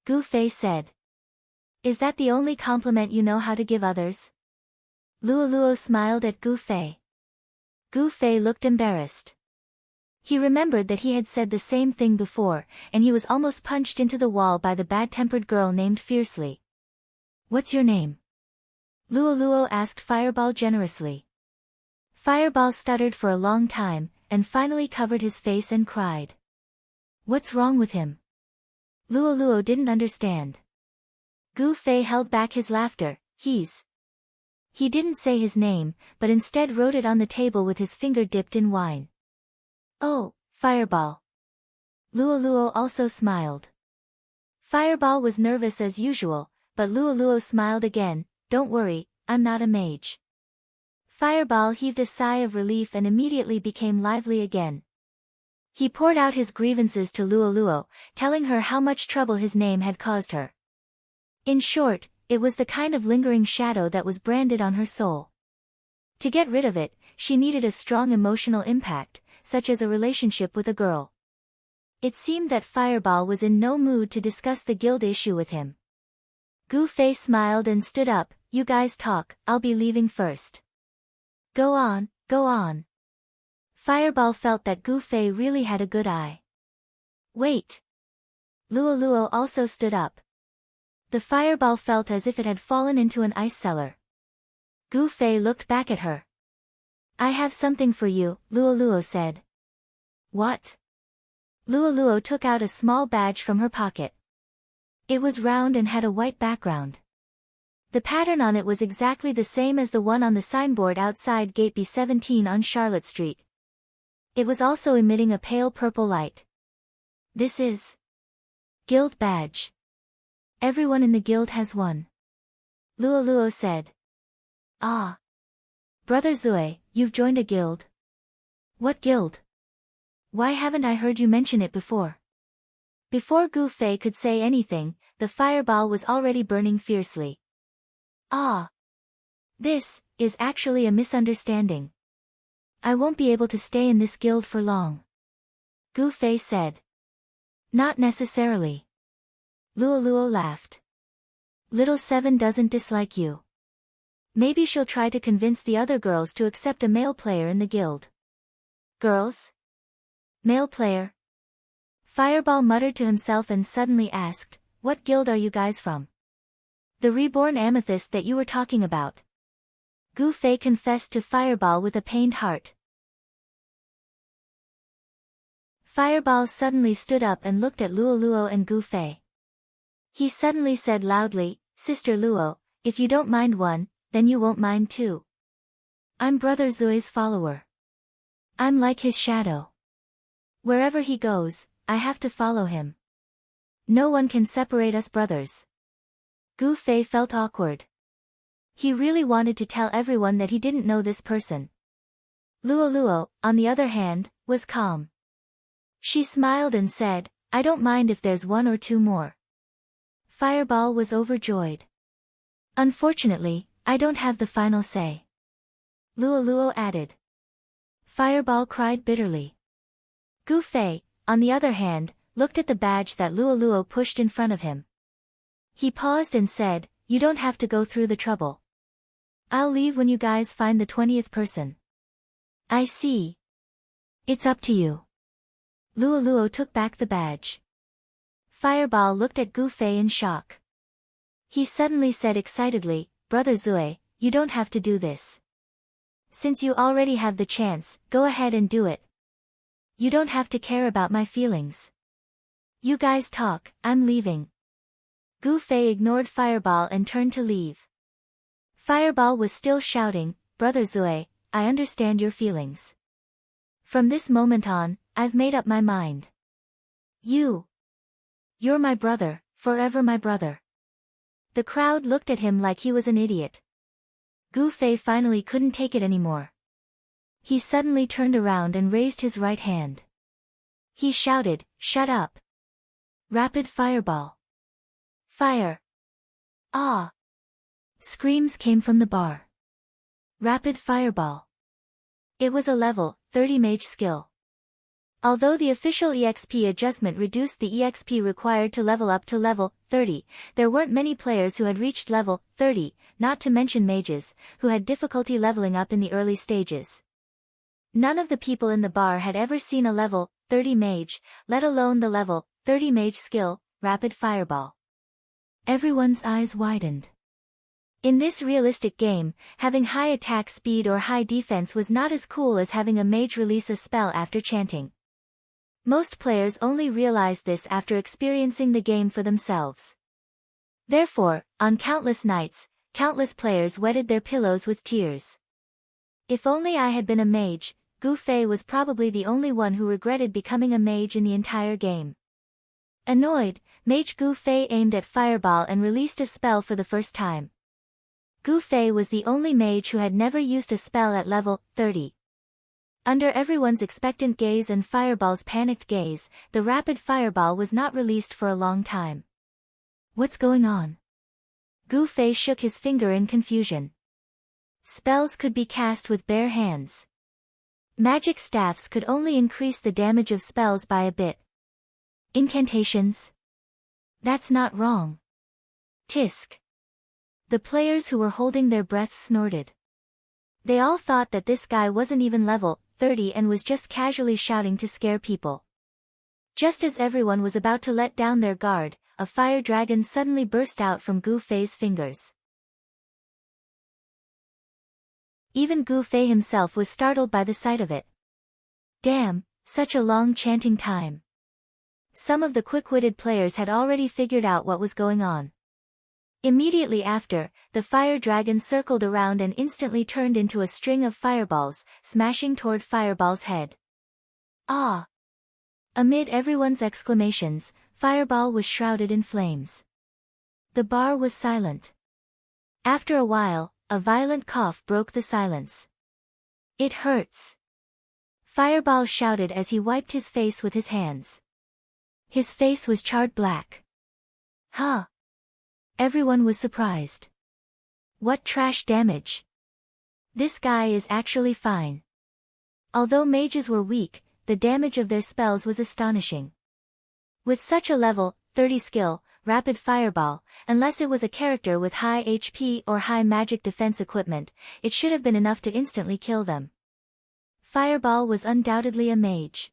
Gu Fei said. Is that the only compliment you know how to give others? Luoluo smiled at Gu Fei. Gu Fei looked embarrassed. He remembered that he had said the same thing before, and he was almost punched into the wall by the bad-tempered girl named Fiercely. What's your name? Luoluo asked Fireball generously. Fireball stuttered for a long time, and finally covered his face and cried. What's wrong with him? Luo didn't understand. Gu Fei held back his laughter. He didn't say his name, but instead wrote it on the table with his finger dipped in wine. Oh, Fireball. Luo also smiled. Fireball was nervous as usual, but Luo smiled again. Don't worry, I'm not a mage. Fireball heaved a sigh of relief and immediately became lively again. He poured out his grievances to Luo, telling her how much trouble his name had caused her. In short, it was the kind of lingering shadow that was branded on her soul. To get rid of it, she needed a strong emotional impact, such as a relationship with a girl. It seemed that Fireball was in no mood to discuss the guild issue with him. Gu Fei smiled and stood up. You guys talk, I'll be leaving first. Go on, go on. Fireball felt that Gu Fei really had a good eye. Wait. Luo also stood up. The Fireball felt as if it had fallen into an ice cellar. Gu Fei looked back at her. I have something for you, Luo said. What? Luo took out a small badge from her pocket. It was round and had a white background. The pattern on it was exactly the same as the one on the signboard outside Gate B17 on Charlotte Street. It was also emitting a pale purple light. This is Guild badge. Everyone in the guild has one. Luo said. Ah. Brother Zui, you've joined a guild. What guild? Why haven't I heard you mention it before? Before Gu Fei could say anything, the Fireball was already burning fiercely. Ah. This is actually a misunderstanding. I won't be able to stay in this guild for long. Gu Fei said. Not necessarily. Luo laughed. Little Seven doesn't dislike you. Maybe she'll try to convince the other girls to accept a male player in the guild. Girls? Male player? Fireball muttered to himself and suddenly asked, what guild are you guys from? The Reborn Amethyst that you were talking about. Gu Fei confessed to Fireball with a pained heart. Fireball suddenly stood up and looked at Luo and Gu Fei. He suddenly said loudly, Sister Luo, if you don't mind one, then you won't mind two. I'm Brother Zui's follower. I'm like his shadow. Wherever he goes, I have to follow him. No one can separate us brothers. Gu Fei felt awkward. He really wanted to tell everyone that he didn't know this person. Luo, on the other hand, was calm. She smiled and said, I don't mind if there's one or two more. Fireball was overjoyed. Unfortunately, I don't have the final say. Luo added. Fireball cried bitterly. Gu Fei, on the other hand, looked at the badge that Luo pushed in front of him. He paused and said, you don't have to go through the trouble. I'll leave when you guys find the 20th person. I see. It's up to you. Luo took back the badge. Fireball looked at Gu Fei in shock. He suddenly said excitedly, Brother Zui, you don't have to do this. Since you already have the chance, go ahead and do it. You don't have to care about my feelings. You guys talk, I'm leaving. Gu Fei ignored Fireball and turned to leave. Fireball was still shouting, Brother Zui, I understand your feelings. From this moment on, I've made up my mind. You're my brother, forever my brother. The crowd looked at him like he was an idiot. Gu Fei finally couldn't take it anymore. He suddenly turned around and raised his right hand. He shouted, shut up. Rapid Fireball. Fire. Ah. Screams came from the bar. Rapid Fireball. It was a level 30 mage skill. Although the official EXP adjustment reduced the EXP required to level up to level 30, there weren't many players who had reached level 30, not to mention mages, who had difficulty leveling up in the early stages. None of the people in the bar had ever seen a level 30 mage, let alone the level 30 mage skill, Rapid Fireball. Everyone's eyes widened. In this realistic game, having high attack speed or high defense was not as cool as having a mage release a spell after chanting. Most players only realize this after experiencing the game for themselves. Therefore, on countless nights, countless players wetted their pillows with tears. If only I had been a mage, Gu Fei was probably the only one who regretted becoming a mage in the entire game. Annoyed, Mage Gu Fei aimed at Fireball and released a spell for the first time. Gu Fei was the only mage who had never used a spell at level 30. Under everyone's expectant gaze and Fireball's panicked gaze, the rapid Fireball was not released for a long time. What's going on? Gu Fei shook his finger in confusion. Spells could be cast with bare hands. Magic staffs could only increase the damage of spells by a bit. Incantations? That's not wrong. Tisk. The players who were holding their breaths snorted. They all thought that this guy wasn't even level 30 and was just casually shouting to scare people. Just as everyone was about to let down their guard, a fire dragon suddenly burst out from Gu Fei's fingers. Even Gu Fei himself was startled by the sight of it. Damn, such a long chanting time. Some of the quick-witted players had already figured out what was going on. Immediately after, the fire dragon circled around and instantly turned into a string of fireballs, smashing toward Fireball's head. Ah! Amid everyone's exclamations, Fireball was shrouded in flames. The bar was silent. After a while, a violent cough broke the silence. It hurts. Fireball shouted as he wiped his face with his hands. His face was charred black. Huh? Everyone was surprised. What trash damage? This guy is actually fine. Although mages were weak, the damage of their spells was astonishing. With such a level 30 skill, rapid Fireball, unless it was a character with high HP or high magic defense equipment, it should have been enough to instantly kill them. Fireball was undoubtedly a mage.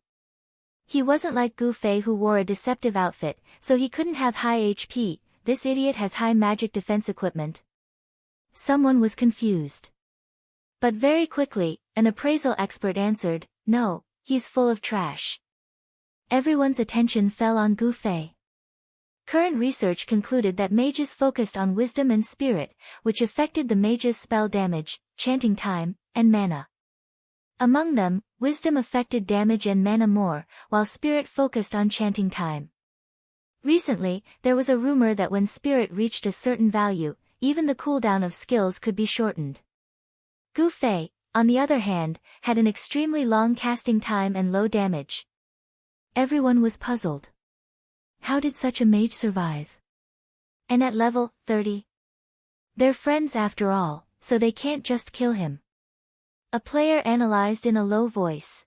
He wasn't like Gu Fei who wore a deceptive outfit, so he couldn't have high HP. This idiot has high magic defense equipment. Someone was confused. But very quickly, an appraisal expert answered, no, he's full of trash. Everyone's attention fell on Gu Fei. Current research concluded that mages focused on wisdom and spirit, which affected the mage's spell damage, chanting time, and mana. Among them, wisdom affected damage and mana more, while spirit focused on chanting time. Recently, there was a rumor that when spirit reached a certain value, even the cooldown of skills could be shortened. Gu Fei, on the other hand, had an extremely long casting time and low damage. Everyone was puzzled. How did such a mage survive? And at level 30? They're friends after all, so they can't just kill him. A player analyzed in a low voice.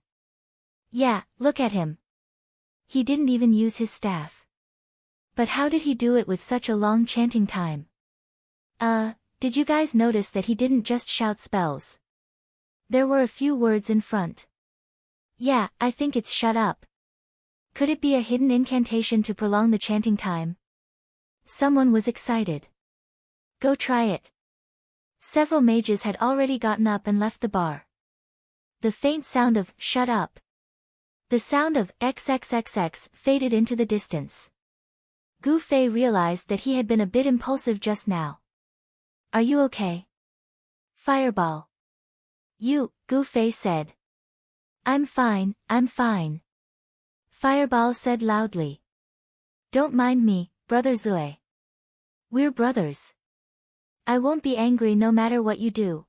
Yeah, look at him. He didn't even use his staff. But how did he do it with such a long chanting time? Did you guys notice that he didn't just shout spells? There were a few words in front. Yeah, I think it's shut up. Could it be a hidden incantation to prolong the chanting time? Someone was excited. Go try it. Several mages had already gotten up and left the bar. The faint sound of shut up. The sound of XXXX faded into the distance. Gu Fei realized that he had been a bit impulsive just now. Are you okay? Fireball. Gu Fei said. I'm fine, I'm fine. Fireball said loudly. Don't mind me, Brother Zui. We're brothers. I won't be angry no matter what you do.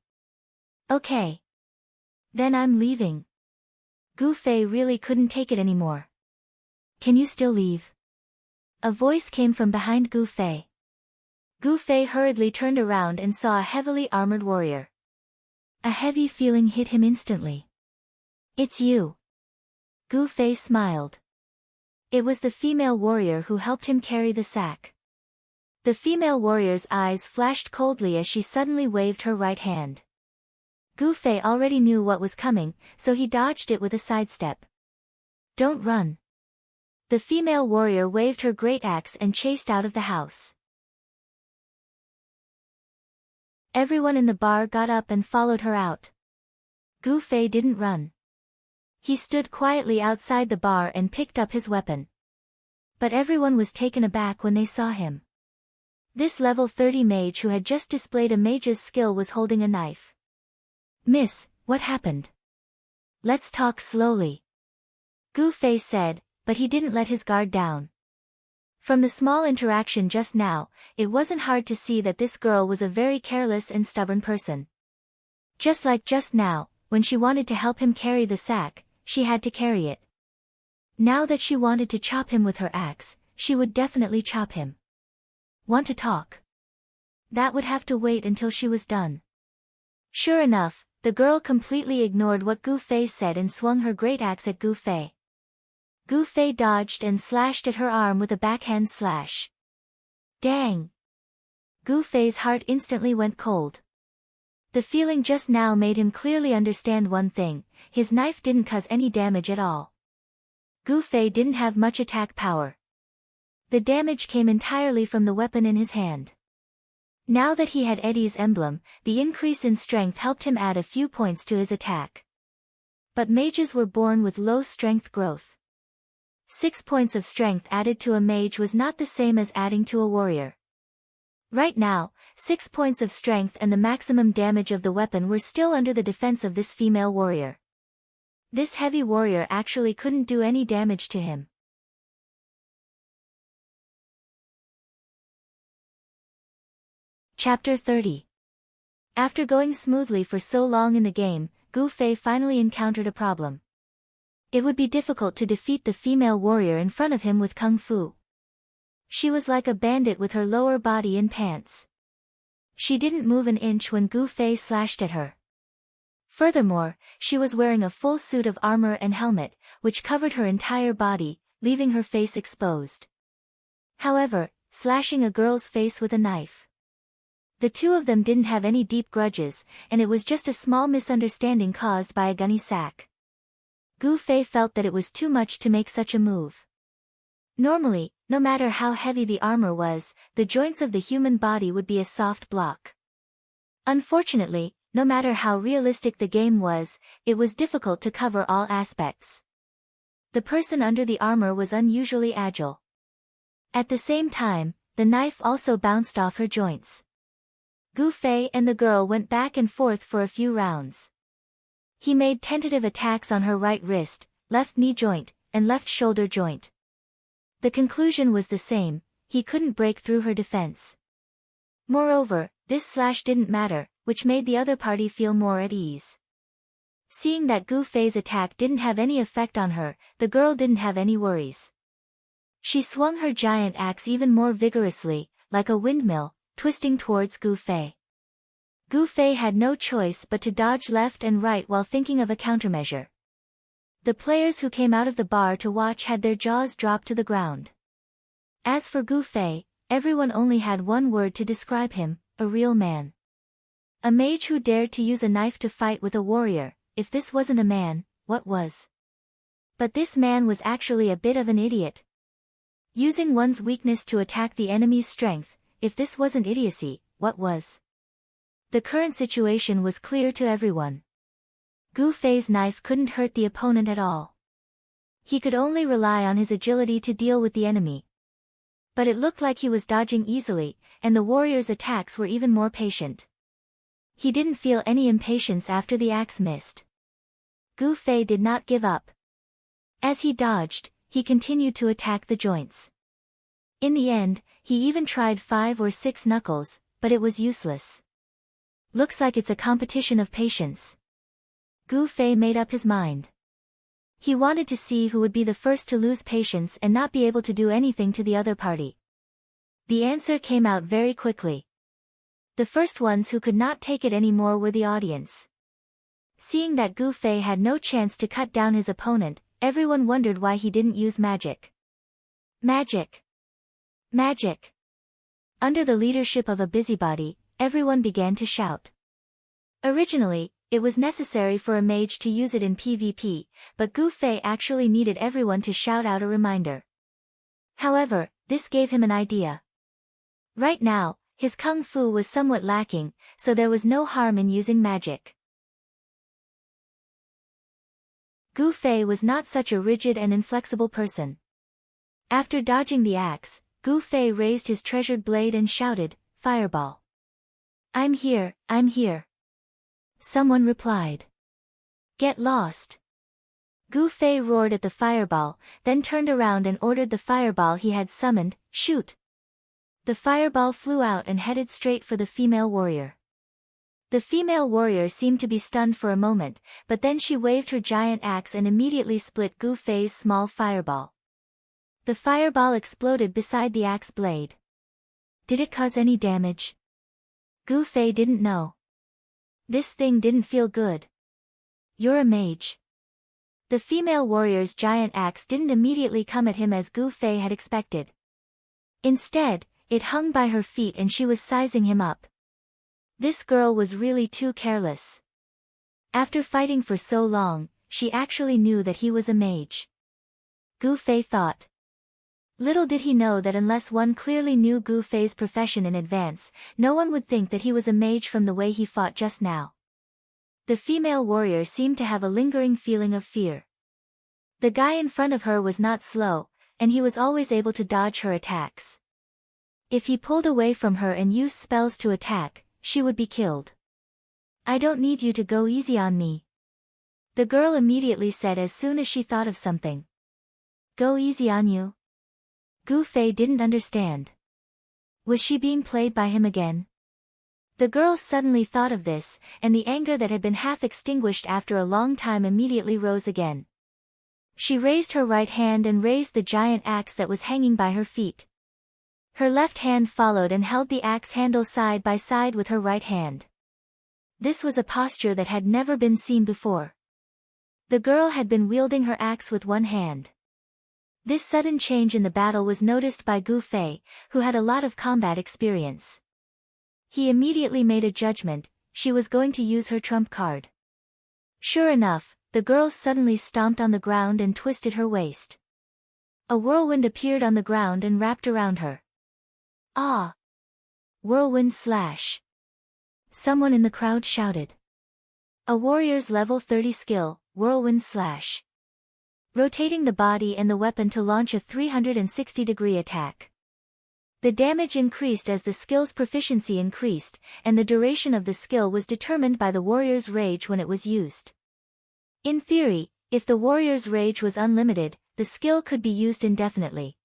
Okay. Then I'm leaving. Gu Fei really couldn't take it anymore. Can you still leave? A voice came from behind Gu Fei. Gu Fei hurriedly turned around and saw a heavily armored warrior. A heavy feeling hit him instantly. It's you. Gu Fei smiled. It was the female warrior who helped him carry the sack. The female warrior's eyes flashed coldly as she suddenly waved her right hand. Gu Fei already knew what was coming, so he dodged it with a sidestep. Don't run. The female warrior waved her great axe and chased out of the house. Everyone in the bar got up and followed her out. Gu Fei didn't run. He stood quietly outside the bar and picked up his weapon. But everyone was taken aback when they saw him. This level 30 mage who had just displayed a mage's skill was holding a knife. "Miss, what happened? Let's talk slowly," Gu Fei said, but he didn't let his guard down. From the small interaction just now, it wasn't hard to see that this girl was a very careless and stubborn person. Just like just now, when she wanted to help him carry the sack, she had to carry it. Now that she wanted to chop him with her axe, she would definitely chop him. Want to talk? That would have to wait until she was done. Sure enough, the girl completely ignored what Gu Fei said and swung her great axe at Gu Fei. Gu Fei dodged and slashed at her arm with a backhand slash. Dang! Gu Fei's heart instantly went cold. The feeling just now made him clearly understand one thing: his knife didn't cause any damage at all. Gu Fei didn't have much attack power. The damage came entirely from the weapon in his hand. Now that he had Eddie's emblem, the increase in strength helped him add a few points to his attack. But mages were born with low strength growth. 6 points of strength added to a mage was not the same as adding to a warrior. Right now, 6 points of strength and the maximum damage of the weapon were still under the defense of this female warrior. This heavy warrior actually couldn't do any damage to him. Chapter 30. After going smoothly for so long in the game, Gu Fei finally encountered a problem. It would be difficult to defeat the female warrior in front of him with kung fu. She was like a bandit with her lower body in pants. She didn't move an inch when Gu Fei slashed at her. Furthermore, she was wearing a full suit of armor and helmet, which covered her entire body, leaving her face exposed. However, slashing a girl's face with a knife. The two of them didn't have any deep grudges, and it was just a small misunderstanding caused by a gunny sack. Gu Fei felt that it was too much to make such a move. Normally, no matter how heavy the armor was, the joints of the human body would be a soft block. Unfortunately, no matter how realistic the game was, it was difficult to cover all aspects. The person under the armor was unusually agile. At the same time, the knife also bounced off her joints. Gu Fei and the girl went back and forth for a few rounds. He made tentative attacks on her right wrist, left knee joint, and left shoulder joint. The conclusion was the same: he couldn't break through her defense. Moreover, this slash didn't matter, which made the other party feel more at ease. Seeing that Gu Fei's attack didn't have any effect on her, the girl didn't have any worries. She swung her giant axe even more vigorously, like a windmill, twisting towards Gu Fei. Gu Fei had no choice but to dodge left and right while thinking of a countermeasure. The players who came out of the bar to watch had their jaws dropped to the ground. As for Gu Fei, everyone only had one word to describe him: a real man. A mage who dared to use a knife to fight with a warrior. If this wasn't a man, what was? But this man was actually a bit of an idiot. Using one's weakness to attack the enemy's strength, if this wasn't idiocy, what was? The current situation was clear to everyone. Gu Fei's knife couldn't hurt the opponent at all. He could only rely on his agility to deal with the enemy. But it looked like he was dodging easily, and the warrior's attacks were even more patient. He didn't feel any impatience after the axe missed. Gu Fei did not give up. As he dodged, he continued to attack the joints. In the end, he even tried 5 or 6 knuckles, but it was useless. Looks like it's a competition of patience. Gu Fei made up his mind. He wanted to see who would be the first to lose patience and not be able to do anything to the other party. The answer came out very quickly. The first ones who could not take it anymore were the audience. Seeing that Gu Fei had no chance to cut down his opponent, everyone wondered why he didn't use magic. Magic! Magic! Under the leadership of a busybody, everyone began to shout. Originally, it was necessary for a mage to use it in PvP, but Gu Fei actually needed everyone to shout out a reminder. However, this gave him an idea. Right now, his kung fu was somewhat lacking, so there was no harm in using magic. Gu Fei was not such a rigid and inflexible person. After dodging the axe, Gu Fei raised his treasured blade and shouted, "Fireball! I'm here, I'm here!" Someone replied. "Get lost!" Gu Fei roared at the fireball, then turned around and ordered the fireball he had summoned, "Shoot!" The fireball flew out and headed straight for the female warrior. The female warrior seemed to be stunned for a moment, but then she waved her giant axe and immediately split Gu Fei's small fireball. The fireball exploded beside the axe blade. Did it cause any damage? Gu Fei didn't know. This thing didn't feel good. "You're a mage." The female warrior's giant axe didn't immediately come at him as Gu Fei had expected. Instead, it hung by her feet and she was sizing him up. This girl was really too careless. After fighting for so long, she actually knew that he was a mage. Gu Fei thought. Little did he know that unless one clearly knew Gu Fei's profession in advance, no one would think that he was a mage from the way he fought just now. The female warrior seemed to have a lingering feeling of fear. The guy in front of her was not slow, and he was always able to dodge her attacks. If he pulled away from her and used spells to attack, she would be killed. "I don't need you to go easy on me," the girl immediately said as soon as she thought of something. "Go easy on you?" Gu Fei didn't understand. Was she being played by him again? The girl suddenly thought of this, and the anger that had been half extinguished after a long time immediately rose again. She raised her right hand and raised the giant axe that was hanging by her feet. Her left hand followed and held the axe handle side by side with her right hand. This was a posture that had never been seen before. The girl had been wielding her axe with one hand. This sudden change in the battle was noticed by Gu Fei, who had a lot of combat experience. He immediately made a judgment: she was going to use her trump card. Sure enough, the girl suddenly stomped on the ground and twisted her waist. A whirlwind appeared on the ground and wrapped around her. "Ah! Whirlwind slash!" Someone in the crowd shouted. A warrior's level 30 skill, whirlwind slash. Rotating the body and the weapon to launch a 360-degree attack. The damage increased as the skill's proficiency increased, and the duration of the skill was determined by the warrior's rage when it was used. In theory, if the warrior's rage was unlimited, the skill could be used indefinitely.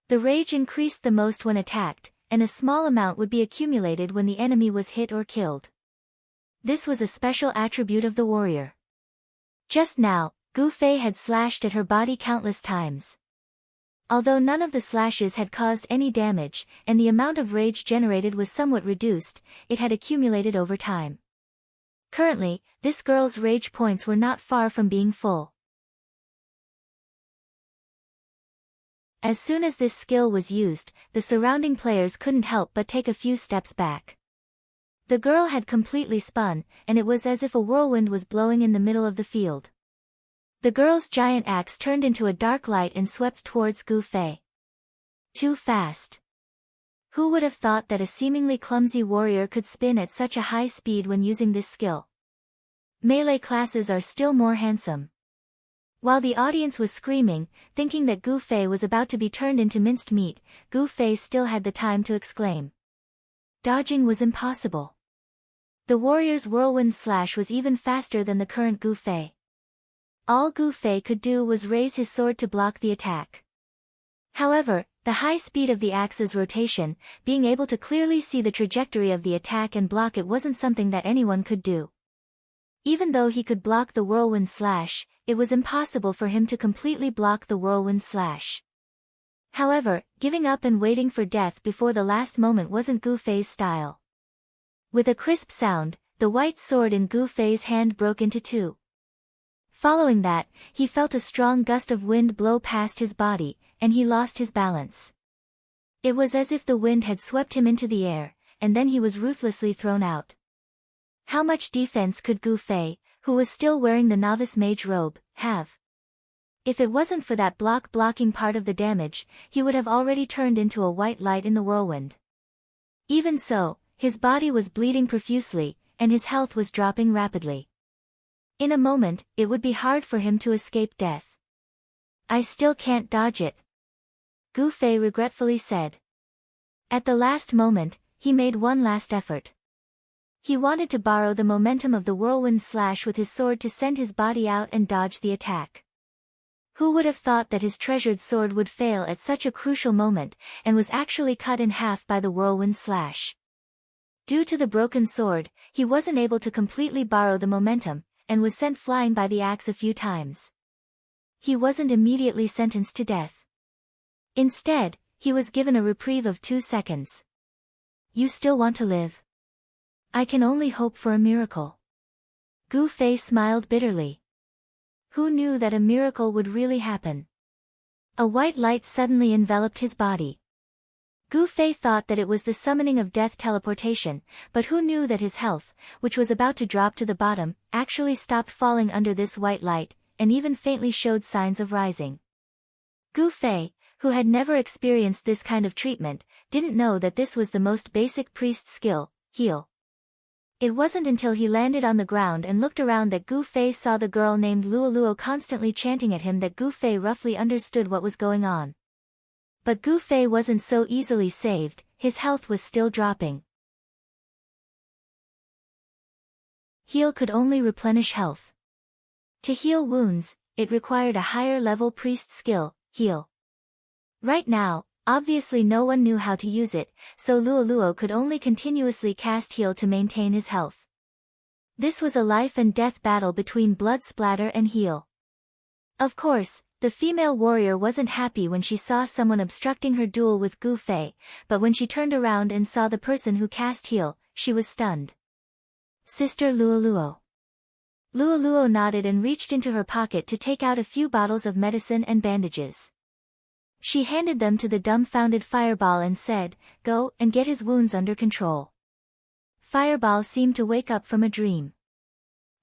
The rage increased the most when attacked, and a small amount would be accumulated when the enemy was hit or killed. This was a special attribute of the warrior. Just now, Gu Fei had slashed at her body countless times. Although none of the slashes had caused any damage, and the amount of rage generated was somewhat reduced, it had accumulated over time. Currently, this girl's rage points were not far from being full. As soon as this skill was used, the surrounding players couldn't help but take a few steps back. The girl had completely spun, and it was as if a whirlwind was blowing in the middle of the field. The girl's giant axe turned into a dark light and swept towards Gu Fei. Too fast. Who would have thought that a seemingly clumsy warrior could spin at such a high speed when using this skill? Melee classes are still more handsome. While the audience was screaming, thinking that Gu Fei was about to be turned into minced meat, Gu Fei still had the time to exclaim. Dodging was impossible. The warrior's whirlwind slash was even faster than the current Gu Fei. All Gu Fei could do was raise his sword to block the attack. However, the high speed of the axe's rotation, being able to clearly see the trajectory of the attack and block it, wasn't something that anyone could do. Even though he could block the whirlwind slash, it was impossible for him to completely block the whirlwind slash. However, giving up and waiting for death before the last moment wasn't Gu Fei's style. With a crisp sound, the white sword in Gu Fei's hand broke into two. Following that, he felt a strong gust of wind blow past his body, and he lost his balance. It was as if the wind had swept him into the air, and then he was ruthlessly thrown out. How much defense could Gu Fei, who was still wearing the novice mage robe, have? If it wasn't for that blocking part of the damage, he would have already turned into a white light in the whirlwind. Even so, his body was bleeding profusely, and his health was dropping rapidly. In a moment, it would be hard for him to escape death. I still can't dodge it, Gu Fei regretfully said. At the last moment, he made one last effort. He wanted to borrow the momentum of the whirlwind slash with his sword to send his body out and dodge the attack. Who would have thought that his treasured sword would fail at such a crucial moment, and was actually cut in half by the whirlwind slash? Due to the broken sword, he wasn't able to completely borrow the momentum, and was sent flying by the axe a few times. He wasn't immediately sentenced to death. Instead, he was given a reprieve of 2 seconds. You still want to live? I can only hope for a miracle. Gu Fei smiled bitterly. Who knew that a miracle would really happen? A white light suddenly enveloped his body. Gu Fei thought that it was the summoning of death teleportation, but who knew that his health, which was about to drop to the bottom, actually stopped falling under this white light, and even faintly showed signs of rising. Gu Fei, who had never experienced this kind of treatment, didn't know that this was the most basic priest skill, heal. It wasn't until he landed on the ground and looked around that Gu Fei saw the girl named Luoluo constantly chanting at him that Gu Fei roughly understood what was going on. But Gu Fei wasn't so easily saved, his health was still dropping. Heal could only replenish health. To heal wounds, it required a higher level priest skill, heal. Right now, obviously no one knew how to use it, so Luoluo could only continuously cast heal to maintain his health. This was a life and death battle between blood splatter and heal. Of course, the female warrior wasn't happy when she saw someone obstructing her duel with Gu Fei, but when she turned around and saw the person who cast heal, she was stunned. Sister Luoluo. Luoluo nodded and reached into her pocket to take out a few bottles of medicine and bandages. She handed them to the dumbfounded Fireball and said, "Go and get his wounds under control." Fireball seemed to wake up from a dream.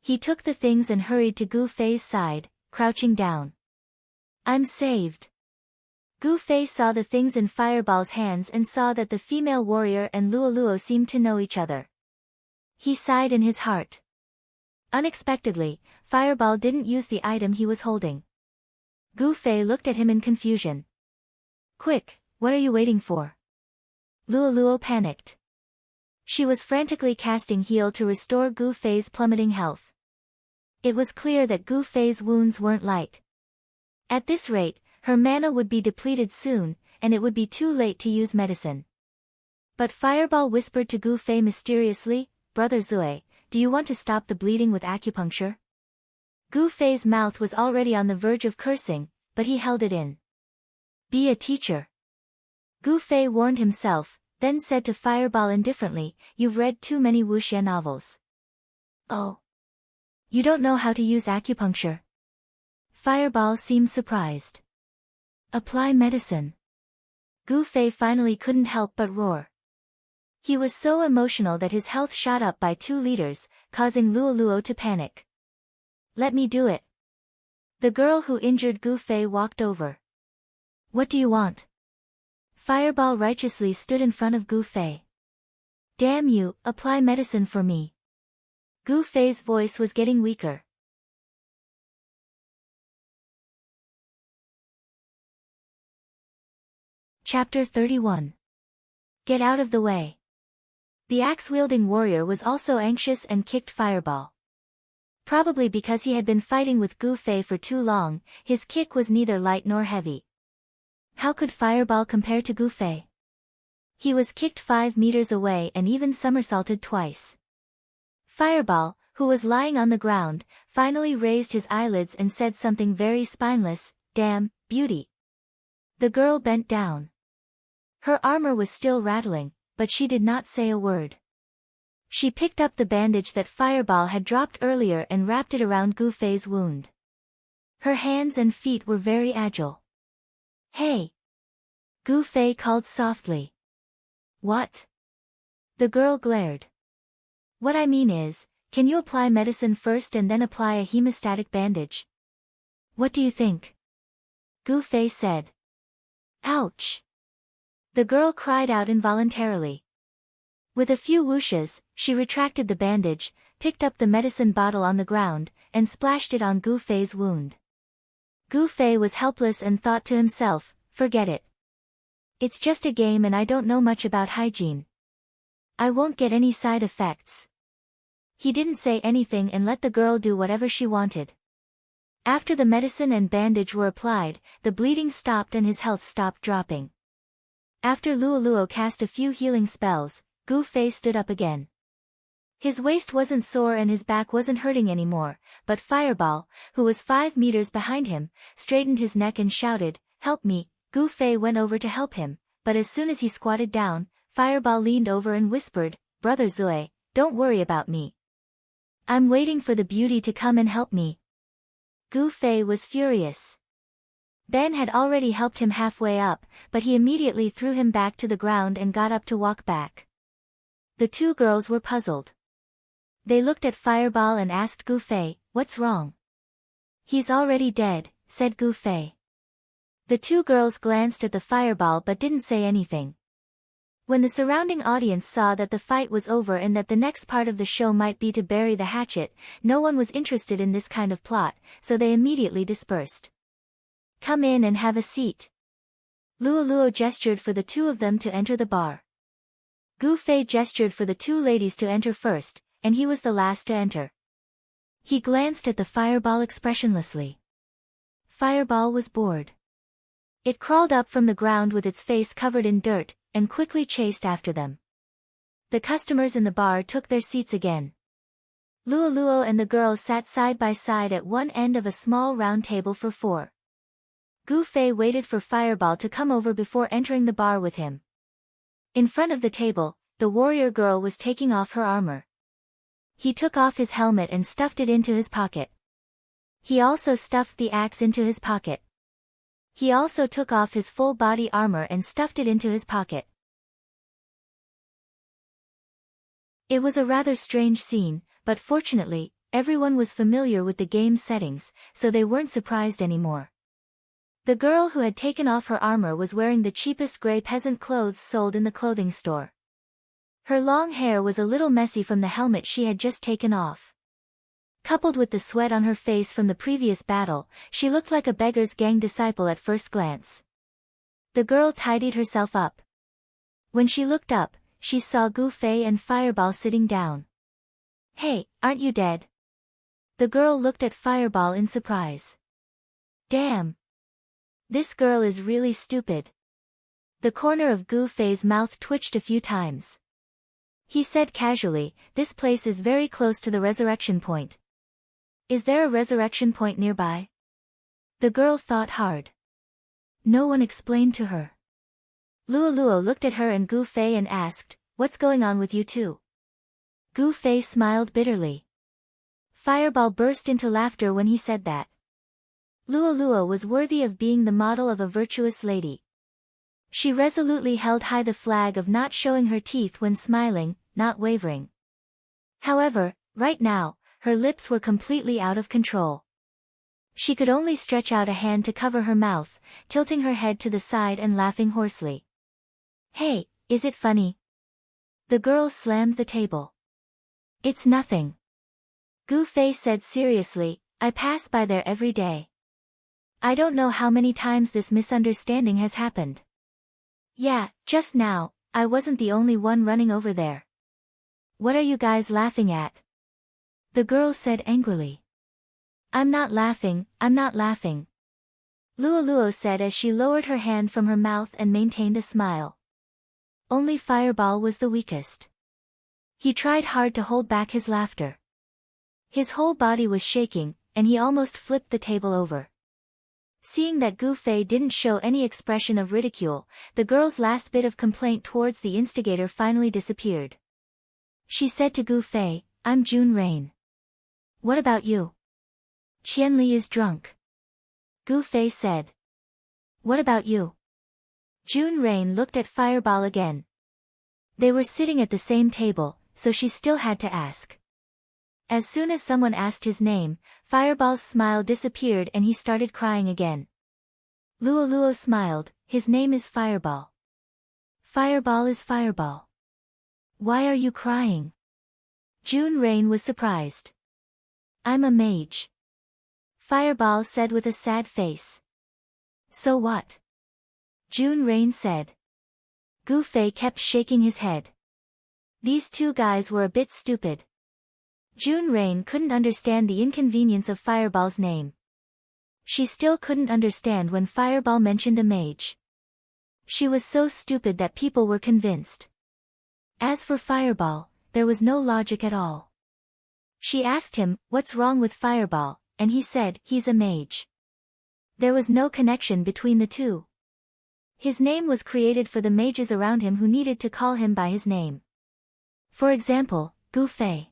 He took the things and hurried to Gu Fei's side, crouching down. I'm saved. Gu Fei saw the things in Fireball's hands and saw that the female warrior and Luoluo seemed to know each other. He sighed in his heart. Unexpectedly, Fireball didn't use the item he was holding. Gu Fei looked at him in confusion. Quick, what are you waiting for? Luoluo panicked. She was frantically casting heal to restore Gu Fei's plummeting health. It was clear that Gu Fei's wounds weren't light. At this rate, her mana would be depleted soon, and it would be too late to use medicine. But Fireball whispered to Gu Fei mysteriously, "Brother Zui, do you want to stop the bleeding with acupuncture?" Gu Fei's mouth was already on the verge of cursing, but he held it in. Be a teacher. Gu Fei warned himself, then said to Fireball indifferently, "You've read too many wuxia novels." Oh. You don't know how to use acupuncture? Fireball seemed surprised. Apply medicine. Gu Fei finally couldn't help but roar. He was so emotional that his health shot up by 2 liters, causing Luoluo to panic. Let me do it. The girl who injured Gu Fei walked over. What do you want? Fireball righteously stood in front of Gu Fei. Damn you, apply medicine for me. Gu Fei's voice was getting weaker. Chapter 31. Get out of the way. The axe-wielding warrior was also anxious and kicked Fireball. Probably because he had been fighting with Gu Fei for too long, his kick was neither light nor heavy. How could Fireball compare to Gu Fei? He was kicked 5 meters away and even somersaulted twice. Fireball, who was lying on the ground, finally raised his eyelids and said something very spineless, "Damn, beauty." The girl bent down. Her armor was still rattling, but she did not say a word. She picked up the bandage that Fireball had dropped earlier and wrapped it around Gu Fei's wound. Her hands and feet were very agile. Hey! Gu Fei called softly. What? The girl glared. What I mean is, can you apply medicine first and then apply a hemostatic bandage? What do you think? Gu Fei said. Ouch! The girl cried out involuntarily. With a few whooshes, she retracted the bandage, picked up the medicine bottle on the ground, and splashed it on Gu Fei's wound. Gu Fei was helpless and thought to himself, forget it. It's just a game and I don't know much about hygiene. I won't get any side effects. He didn't say anything and let the girl do whatever she wanted. After the medicine and bandage were applied, the bleeding stopped and his health stopped dropping. After Luoluo cast a few healing spells, Gu Fei stood up again. His waist wasn't sore and his back wasn't hurting anymore, but Fireball, who was 5 meters behind him, straightened his neck and shouted, "Help me!" Gu Fei went over to help him, but as soon as he squatted down, Fireball leaned over and whispered, "Brother Zui, don't worry about me. I'm waiting for the beauty to come and help me." Gu Fei was furious. Ben had already helped him halfway up, but he immediately threw him back to the ground and got up to walk back. The two girls were puzzled. They looked at Fireball and asked Gu Fei, "What's wrong?" "He's already dead," said Gu Fei. The two girls glanced at the Fireball but didn't say anything. When the surrounding audience saw that the fight was over and that the next part of the show might be to bury the hatchet, no one was interested in this kind of plot, so they immediately dispersed. "Come in and have a seat." Luoluo gestured for the two of them to enter the bar. Gu Fei gestured for the two ladies to enter first, and he was the last to enter. He glanced at the Fireball expressionlessly. Fireball was bored. It crawled up from the ground with its face covered in dirt, and quickly chased after them. The customers in the bar took their seats again. Luoluo and the girls sat side by side at one end of a small round table for 4. Gu Fei waited for Fireball to come over before entering the bar with him. In front of the table, the warrior girl was taking off her armor. He took off his helmet and stuffed it into his pocket. He also stuffed the axe into his pocket. He also took off his full body armor and stuffed it into his pocket. It was a rather strange scene, but fortunately, everyone was familiar with the game's settings, so they weren't surprised anymore. The girl who had taken off her armor was wearing the cheapest gray peasant clothes sold in the clothing store. Her long hair was a little messy from the helmet she had just taken off. Coupled with the sweat on her face from the previous battle, she looked like a beggar's gang disciple at first glance. The girl tidied herself up. When she looked up, she saw Gu Fei and Fireball sitting down. "Hey, aren't you dead?" The girl looked at Fireball in surprise. "Damn! This girl is really stupid." The corner of Gu Fei's mouth twitched a few times. He said casually, "This place is very close to the resurrection point. Is there a resurrection point nearby?" The girl thought hard. No one explained to her. Luoluo looked at her and Gu Fei and asked, "What's going on with you two?" Gu Fei smiled bitterly. Fireball burst into laughter when he said that. Luoluo was worthy of being the model of a virtuous lady. She resolutely held high the flag of not showing her teeth when smiling, not wavering. However, right now, her lips were completely out of control. She could only stretch out a hand to cover her mouth, tilting her head to the side and laughing hoarsely. "Hey, is it funny?" The girl slammed the table. "It's nothing." Gu Fei said seriously, "I pass by there every day. I don't know how many times this misunderstanding has happened." "Yeah, just now, I wasn't the only one running over there." "What are you guys laughing at?" The girl said angrily. I'm not laughing," Luoluo said as she lowered her hand from her mouth and maintained a smile. Only Fireball was the weakest. He tried hard to hold back his laughter. His whole body was shaking, and he almost flipped the table over. Seeing that Gu Fei didn't show any expression of ridicule, the girl's last bit of complaint towards the instigator finally disappeared. She said to Gu Fei, "I'm June Rain. What about you?" "Qianli is drunk." Gu Fei said. "What about you?" June Rain looked at Fireball again. They were sitting at the same table, so she still had to ask. As soon as someone asked his name, Fireball's smile disappeared and he started crying again. Luoluo smiled, "His name is Fireball. Fireball is Fireball." Why are you crying? June Rain was surprised. I'm a mage. Fireball said with a sad face. So what? June Rain said. Gu Fei kept shaking his head. These two guys were a bit stupid. June Rain couldn't understand the inconvenience of Fireball's name. She still couldn't understand when Fireball mentioned a mage. She was so stupid that people were convinced. As for Fireball, there was no logic at all. She asked him, what's wrong with Fireball, and he said, he's a mage. There was no connection between the two. His name was created for the mages around him who needed to call him by his name. For example, Gu Fei.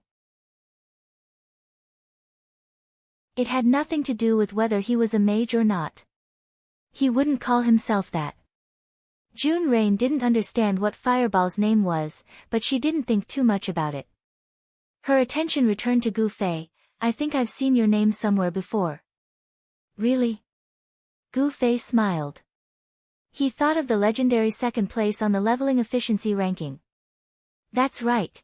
It had nothing to do with whether he was a mage or not. He wouldn't call himself that. June Rain didn't understand what Fireball's name was, but she didn't think too much about it. Her attention returned to Gu Fei. I think I've seen your name somewhere before. Really? Gu Fei smiled. He thought of the legendary second place on the leveling efficiency ranking. That's right.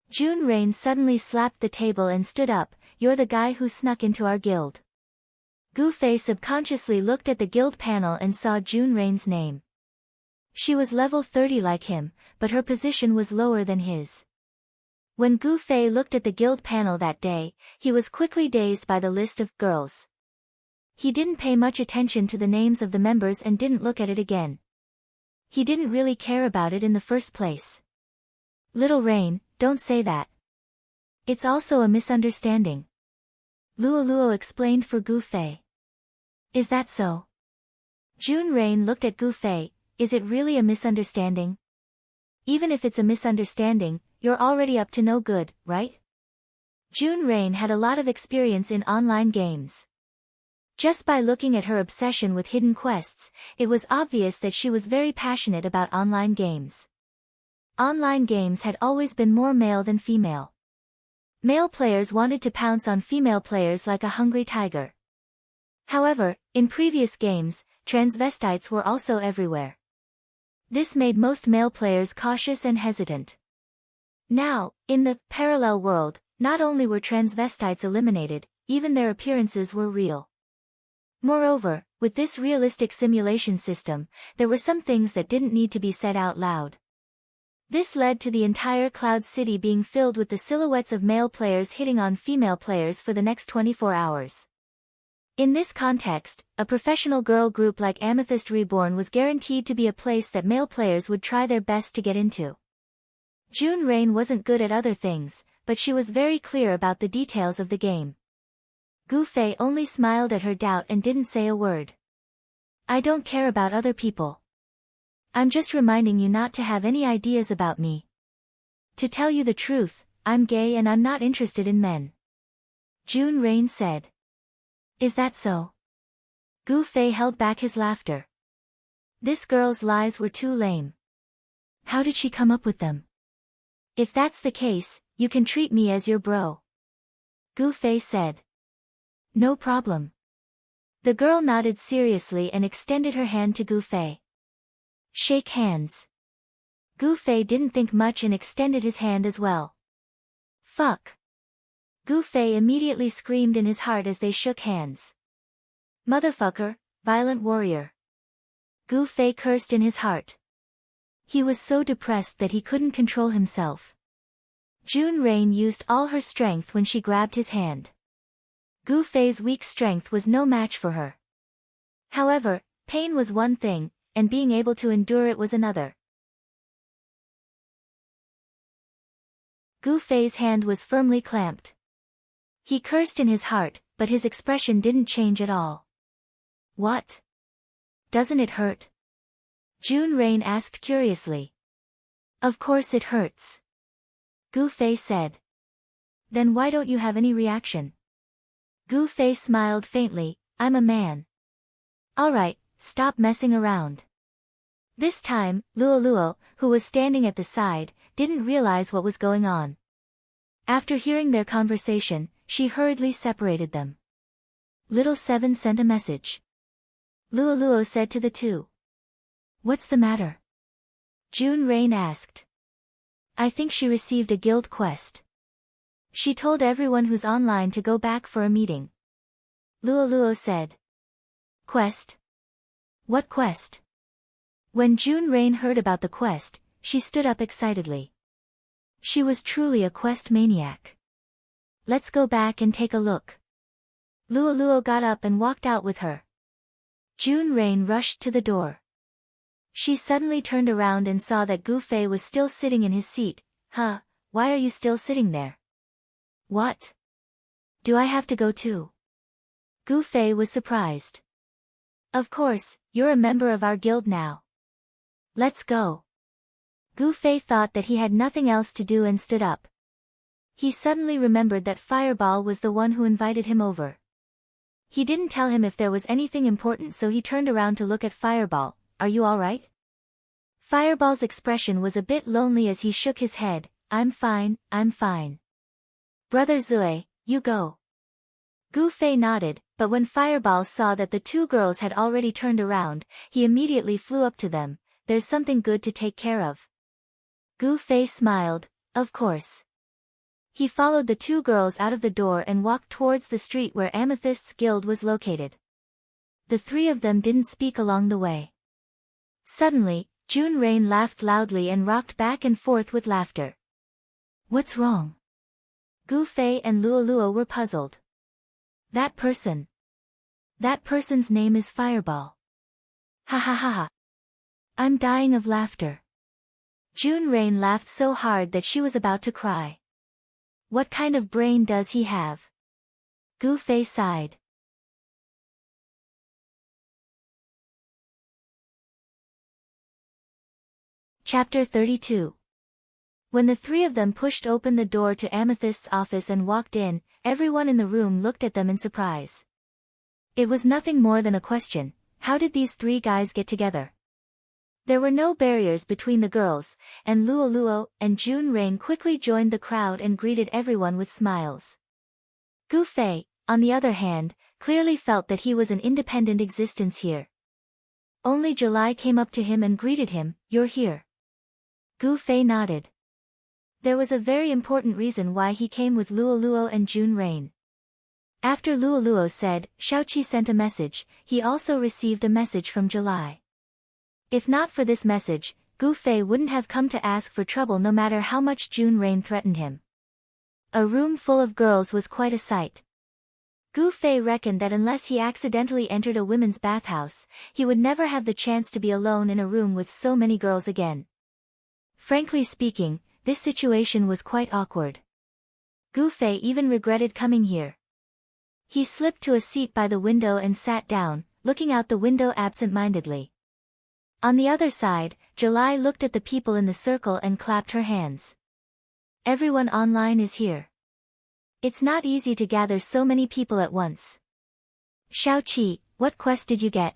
June Rain suddenly slapped the table and stood up. You're the guy who snuck into our guild. Gu Fei subconsciously looked at the guild panel and saw June Rain's name. She was level 30 like him, but her position was lower than his. When Gu Fei looked at the guild panel that day, he was quickly dazed by the list of girls. He didn't pay much attention to the names of the members and didn't look at it again. He didn't really care about it in the first place. Little Rain, don't say that. It's also a misunderstanding. Luo explained for Gu Fei. Is that so? June Rain looked at Gu Fei. Is it really a misunderstanding? Even if it's a misunderstanding, you're already up to no good, right? June Rain had a lot of experience in online games. Just by looking at her obsession with hidden quests, it was obvious that she was very passionate about online games. Online games had always been more male than female. Male players wanted to pounce on female players like a hungry tiger. However, in previous games, transvestites were also everywhere. This made most male players cautious and hesitant. Now, in the parallel world, not only were transvestites eliminated, even their appearances were real. Moreover, with this realistic simulation system, there were some things that didn't need to be said out loud. This led to the entire Cloud City being filled with the silhouettes of male players hitting on female players for the next 24 hours. In this context, a professional girl group like Amethyst Reborn was guaranteed to be a place that male players would try their best to get into. June Rain wasn't good at other things, but she was very clear about the details of the game. Gu Fei only smiled at her doubt and didn't say a word. I don't care about other people. I'm just reminding you not to have any ideas about me. To tell you the truth, I'm gay and I'm not interested in men. June Rain said. Is that so? Gu Fei held back his laughter. This girl's lies were too lame. How did she come up with them? If that's the case, you can treat me as your bro. Gu Fei said. No problem. The girl nodded seriously and extended her hand to Gu Fei. Shake hands. Gu Fei didn't think much and extended his hand as well. Fuck. Gu Fei immediately screamed in his heart as they shook hands. Motherfucker, violent warrior. Gu Fei cursed in his heart. He was so depressed that he couldn't control himself. June Rain used all her strength when she grabbed his hand. Gu Fei's weak strength was no match for her. However, pain was one thing, and being able to endure it was another. Gu Fei's hand was firmly clamped. He cursed in his heart, but his expression didn't change at all. What? Doesn't it hurt? June Rain asked curiously. Of course it hurts. Gu Fei said. Then why don't you have any reaction? Gu Fei smiled faintly. I'm a man. Alright, stop messing around. This time, Luo, who was standing at the side, didn't realize what was going on. After hearing their conversation, she hurriedly separated them. Little Seven sent a message. Luo said to the two. What's the matter? June Rain asked. I think she received a guild quest. She told everyone who's online to go back for a meeting. Luo said. Quest? What quest? When June Rain heard about the quest, she stood up excitedly. She was truly a quest maniac. Let's go back and take a look. Luo got up and walked out with her. June Rain rushed to the door. She suddenly turned around and saw that Gu Fei was still sitting in his seat. Huh, why are you still sitting there? What? Do I have to go too? Gu Fei was surprised. Of course, you're a member of our guild now. Let's go. Gu Fei thought that he had nothing else to do and stood up. He suddenly remembered that Fireball was the one who invited him over. He didn't tell him if there was anything important, so he turned around to look at Fireball. Are you alright? Fireball's expression was a bit lonely as he shook his head. I'm fine, I'm fine. Brother Zue, you go. Gu Fei nodded, but when Fireball saw that the two girls had already turned around, he immediately flew up to them. There's something good to take care of. Gu Fei smiled, of course. He followed the two girls out of the door and walked towards the street where Amethyst's guild was located. The three of them didn't speak along the way. Suddenly, June Rain laughed loudly and rocked back and forth with laughter. What's wrong? Gu Fei and Luo were puzzled. That person. That person's name is Fireball. Ha ha ha ha. I'm dying of laughter. June Rain laughed so hard that she was about to cry. What kind of brain does he have? Gu Fei sighed. Chapter 32. When the three of them pushed open the door to Amethyst's office and walked in, everyone in the room looked at them in surprise. It was nothing more than a question: how did these three guys get together? There were no barriers between the girls, and Luo and June Rain quickly joined the crowd and greeted everyone with smiles. Gu Fei, on the other hand, clearly felt that he was an independent existence here. Only July came up to him and greeted him. You're here. Gu Fei nodded. There was a very important reason why he came with Luo and June Rain. After Luo said, Xiaoqi sent a message, he also received a message from July. If not for this message, Gu Fei wouldn't have come to ask for trouble no matter how much June Rain threatened him. A room full of girls was quite a sight. Gu Fei reckoned that unless he accidentally entered a women's bathhouse, he would never have the chance to be alone in a room with so many girls again. Frankly speaking, this situation was quite awkward. Gu Fei even regretted coming here. He slipped to a seat by the window and sat down, looking out the window absent-mindedly. On the other side, July looked at the people in the circle and clapped her hands. Everyone online is here. It's not easy to gather so many people at once. Xiaoqi, what quest did you get?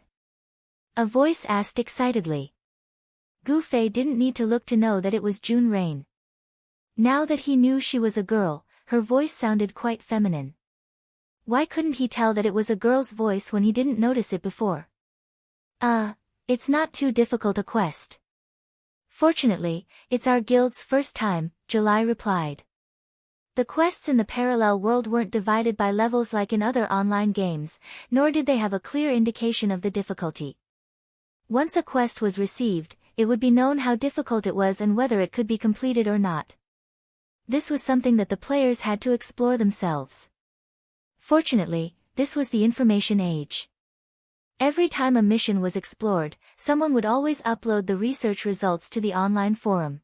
A voice asked excitedly. Gu Fei didn't need to look to know that it was June Rain. Now that he knew she was a girl, her voice sounded quite feminine. Why couldn't he tell that it was a girl's voice when he didn't notice it before? It's not too difficult a quest. Fortunately, it's our guild's first time, July replied. The quests in the parallel world weren't divided by levels like in other online games, nor did they have a clear indication of the difficulty. Once a quest was received, it would be known how difficult it was and whether it could be completed or not. This was something that the players had to explore themselves. Fortunately, this was the information age. Every time a mission was explored, someone would always upload the research results to the online forum.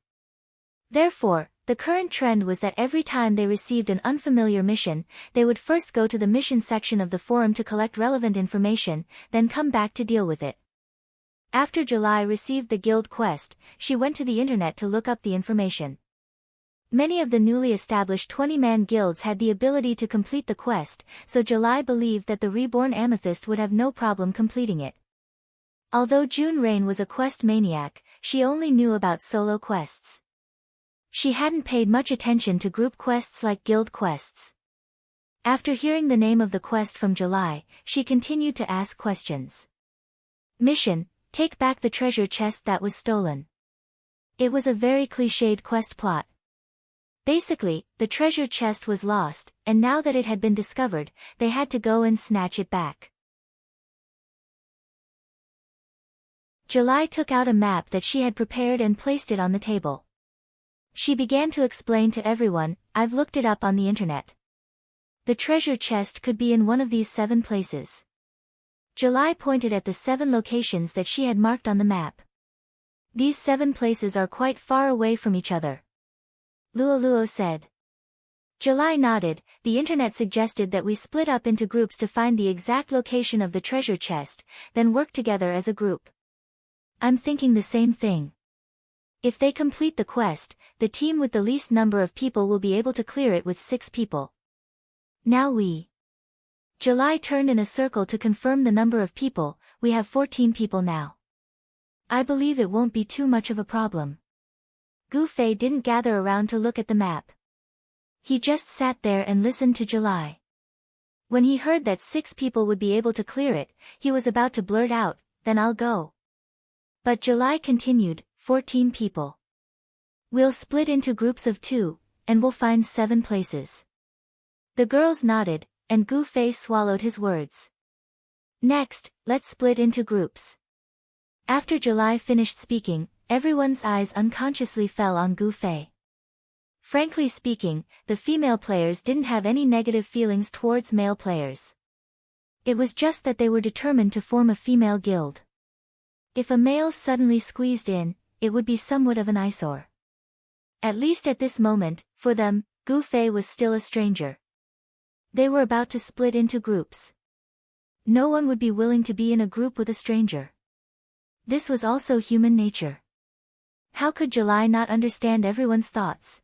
Therefore, the current trend was that every time they received an unfamiliar mission, they would first go to the mission section of the forum to collect relevant information, then come back to deal with it. After July received the guild quest, she went to the internet to look up the information. Many of the newly established 20-man guilds had the ability to complete the quest, so July believed that the reborn Amethyst would have no problem completing it. Although June Rain was a quest maniac, she only knew about solo quests. She hadn't paid much attention to group quests like guild quests. After hearing the name of the quest from July, she continued to ask questions. Mission: take back the treasure chest that was stolen. It was a very cliched quest plot. Basically, the treasure chest was lost, and now that it had been discovered, they had to go and snatch it back. July took out a map that she had prepared and placed it on the table. She began to explain to everyone, "I've looked it up on the internet. The treasure chest could be in one of these 7 places." July pointed at the 7 locations that she had marked on the map. "These 7 places are quite far away from each other," Luo said. July nodded. "The internet suggested that we split up into groups to find the exact location of the treasure chest, then work together as a group. I'm thinking the same thing. If they complete the quest, the team with the least number of people will be able to clear it with 6 people. Now we..." July turned in a circle to confirm the number of people. "We have 14 people now. I believe it won't be too much of a problem." Gu Fei didn't gather around to look at the map. He just sat there and listened to July. When he heard that 6 people would be able to clear it, he was about to blurt out, "Then I'll go." But July continued, 14 people. We'll split into groups of 2, and we'll find 7 places." The girls nodded, and Gu Fei swallowed his words. "Next, let's split into groups." After July finished speaking, everyone's eyes unconsciously fell on Gu Fei. Frankly speaking, the female players didn't have any negative feelings towards male players. It was just that they were determined to form a female guild. If a male suddenly squeezed in, it would be somewhat of an eyesore. At least at this moment, for them, Gu Fei was still a stranger. They were about to split into groups. No one would be willing to be in a group with a stranger. This was also human nature. How could July not understand everyone's thoughts?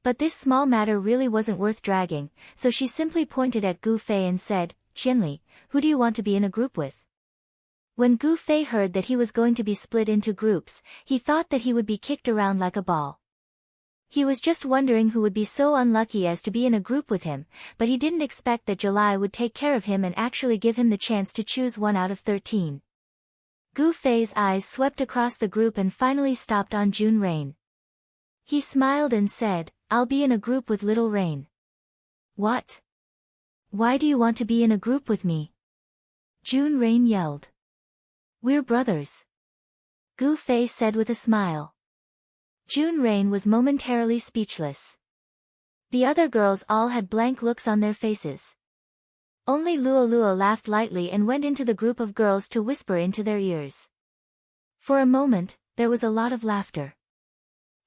But this small matter really wasn't worth dragging, so she simply pointed at Gu Fei and said, "Qianli, who do you want to be in a group with?" When Gu Fei heard that he was going to be split into groups, he thought that he would be kicked around like a ball. He was just wondering who would be so unlucky as to be in a group with him, but he didn't expect that July would take care of him and actually give him the chance to choose 1 out of 13. Gu Fei's eyes swept across the group and finally stopped on June Rain. He smiled and said, "I'll be in a group with Little Rain." "What? Why do you want to be in a group with me?" June Rain yelled. "We're brothers," Gu Fei said with a smile. June Rain was momentarily speechless. The other girls all had blank looks on their faces. Only Luo laughed lightly and went into the group of girls to whisper into their ears. For a moment, there was a lot of laughter.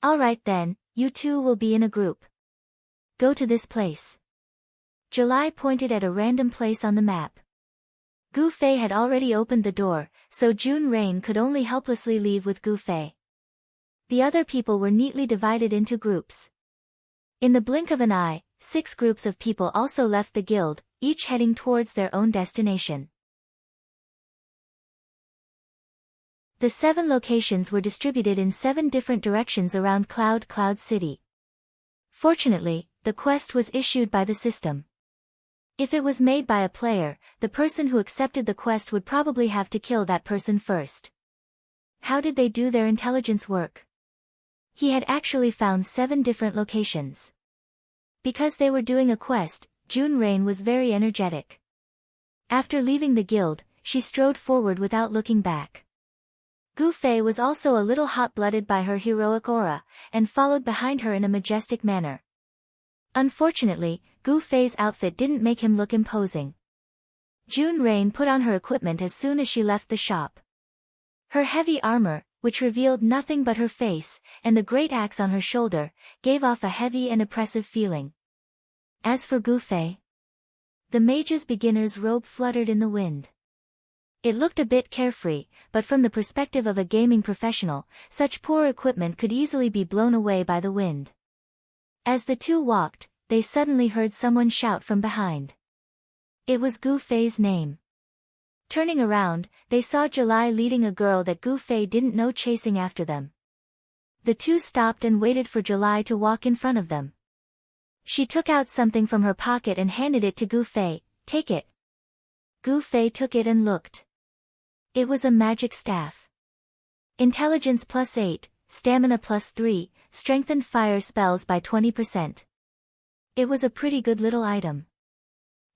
"All right then, you 2 will be in a group. Go to this place." July pointed at a random place on the map. Gu Fei had already opened the door, so June Rain could only helplessly leave with Gu Fei. The other people were neatly divided into groups. In the blink of an eye, 6 groups of people also left the guild, each heading towards their own destination. The 7 locations were distributed in 7 different directions around Cloud City. Fortunately, the quest was issued by the system. If it was made by a player, the person who accepted the quest would probably have to kill that person first. How did they do their intelligence work? He had actually found 7 different locations. Because they were doing a quest, June Rain was very energetic. After leaving the guild, she strode forward without looking back. Gu Fei was also a little hot-blooded by her heroic aura, and followed behind her in a majestic manner. Unfortunately, Gu Fei's outfit didn't make him look imposing. June Rain put on her equipment as soon as she left the shop. Her heavy armor, which revealed nothing but her face, and the great axe on her shoulder, gave off a heavy and oppressive feeling. As for Gu Fei, the mage's beginner's robe fluttered in the wind. It looked a bit carefree, but from the perspective of a gaming professional, such poor equipment could easily be blown away by the wind. As the 2 walked, they suddenly heard someone shout from behind. It was Gu Fei's name. Turning around, they saw July leading a girl that Gu Fei didn't know chasing after them. The 2 stopped and waited for July to walk in front of them. She took out something from her pocket and handed it to Gu Fei. "Take it." Gu Fei took it and looked. It was a magic staff. Intelligence +8, stamina +3, strengthened fire spells by 20%. It was a pretty good little item.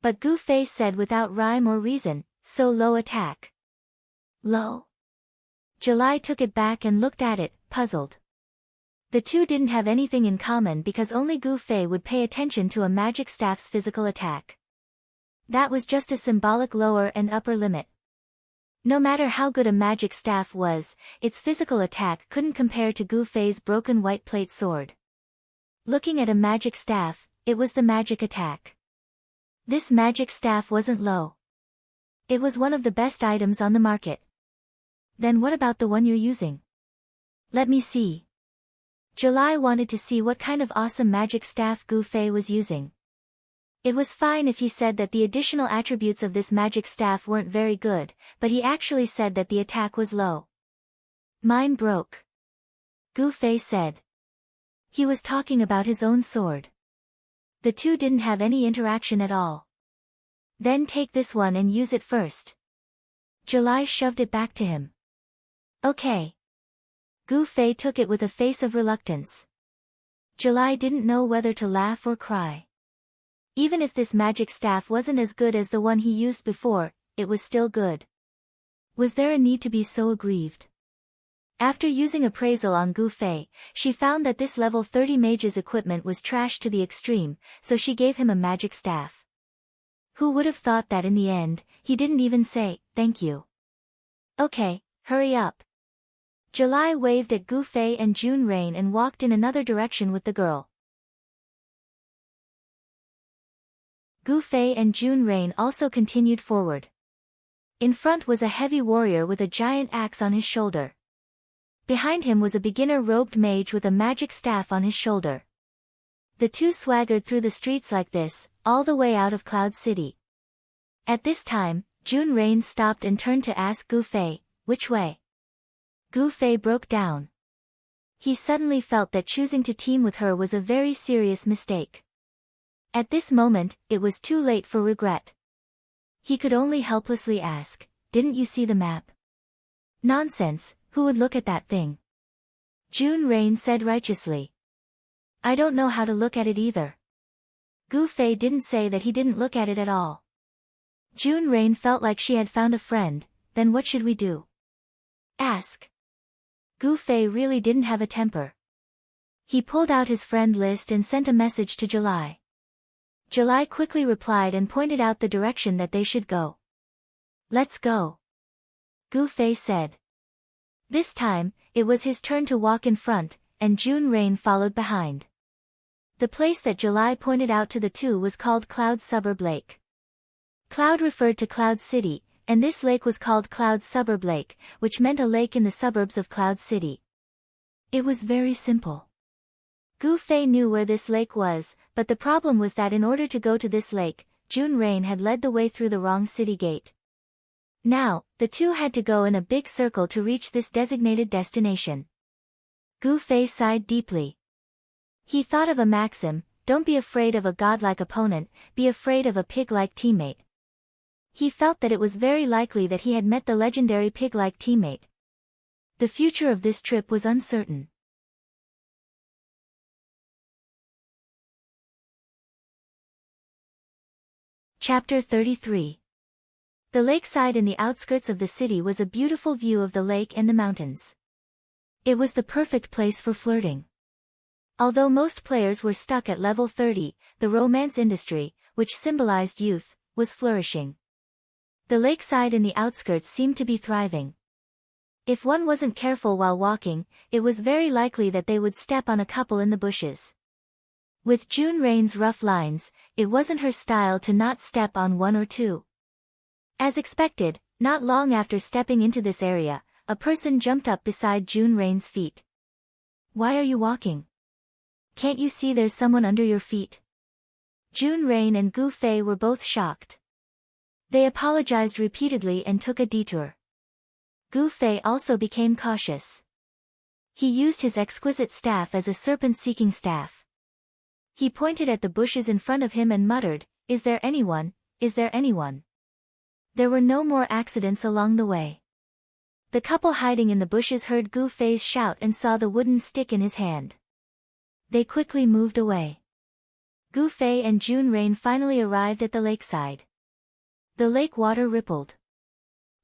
But Gu Fei said without rhyme or reason, so low attack. Low? July took it back and looked at it, puzzled. The two didn't have anything in common because only Gu Fei would pay attention to a magic staff's physical attack. That was just a symbolic lower and upper limit. No matter how good a magic staff was, its physical attack couldn't compare to Gu Fei's broken white plate sword. Looking at a magic staff, it was the magic attack. This magic staff wasn't low. It was one of the best items on the market. Then what about the one you're using? Let me see. July wanted to see what kind of awesome magic staff Gu Fei was using. It was fine if he said that the additional attributes of this magic staff weren't very good, but he actually said that the attack was low. Mine broke. Gu Fei said. He was talking about his own sword. The two didn't have any interaction at all. Then take this one and use it first. July shoved it back to him. Okay. Gu Fei took it with a face of reluctance. July didn't know whether to laugh or cry. Even if this magic staff wasn't as good as the one he used before, it was still good. Was there a need to be so aggrieved? After using appraisal on Gu Fei, she found that this level 30 mage's equipment was trash to the extreme, so she gave him a magic staff. Who would have thought that in the end, he didn't even say, thank you. Okay, hurry up. July waved at Gu Fei and June Rain and walked in another direction with the girl. Gu Fei and June Rain also continued forward. In front was a heavy warrior with a giant axe on his shoulder. Behind him was a beginner-robed mage with a magic staff on his shoulder. The two swaggered through the streets like this, all the way out of Cloud City. At this time, June Rain stopped and turned to ask Gu Fei, which way? Gu Fei broke down. He suddenly felt that choosing to team with her was a very serious mistake. At this moment, it was too late for regret. He could only helplessly ask, didn't you see the map? Nonsense, who would look at that thing? June Rain said righteously. I don't know how to look at it either. Gu Fei didn't say that he didn't look at it at all. June Rain felt like she had found a friend. Then what should we do? Ask. Gu Fei really didn't have a temper. He pulled out his friend list and sent a message to July. July quickly replied and pointed out the direction that they should go. Let's go. Gu Fei said. This time, it was his turn to walk in front, and June Rain followed behind. The place that July pointed out to the two was called Cloud Suburb Lake. Cloud referred to Cloud City, and this lake was called Cloud Suburb Lake, which meant a lake in the suburbs of Cloud City. It was very simple. Gu Fei knew where this lake was, but the problem was that in order to go to this lake, June Rain had led the way through the wrong city gate. Now, the two had to go in a big circle to reach this designated destination. Gu Fei sighed deeply. He thought of a maxim, don't be afraid of a godlike opponent, be afraid of a pig-like teammate. He felt that it was very likely that he had met the legendary pig-like teammate. The future of this trip was uncertain. Chapter 33. The lakeside in the outskirts of the city was a beautiful view of the lake and the mountains. It was the perfect place for flirting. Although most players were stuck at level 30, the romance industry, which symbolized youth, was flourishing. The lakeside in the outskirts seemed to be thriving. If one wasn't careful while walking, it was very likely that they would step on a couple in the bushes. With June Rain's rough lines, it wasn't her style to not step on one or two. As expected, not long after stepping into this area, a person jumped up beside June Rain's feet. Why are you walking? Can't you see there's someone under your feet? June Rain and Gu Fei were both shocked. They apologized repeatedly and took a detour. Gu Fei also became cautious. He used his exquisite staff as a serpent-seeking staff. He pointed at the bushes in front of him and muttered, "Is there anyone? Is there anyone?" There were no more accidents along the way. The couple hiding in the bushes heard Gu Fei's shout and saw the wooden stick in his hand. They quickly moved away. Gu Fei and June Rain finally arrived at the lakeside. The lake water rippled.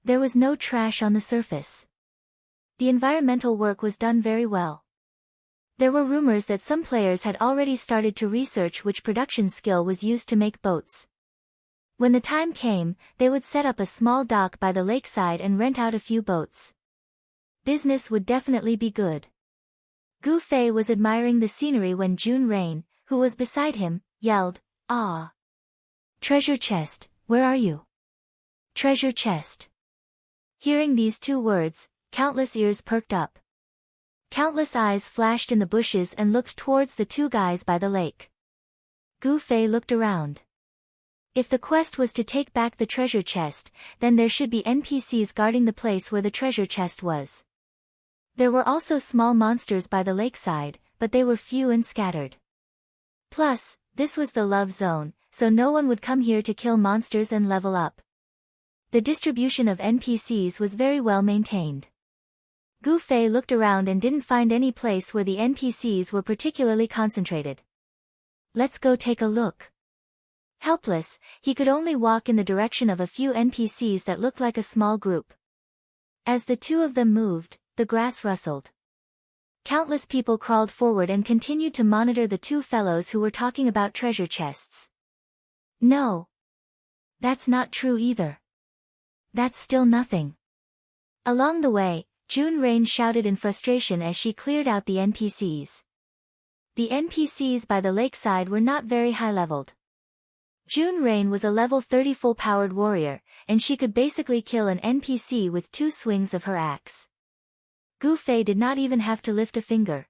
There was no trash on the surface. The environmental work was done very well. There were rumors that some players had already started to research which production skill was used to make boats. When the time came, they would set up a small dock by the lakeside and rent out a few boats. Business would definitely be good. Gu Fei was admiring the scenery when June Rain, who was beside him, yelled, "Ah! Treasure chest, where are you? Treasure chest." Hearing these two words, countless ears perked up. Countless eyes flashed in the bushes and looked towards the two guys by the lake. Gu Fei looked around. If the quest was to take back the treasure chest, then there should be NPCs guarding the place where the treasure chest was. There were also small monsters by the lakeside, but they were few and scattered. Plus, this was the love zone, so no one would come here to kill monsters and level up. The distribution of NPCs was very well maintained. Gu Fei looked around and didn't find any place where the NPCs were particularly concentrated. Let's go take a look. Helpless, he could only walk in the direction of a few NPCs that looked like a small group. As the two of them moved, the grass rustled. Countless people crawled forward and continued to monitor the two fellows who were talking about treasure chests. No. That's not true either. That's still nothing. Along the way, June Rain shouted in frustration as she cleared out the NPCs. The NPCs by the lakeside were not very high-leveled. June Rain was a level 30 full-powered warrior, and she could basically kill an NPC with 2 swings of her axe. Gu Fei did not even have to lift a finger.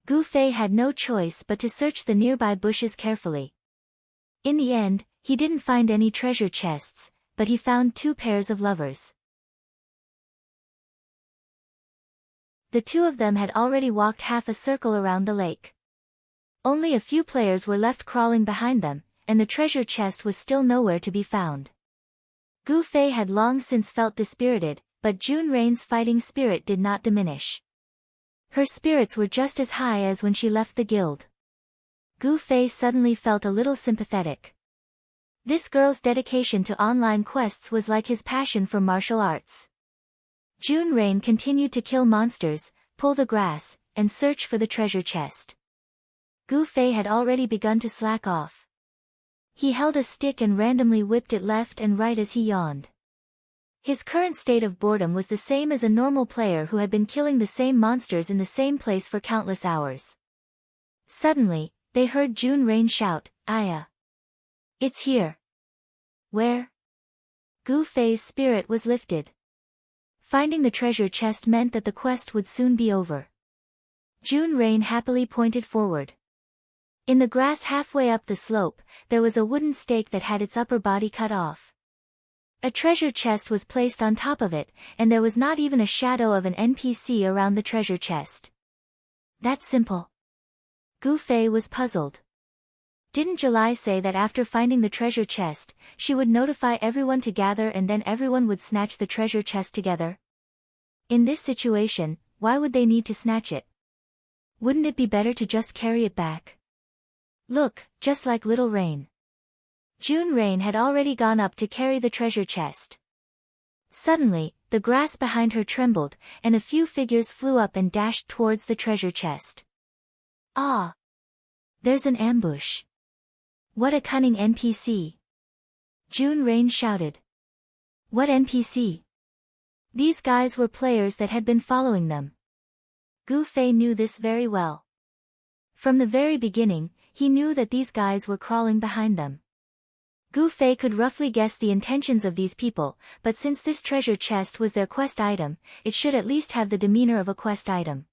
Gu Fei had no choice but to search the nearby bushes carefully. In the end, he didn't find any treasure chests, but he found 2 pairs of lovers. The two of them had already walked half a circle around the lake. Only a few players were left crawling behind them, and the treasure chest was still nowhere to be found. Gu Fei had long since felt dispirited, but June Rain's fighting spirit did not diminish. Her spirits were just as high as when she left the guild. Gu Fei suddenly felt a little sympathetic. This girl's dedication to online quests was like his passion for martial arts. June Rain continued to kill monsters, pull the grass, and search for the treasure chest. Gu Fei had already begun to slack off. He held a stick and randomly whipped it left and right as he yawned. His current state of boredom was the same as a normal player who had been killing the same monsters in the same place for countless hours. Suddenly, they heard June Rain shout, "Aya! It's here!" Where? Gu Fei's spirit was lifted. Finding the treasure chest meant that the quest would soon be over. June Rain happily pointed forward. In the grass halfway up the slope, there was a wooden stake that had its upper body cut off. A treasure chest was placed on top of it, and there was not even a shadow of an NPC around the treasure chest. That's simple. Gu Fei was puzzled. Didn't July say that after finding the treasure chest, she would notify everyone to gather and then everyone would snatch the treasure chest together? In this situation, why would they need to snatch it? Wouldn't it be better to just carry it back? Look, just like Little Rain. June Rain had already gone up to carry the treasure chest. Suddenly, the grass behind her trembled, and a few figures flew up and dashed towards the treasure chest. Ah! There's an ambush. What a cunning NPC! June Rain shouted. What NPC? These guys were players that had been following them. Gu Fei knew this very well. From the very beginning, he knew that these guys were crawling behind them. Gu Fei could roughly guess the intentions of these people, but since this treasure chest was their quest item, it should at least have the demeanor of a quest item.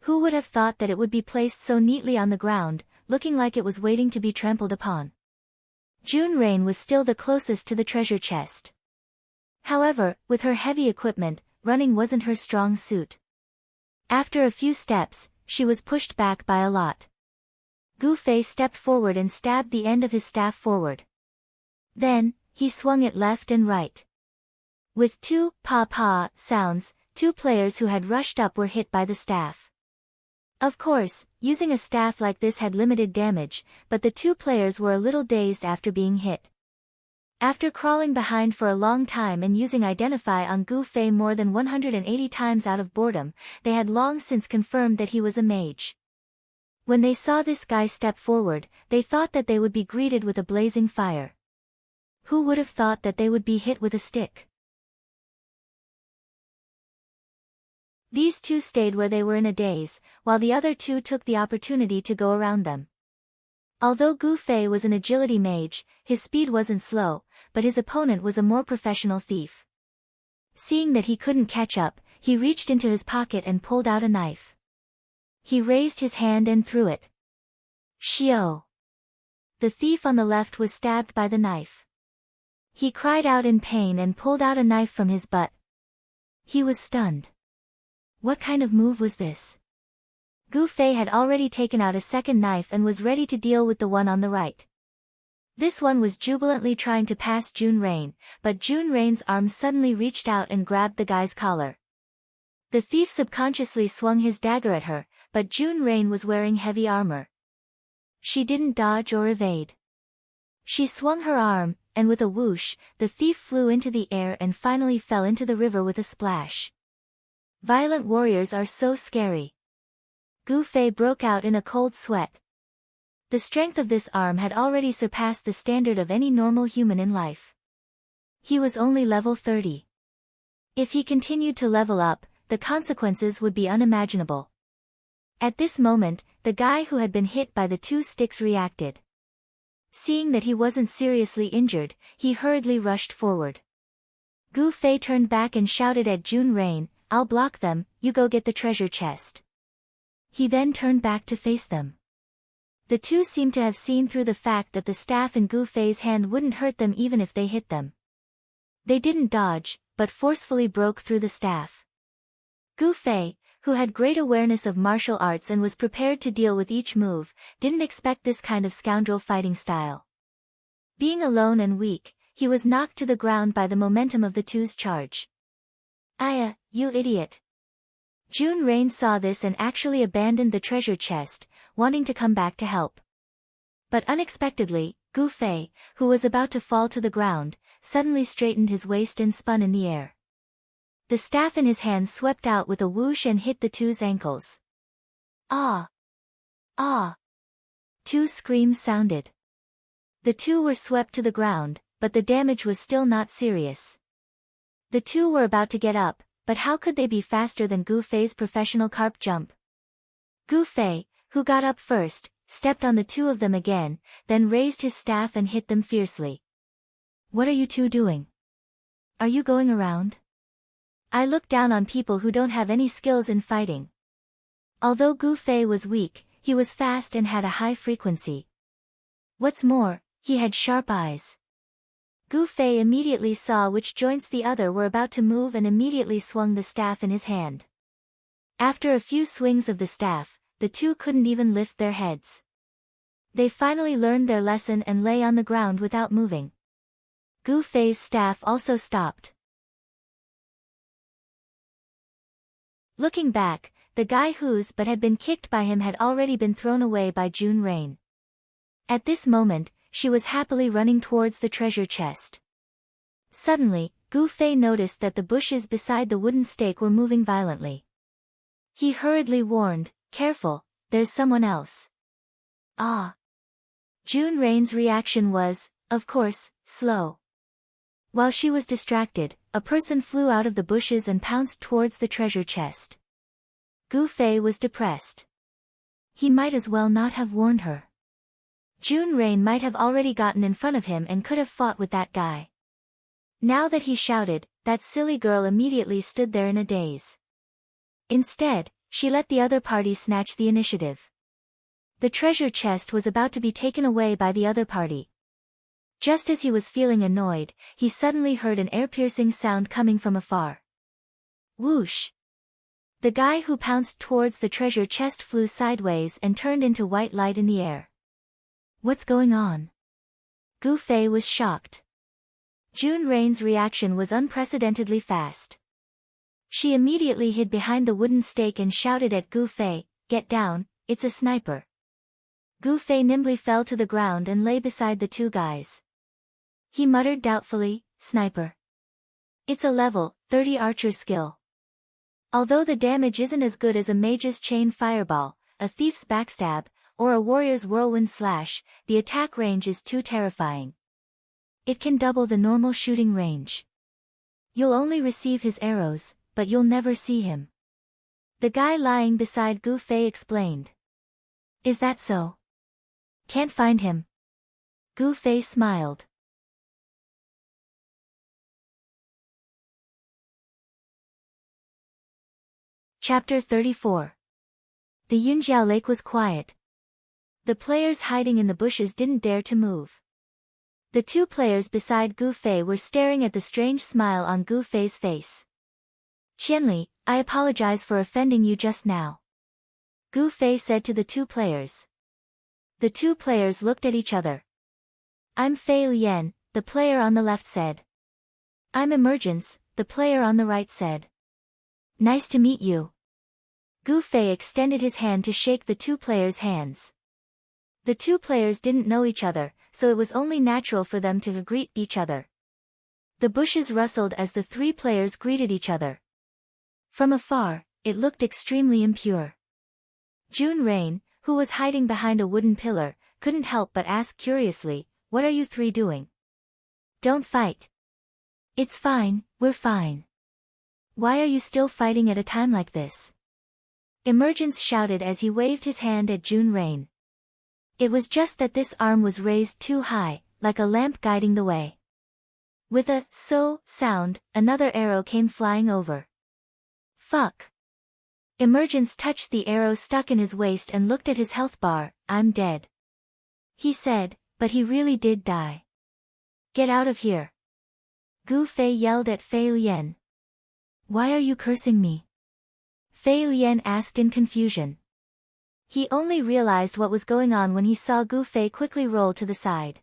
Who would have thought that it would be placed so neatly on the ground, looking like it was waiting to be trampled upon? June Rain was still the closest to the treasure chest. However, with her heavy equipment, running wasn't her strong suit. After a few steps, she was pushed back by a lot. Gu Fei stepped forward and stabbed the end of his staff forward. Then, he swung it left and right. With two pa-pa sounds, two players who had rushed up were hit by the staff. Of course, using a staff like this had limited damage, but the two players were a little dazed after being hit. After crawling behind for a long time and using Identify on Gu Fei more than 180 times out of boredom, they had long since confirmed that he was a mage. When they saw this guy step forward, they thought that they would be greeted with a blazing fire. Who would have thought that they would be hit with a stick? These two stayed where they were in a daze, while the other two took the opportunity to go around them. Although Gu Fei was an agility mage, his speed wasn't slow, but his opponent was a more professional thief. Seeing that he couldn't catch up, he reached into his pocket and pulled out a knife. He raised his hand and threw it. Shio! The thief on the left was stabbed by the knife. He cried out in pain and pulled out a knife from his butt. He was stunned. What kind of move was this? Gu Fei had already taken out a second knife and was ready to deal with the one on the right. This one was jubilantly trying to pass June Rain, but June Rain's arm suddenly reached out and grabbed the guy's collar. The thief subconsciously swung his dagger at her, but June Rain was wearing heavy armor. She didn't dodge or evade. She swung her arm, and with a whoosh, the thief flew into the air and finally fell into the river with a splash. Violent warriors are so scary. Gu Fei broke out in a cold sweat. The strength of this arm had already surpassed the standard of any normal human in life. He was only level 30. If he continued to level up, the consequences would be unimaginable. At this moment, the guy who had been hit by the two sticks reacted. Seeing that he wasn't seriously injured, he hurriedly rushed forward. Gu Fei turned back and shouted at June Rain, "I'll block them, you go get the treasure chest." He then turned back to face them. The two seemed to have seen through the fact that the staff in Gu Fei's hand wouldn't hurt them even if they hit them. They didn't dodge, but forcefully broke through the staff. Gu Fei, who had great awareness of martial arts and was prepared to deal with each move, didn't expect this kind of scoundrel fighting style. Being alone and weak, he was knocked to the ground by the momentum of the two's charge. "Aya, you idiot!" June Rain saw this and actually abandoned the treasure chest, wanting to come back to help. But unexpectedly, Gu Fei, who was about to fall to the ground, suddenly straightened his waist and spun in the air. The staff in his hand swept out with a whoosh and hit the two's ankles. "Ah! Ah!" Two screams sounded. The two were swept to the ground, but the damage was still not serious. The two were about to get up, but how could they be faster than Gu Fei's professional carp jump? Gu Fei, who got up first, stepped on the two of them again, then raised his staff and hit them fiercely. "What are you two doing? Are you going around? I look down on people who don't have any skills in fighting." Although Gu Fei was weak, he was fast and had a high frequency. What's more, he had sharp eyes. Gu Fei immediately saw which joints the other were about to move and immediately swung the staff in his hand. After a few swings of the staff, the two couldn't even lift their heads. They finally learned their lesson and lay on the ground without moving. Gu Fei's staff also stopped. Looking back, the guy whose butt had been kicked by him had already been thrown away by June Rain. At this moment, she was happily running towards the treasure chest. Suddenly, Gu Fei noticed that the bushes beside the wooden stake were moving violently. He hurriedly warned, "Careful, there's someone else." "Ah!" June Rain's reaction was, of course, slow. While she was distracted, a person flew out of the bushes and pounced towards the treasure chest. Gu Fei was depressed. He might as well not have warned her. June Rain might have already gotten in front of him and could have fought with that guy. Now that he shouted, that silly girl immediately stood there in a daze. Instead, she let the other party snatch the initiative. The treasure chest was about to be taken away by the other party. Just as he was feeling annoyed, he suddenly heard an ear-piercing sound coming from afar. Whoosh! The guy who pounced towards the treasure chest flew sideways and turned into white light in the air. What's going on? Gu Fei was shocked. June Rain's reaction was unprecedentedly fast. She immediately hid behind the wooden stake and shouted at Gu Fei, "Get down, it's a sniper." Gu Fei nimbly fell to the ground and lay beside the two guys. He muttered doubtfully, "Sniper. It's a level 30 archer skill. Although the damage isn't as good as a mage's chain fireball, a thief's backstab, or a warrior's whirlwind slash, the attack range is too terrifying. It can double the normal shooting range. You'll only receive his arrows, but you'll never see him." The guy lying beside Gu Fei explained. "Is that so? Can't find him." Gu Fei smiled. Chapter 34. The Yunjiao Lake was quiet. The players hiding in the bushes didn't dare to move. The two players beside Gu Fei were staring at the strange smile on Gu Fei's face. "Qianli, I apologize for offending you just now," Gu Fei said to the two players. The two players looked at each other. "I'm Fei Lian," the player on the left said. "I'm Emergence," the player on the right said. "Nice to meet you." Gu Fei extended his hand to shake the two players' hands. The two players didn't know each other, so it was only natural for them to greet each other. The bushes rustled as the three players greeted each other. From afar, it looked extremely impure. June Rain, who was hiding behind a wooden pillar, couldn't help but ask curiously, "What are you three doing?" "Don't fight." "It's fine, we're fine." "Why are you still fighting at a time like this?" Emergence shouted as he waved his hand at June Rain. It was just that this arm was raised too high, like a lamp guiding the way. With a "so" sound, another arrow came flying over. "Fuck." Emergence touched the arrow stuck in his waist and looked at his health bar. "I'm dead," he said, but he really did die. "Get out of here." Gu Fei yelled at Fei Lian. "Why are you cursing me?" Fei Lian asked in confusion. He only realized what was going on when he saw Gu Fei quickly roll to the side.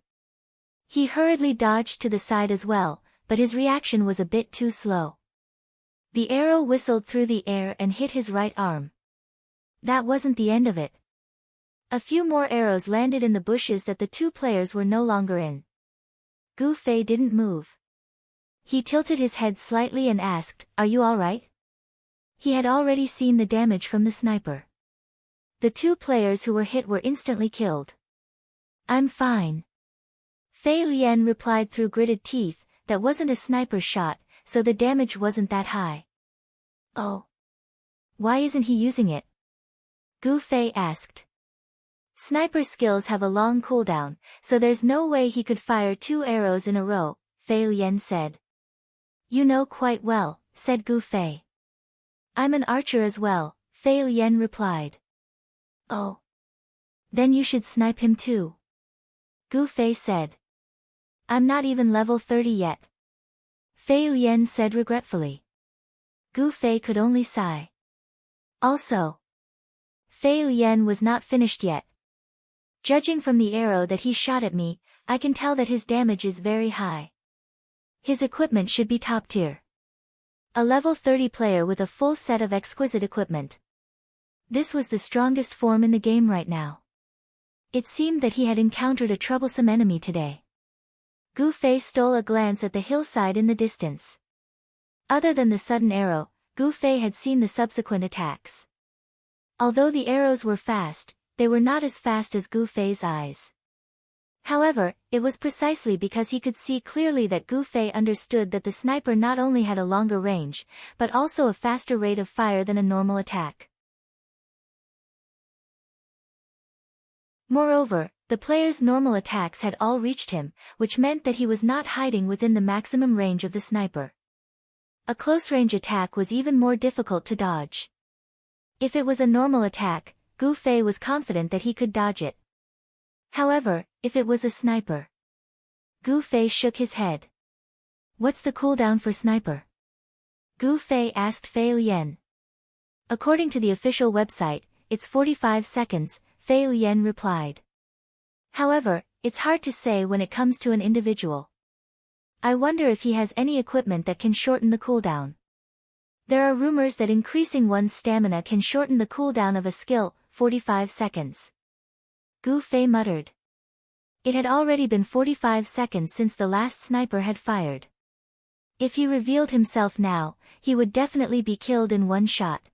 He hurriedly dodged to the side as well, but his reaction was a bit too slow. The arrow whistled through the air and hit his right arm. That wasn't the end of it. A few more arrows landed in the bushes that the two players were no longer in. Gu Fei didn't move. He tilted his head slightly and asked, "Are you all right?" He had already seen the damage from the sniper. The two players who were hit were instantly killed. "I'm fine," Fei Lian replied through gritted teeth. "That wasn't a sniper shot, so the damage wasn't that high." "Oh. Why isn't he using it?" Gu Fei asked. "Sniper skills have a long cooldown, so there's no way he could fire 2 arrows in a row," Fei Lian said. "You know quite well," said Gu Fei. "I'm an archer as well," Fei Lian replied. "Oh. Then you should snipe him too," Gu Fei said. "I'm not even level 30 yet," Fei Lian said regretfully. Gu Fei could only sigh. Also, Fei Lian was not finished yet. "Judging from the arrow that he shot at me, I can tell that his damage is very high. His equipment should be top tier. A level 30 player with a full set of exquisite equipment. This was the strongest form in the game right now." It seemed that he had encountered a troublesome enemy today. Gu Fei stole a glance at the hillside in the distance. Other than the sudden arrow, Gu Fei had seen the subsequent attacks. Although the arrows were fast, they were not as fast as Gu Fei's eyes. However, it was precisely because he could see clearly that Gu Fei understood that the sniper not only had a longer range, but also a faster rate of fire than a normal attack. Moreover, the player's normal attacks had all reached him, which meant that he was not hiding within the maximum range of the sniper. A close-range attack was even more difficult to dodge. If it was a normal attack, Gu Fei was confident that he could dodge it. However, if it was a sniper, Gu Fei shook his head. "What's the cooldown for sniper?" Gu Fei asked Fei Lian. "According to the official website, it's 45 seconds, Fei Lian replied. "However, it's hard to say when it comes to an individual. I wonder if he has any equipment that can shorten the cooldown. There are rumors that increasing one's stamina can shorten the cooldown of a skill, 45 seconds. Gu Fei muttered. It had already been 45 seconds since the last sniper had fired. If he revealed himself now, he would definitely be killed in one shot.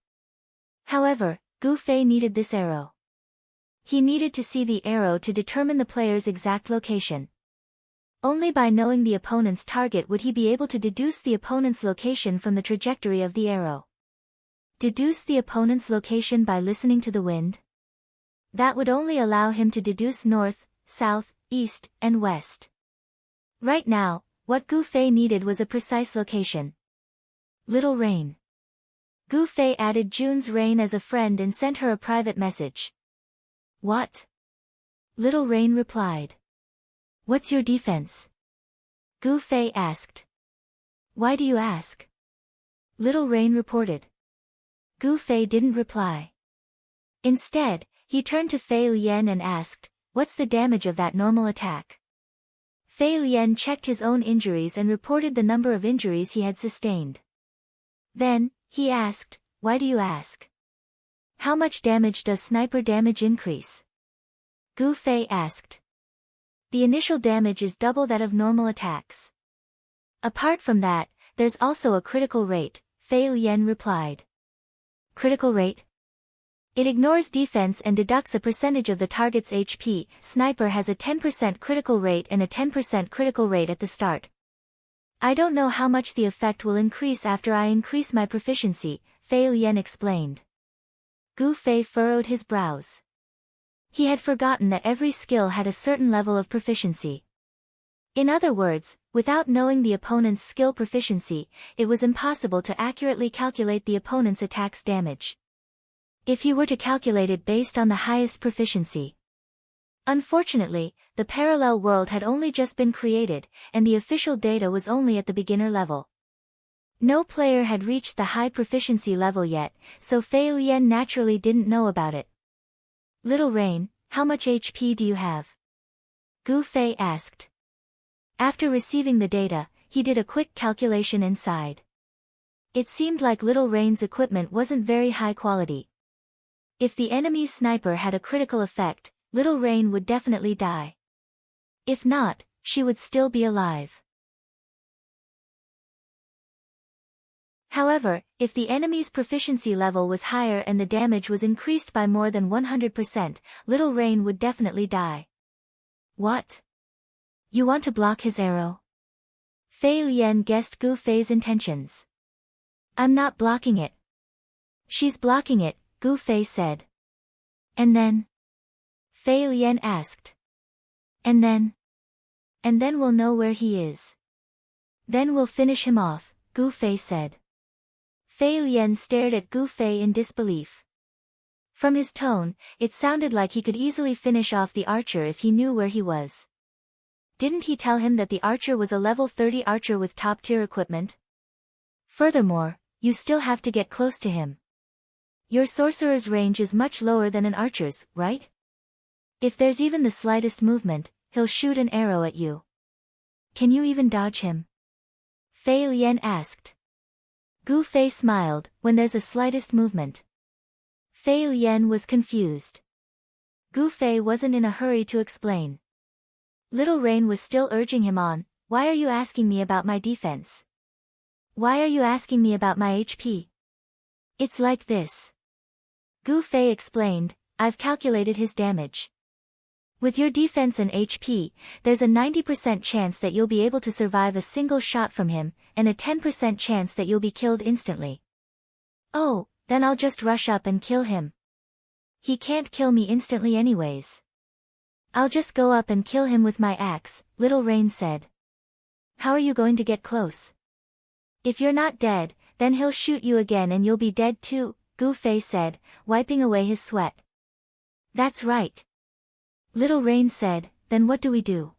However, Gu Fei needed this arrow. He needed to see the arrow to determine the player's exact location. Only by knowing the opponent's target would he be able to deduce the opponent's location from the trajectory of the arrow. Deduce the opponent's location by listening to the wind? That would only allow him to deduce north, south, east, and west. Right now, what Gu Fei needed was a precise location. Little Rain. Gu Fei added June's Rain as a friend and sent her a private message. What? Little Rain replied. What's your defense? Gu Fei asked. Why do you ask? Little Rain reported. Gu Fei didn't reply. Instead, he turned to Fei Lian and asked, what's the damage of that normal attack? Fei Lian checked his own injuries and reported the number of injuries he had sustained. Then, he asked, why do you ask? How much damage does sniper damage increase? Gu Fei asked. The initial damage is double that of normal attacks. Apart from that, there's also a critical rate, Fei Lian replied. Critical rate? It ignores defense and deducts a percentage of the target's HP. Sniper has a 10% critical rate and a 10% critical rate at the start. I don't know how much the effect will increase after I increase my proficiency, Fei Lian explained. Gu Fei furrowed his brows. He had forgotten that every skill had a certain level of proficiency. In other words, without knowing the opponent's skill proficiency, it was impossible to accurately calculate the opponent's attack's damage. If he were to calculate it based on the highest proficiency. Unfortunately, the parallel world had only just been created, and the official data was only at the beginner level. No player had reached the high proficiency level yet, so Fei Lian naturally didn't know about it. Little Rain, how much HP do you have? Gu Fei asked. After receiving the data, he did a quick calculation and sighed. It seemed like Little Rain's equipment wasn't very high quality. If the enemy's sniper had a critical effect, Little Rain would definitely die. If not, she would still be alive. However, if the enemy's proficiency level was higher and the damage was increased by more than 100%, Little Rain would definitely die. What? You want to block his arrow? Fei Lian guessed Gu Fei's intentions. I'm not blocking it. She's blocking it, Gu Fei said. And then? Fei Lian asked. And then? And then we'll know where he is. Then we'll finish him off, Gu Fei said. Fei Lian stared at Gu Fei in disbelief. From his tone, it sounded like he could easily finish off the archer if he knew where he was. Didn't he tell him that the archer was a level 30 archer with top-tier equipment? Furthermore, you still have to get close to him. Your sorcerer's range is much lower than an archer's, right? If there's even the slightest movement, he'll shoot an arrow at you. Can you even dodge him? Fei Lian asked. Gu Fei smiled. When there's a slightest movement. Fei Lian was confused. Gu Fei wasn't in a hurry to explain. Little Rain was still urging him on. Why are you asking me about my defense? Why are you asking me about my HP? It's like this. Gu Fei explained, I've calculated his damage. With your defense and HP, there's a 90% chance that you'll be able to survive a single shot from him, and a 10% chance that you'll be killed instantly. Oh, then I'll just rush up and kill him. He can't kill me instantly anyways. I'll just go up and kill him with my axe, Little Rain said. How are you going to get close? If you're not dead, then he'll shoot you again and you'll be dead too, Gu Fei said, wiping away his sweat. That's right. Little Rain said, then what do we do?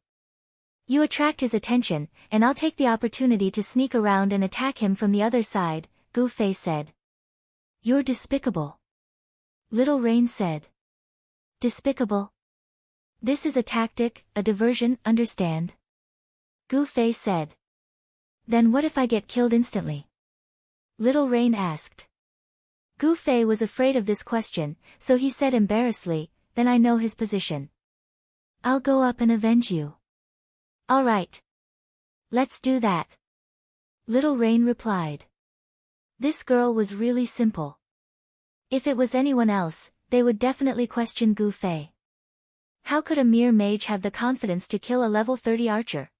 You attract his attention, and I'll take the opportunity to sneak around and attack him from the other side, Gu Fei said. You're despicable. Little Rain said. Despicable? This is a tactic, a diversion, understand? Gu Fei said. Then what if I get killed instantly? Little Rain asked. Gu Fei was afraid of this question, so he said embarrassedly, then I know his position. I'll go up and avenge you. All right. Let's do that. Little Rain replied. This girl was really simple. If it was anyone else, they would definitely question Gu Fei. How could a mere mage have the confidence to kill a level 30 archer?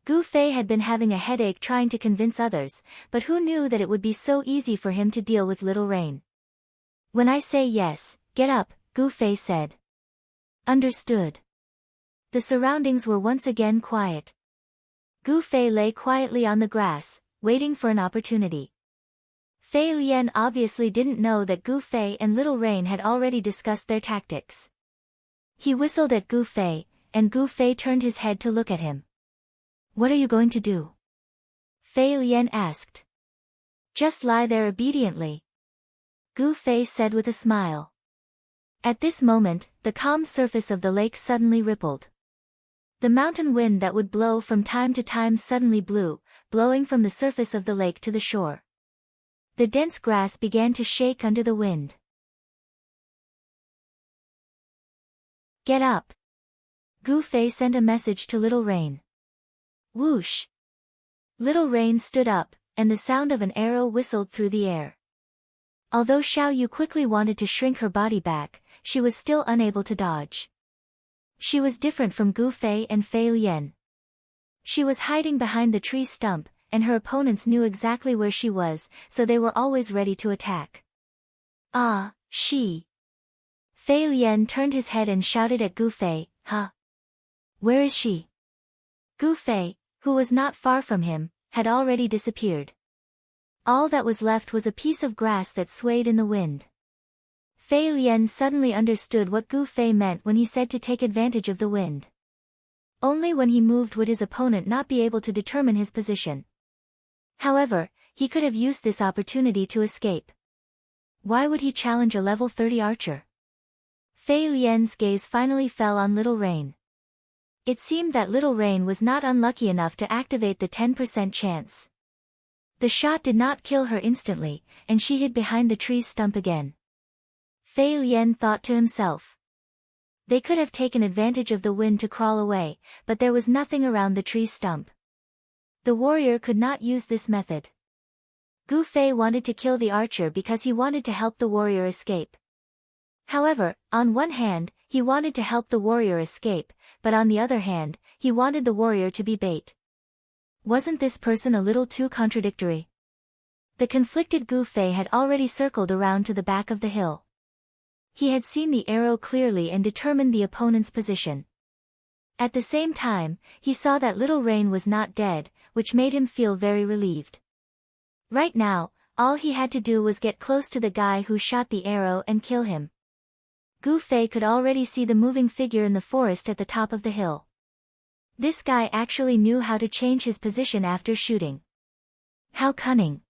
Gu Fei had been having a headache trying to convince others, but who knew that it would be so easy for him to deal with Little Rain? When I say yes, get up, Gu Fei said. Understood. The surroundings were once again quiet. Gu Fei lay quietly on the grass, waiting for an opportunity. Fei Lian obviously didn't know that Gu Fei and Little Rain had already discussed their tactics. He whistled at Gu Fei, and Gu Fei turned his head to look at him. What are you going to do? Fei Lian asked. Just lie there obediently. Gu Fei said with a smile. At this moment, the calm surface of the lake suddenly rippled. The mountain wind that would blow from time to time suddenly blew, blowing from the surface of the lake to the shore. The dense grass began to shake under the wind. Get up. Gu Fei sent a message to Little Rain. Whoosh. Little Rain stood up, and the sound of an arrow whistled through the air. Although Xiao Yu quickly wanted to shrink her body back, she was still unable to dodge. She was different from Gu Fei and Fei Lian. She was hiding behind the tree stump, and her opponents knew exactly where she was, so they were always ready to attack. Ah, she. Fei Lian turned his head and shouted at Gu Fei, huh? Where is she? Gu Fei, who was not far from him, had already disappeared. All that was left was a piece of grass that swayed in the wind. Fei Lian suddenly understood what Gu Fei meant when he said to take advantage of the wind. Only when he moved would his opponent not be able to determine his position. However, he could have used this opportunity to escape. Why would he challenge a level 30 archer? Fei Lian's gaze finally fell on Little Rain. It seemed that Little Rain was not unlucky enough to activate the 10% chance. The shot did not kill her instantly, and she hid behind the tree's stump again. Fei Lian thought to himself. They could have taken advantage of the wind to crawl away, but there was nothing around the tree stump. The warrior could not use this method. Gu Fei wanted to kill the archer because he wanted to help the warrior escape. However, on one hand, he wanted to help the warrior escape, but on the other hand, he wanted the warrior to be bait. Wasn't this person a little too contradictory? The conflicted Gu Fei had already circled around to the back of the hill. He had seen the arrow clearly and determined the opponent's position. At the same time, he saw that Little Rain was not dead, which made him feel very relieved. Right now, all he had to do was get close to the guy who shot the arrow and kill him. Gu Fei could already see the moving figure in the forest at the top of the hill. This guy actually knew how to change his position after shooting. How cunning.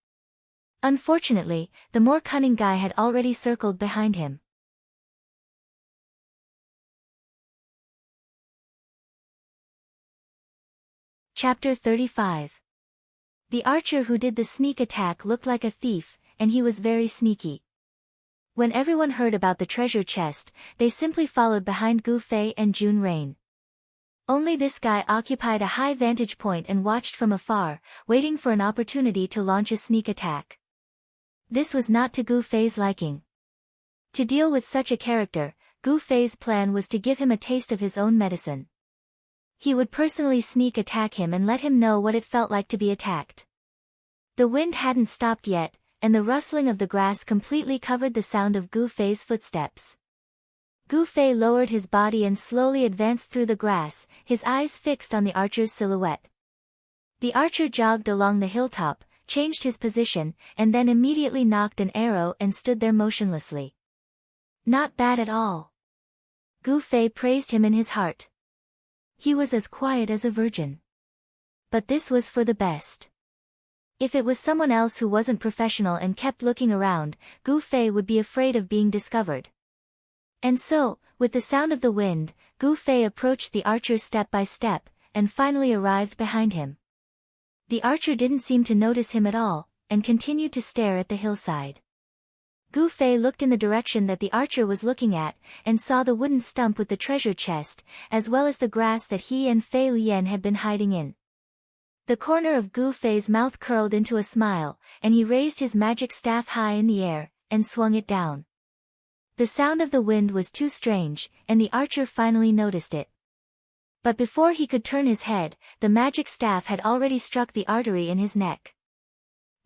Unfortunately, the more cunning guy had already circled behind him. Chapter 35. The archer who did the sneak attack looked like a thief, and he was very sneaky. When everyone heard about the treasure chest, they simply followed behind Gu Fei and Jun Rain. Only this guy occupied a high vantage point and watched from afar, waiting for an opportunity to launch a sneak attack. This was not to Gu Fei's liking. To deal with such a character, Gu Fei's plan was to give him a taste of his own medicine. He would personally sneak attack him and let him know what it felt like to be attacked. The wind hadn't stopped yet, and the rustling of the grass completely covered the sound of Gu Fei's footsteps. Gu Fei lowered his body and slowly advanced through the grass, his eyes fixed on the archer's silhouette. The archer jogged along the hilltop, changed his position, and then immediately nocked an arrow and stood there motionlessly. Not bad at all. Gu Fei praised him in his heart. He was as quiet as a virgin. But this was for the best. If it was someone else who wasn't professional and kept looking around, Gu Fei would be afraid of being discovered. And so, with the sound of the wind, Gu Fei approached the archer step by step, and finally arrived behind him. The archer didn't seem to notice him at all, and continued to stare at the hillside. Gu Fei looked in the direction that the archer was looking at, and saw the wooden stump with the treasure chest, as well as the grass that he and Fei Lian had been hiding in. The corner of Gu Fei's mouth curled into a smile, and he raised his magic staff high in the air, and swung it down. The sound of the wind was too strange, and the archer finally noticed it. But before he could turn his head, the magic staff had already struck the artery in his neck.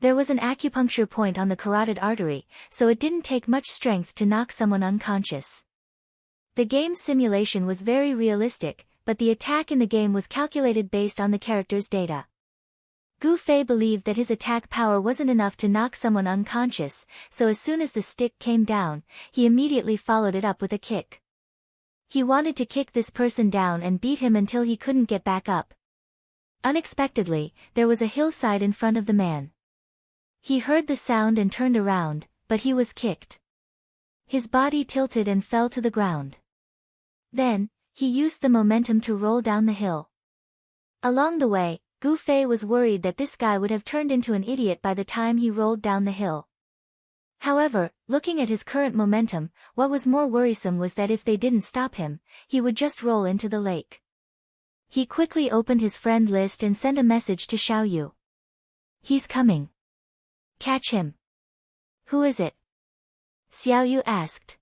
There was an acupuncture point on the carotid artery, so it didn't take much strength to knock someone unconscious. The game's simulation was very realistic, but the attack in the game was calculated based on the character's data. Gu Fei believed that his attack power wasn't enough to knock someone unconscious, so as soon as the stick came down, he immediately followed it up with a kick. He wanted to kick this person down and beat him until he couldn't get back up. Unexpectedly, there was a hillside in front of the man. He heard the sound and turned around, but he was kicked. His body tilted and fell to the ground. Then, he used the momentum to roll down the hill. Along the way, Gu Fei was worried that this guy would have turned into an idiot by the time he rolled down the hill. However, looking at his current momentum, what was more worrisome was that if they didn't stop him, he would just roll into the lake. He quickly opened his friend list and sent a message to Xiao Yu. "He's coming. Catch him." "Who is it?" Xiao Yu asked.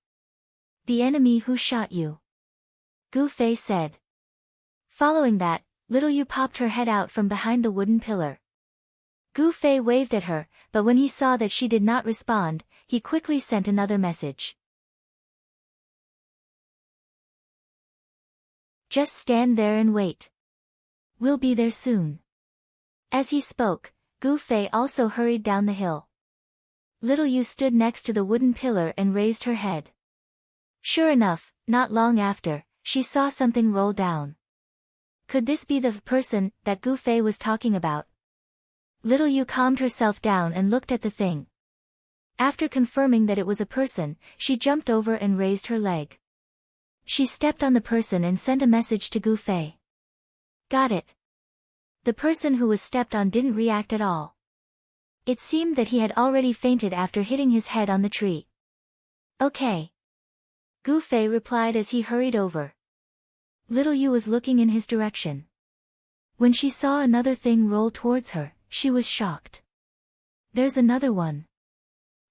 "The enemy who shot you," Gu Fei said. Following that, Little Yu popped her head out from behind the wooden pillar. Gu Fei waved at her, but when he saw that she did not respond, he quickly sent another message. "Just stand there and wait. We'll be there soon." As he spoke, Gu Fei also hurried down the hill. Little Yu stood next to the wooden pillar and raised her head. Sure enough, not long after, she saw something roll down. Could this be the person that Gu Fei was talking about? Little Yu calmed herself down and looked at the thing. After confirming that it was a person, she jumped over and raised her leg. She stepped on the person and sent a message to Gu Fei. "Got it." The person who was stepped on didn't react at all. It seemed that he had already fainted after hitting his head on the tree. "Okay," Gu Fei replied as he hurried over. Little Yu was looking in his direction. When she saw another thing roll towards her, she was shocked. "There's another one."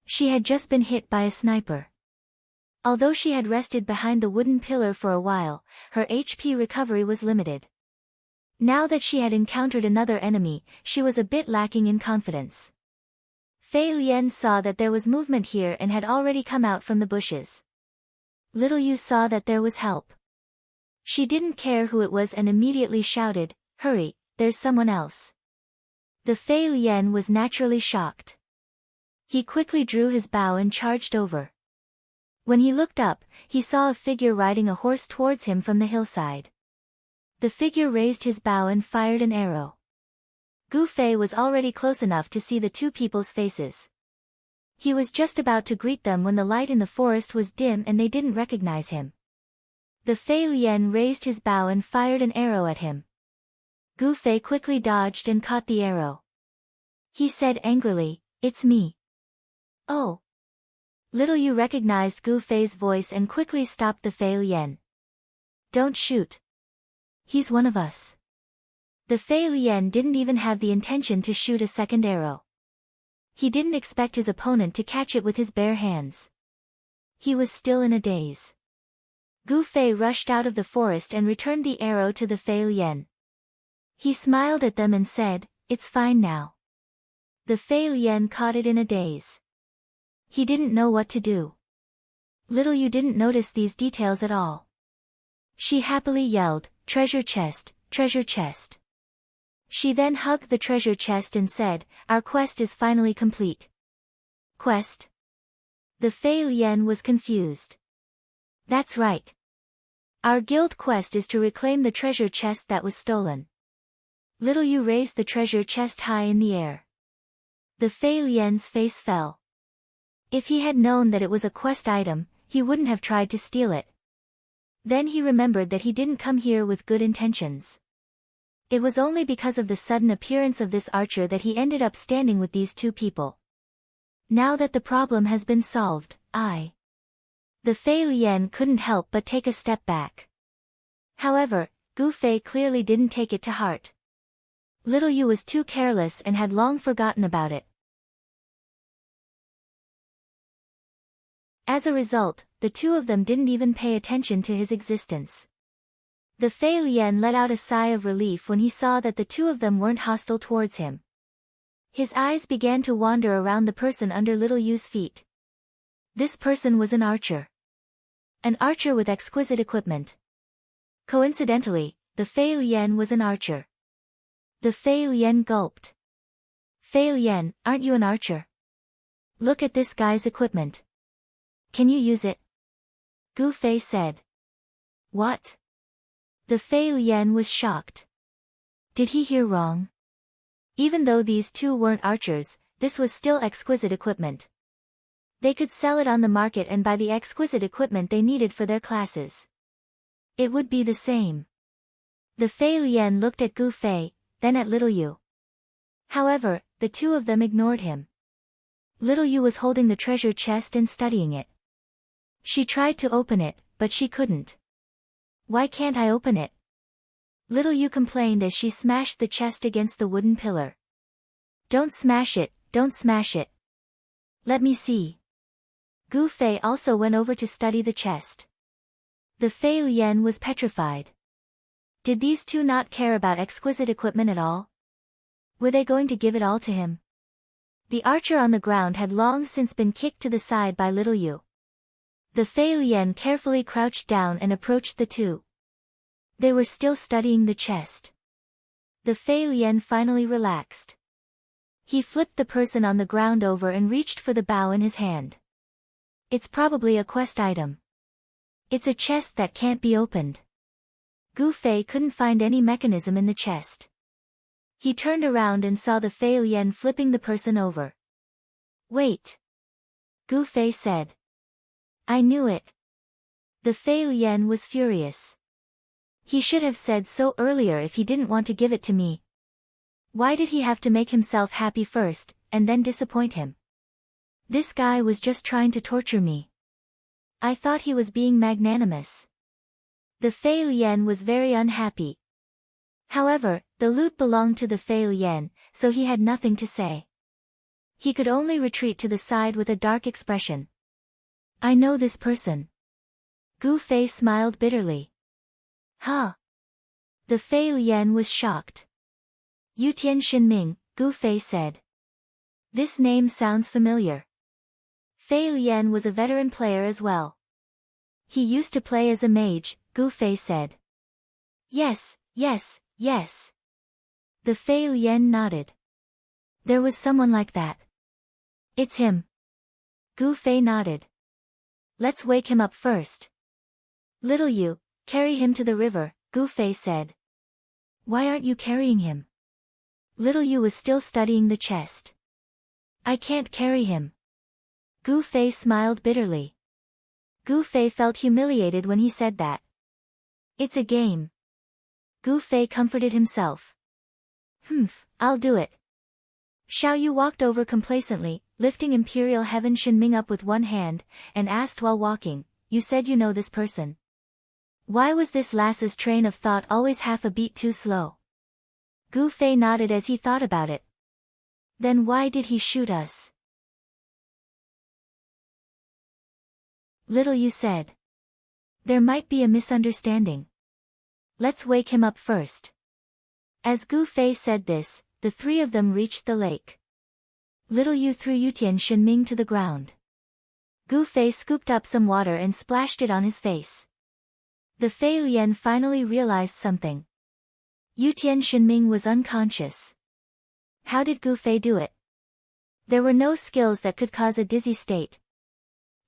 She had just been hit by a sniper. Although she had rested behind the wooden pillar for a while, her HP recovery was limited. Now that she had encountered another enemy, she was a bit lacking in confidence. Fei Lian saw that there was movement here and had already come out from the bushes. Little Yu saw that there was help. She didn't care who it was and immediately shouted, "Hurry, there's someone else." The Fei Lian was naturally shocked. He quickly drew his bow and charged over. When he looked up, he saw a figure riding a horse towards him from the hillside. The figure raised his bow and fired an arrow. Gu Fei was already close enough to see the two people's faces. He was just about to greet them when the light in the forest was dim and they didn't recognize him. The Fei Lian raised his bow and fired an arrow at him. Gu Fei quickly dodged and caught the arrow. He said angrily, "It's me." "Oh." Little Yu recognized Gu Fei's voice and quickly stopped the Fei Lian. "Don't shoot. He's one of us." The Fei Lian didn't even have the intention to shoot a second arrow. He didn't expect his opponent to catch it with his bare hands. He was still in a daze. Gu Fei rushed out of the forest and returned the arrow to the Fei Lian. He smiled at them and said, "It's fine now." The Fei Lian caught it in a daze. He didn't know what to do. Little Yu didn't notice these details at all. She happily yelled, "Treasure chest, treasure chest." She then hugged the treasure chest and said, "Our quest is finally complete." "Quest?" The Fei Lian was confused. "That's right. Our guild quest is to reclaim the treasure chest that was stolen." Little Yu raised the treasure chest high in the air. The Fei Lian's face fell. If he had known that it was a quest item, he wouldn't have tried to steal it. Then he remembered that he didn't come here with good intentions. It was only because of the sudden appearance of this archer that he ended up standing with these two people. Now that the problem has been solved, The Fei Lian couldn't help but take a step back. However, Gu Fei clearly didn't take it to heart. Little Yu was too careless and had long forgotten about it. As a result, the two of them didn't even pay attention to his existence. The Fei Lian let out a sigh of relief when he saw that the two of them weren't hostile towards him. His eyes began to wander around the person under Little Yu's feet. This person was an archer. An archer with exquisite equipment. Coincidentally, the Fei Lian was an archer. The Fei Lian gulped. Fei Lian, aren't you an archer? Look at this guy's equipment. Can you use it? Gu Fei said. What? The Fei Lian was shocked. Did he hear wrong? Even though these two weren't archers, this was still exquisite equipment. They could sell it on the market and buy the exquisite equipment they needed for their classes. It would be the same. The Fei Lian looked at Gu Fei, then at Little Yu. However, the two of them ignored him. Little Yu was holding the treasure chest and studying it. She tried to open it, but she couldn't. Why can't I open it? Little Yu complained as she smashed the chest against the wooden pillar. Don't smash it, don't smash it. Let me see. Gu Fei also went over to study the chest. The Fei Lian was petrified. Did these two not care about exquisite equipment at all? Were they going to give it all to him? The archer on the ground had long since been kicked to the side by Little Yu. The Fei Lian carefully crouched down and approached the two. They were still studying the chest. The Fei Lian finally relaxed. He flipped the person on the ground over and reached for the bow in his hand. It's probably a quest item. It's a chest that can't be opened. Gu Fei couldn't find any mechanism in the chest. He turned around and saw the Fei Lian flipping the person over. Wait. Gu Fei said. I knew it. The Fei Lian was furious. He should have said so earlier if he didn't want to give it to me. Why did he have to make himself happy first, and then disappoint him? This guy was just trying to torture me. I thought he was being magnanimous. The Fei Lian was very unhappy. However, the loot belonged to the Fei Lian, so he had nothing to say. He could only retreat to the side with a dark expression. I know this person. Gu Fei smiled bitterly. Huh? The Fei Lian was shocked. Yutian Shinming, Gu Fei said. This name sounds familiar. Fei Lian was a veteran player as well. He used to play as a mage, Gu Fei said. Yes, yes, yes. The Fei Lian nodded. There was someone like that. It's him. Gu Fei nodded. Let's wake him up first. Little Yu, carry him to the river, Gu Fei said. Why aren't you carrying him? Little Yu was still studying the chest. I can't carry him. Gu Fei smiled bitterly. Gu Fei felt humiliated when he said that. It's a game. Gu Fei comforted himself. I'll do it. Xiao Yu walked over complacently, lifting Imperial Heaven Shinming up with one hand, and asked while walking, You said you know this person. Why was this lass's train of thought always half a beat too slow? Gu Fei nodded as he thought about it. Then why did he shoot us? Little Yu said. There might be a misunderstanding. Let's wake him up first. As Gu Fei said this, the three of them reached the lake. Little Yu threw Yutian Shinming to the ground. Gu Fei scooped up some water and splashed it on his face. The Fei Lian finally realized something. Yutian Shinming was unconscious. How did Gu Fei do it? There were no skills that could cause a dizzy state.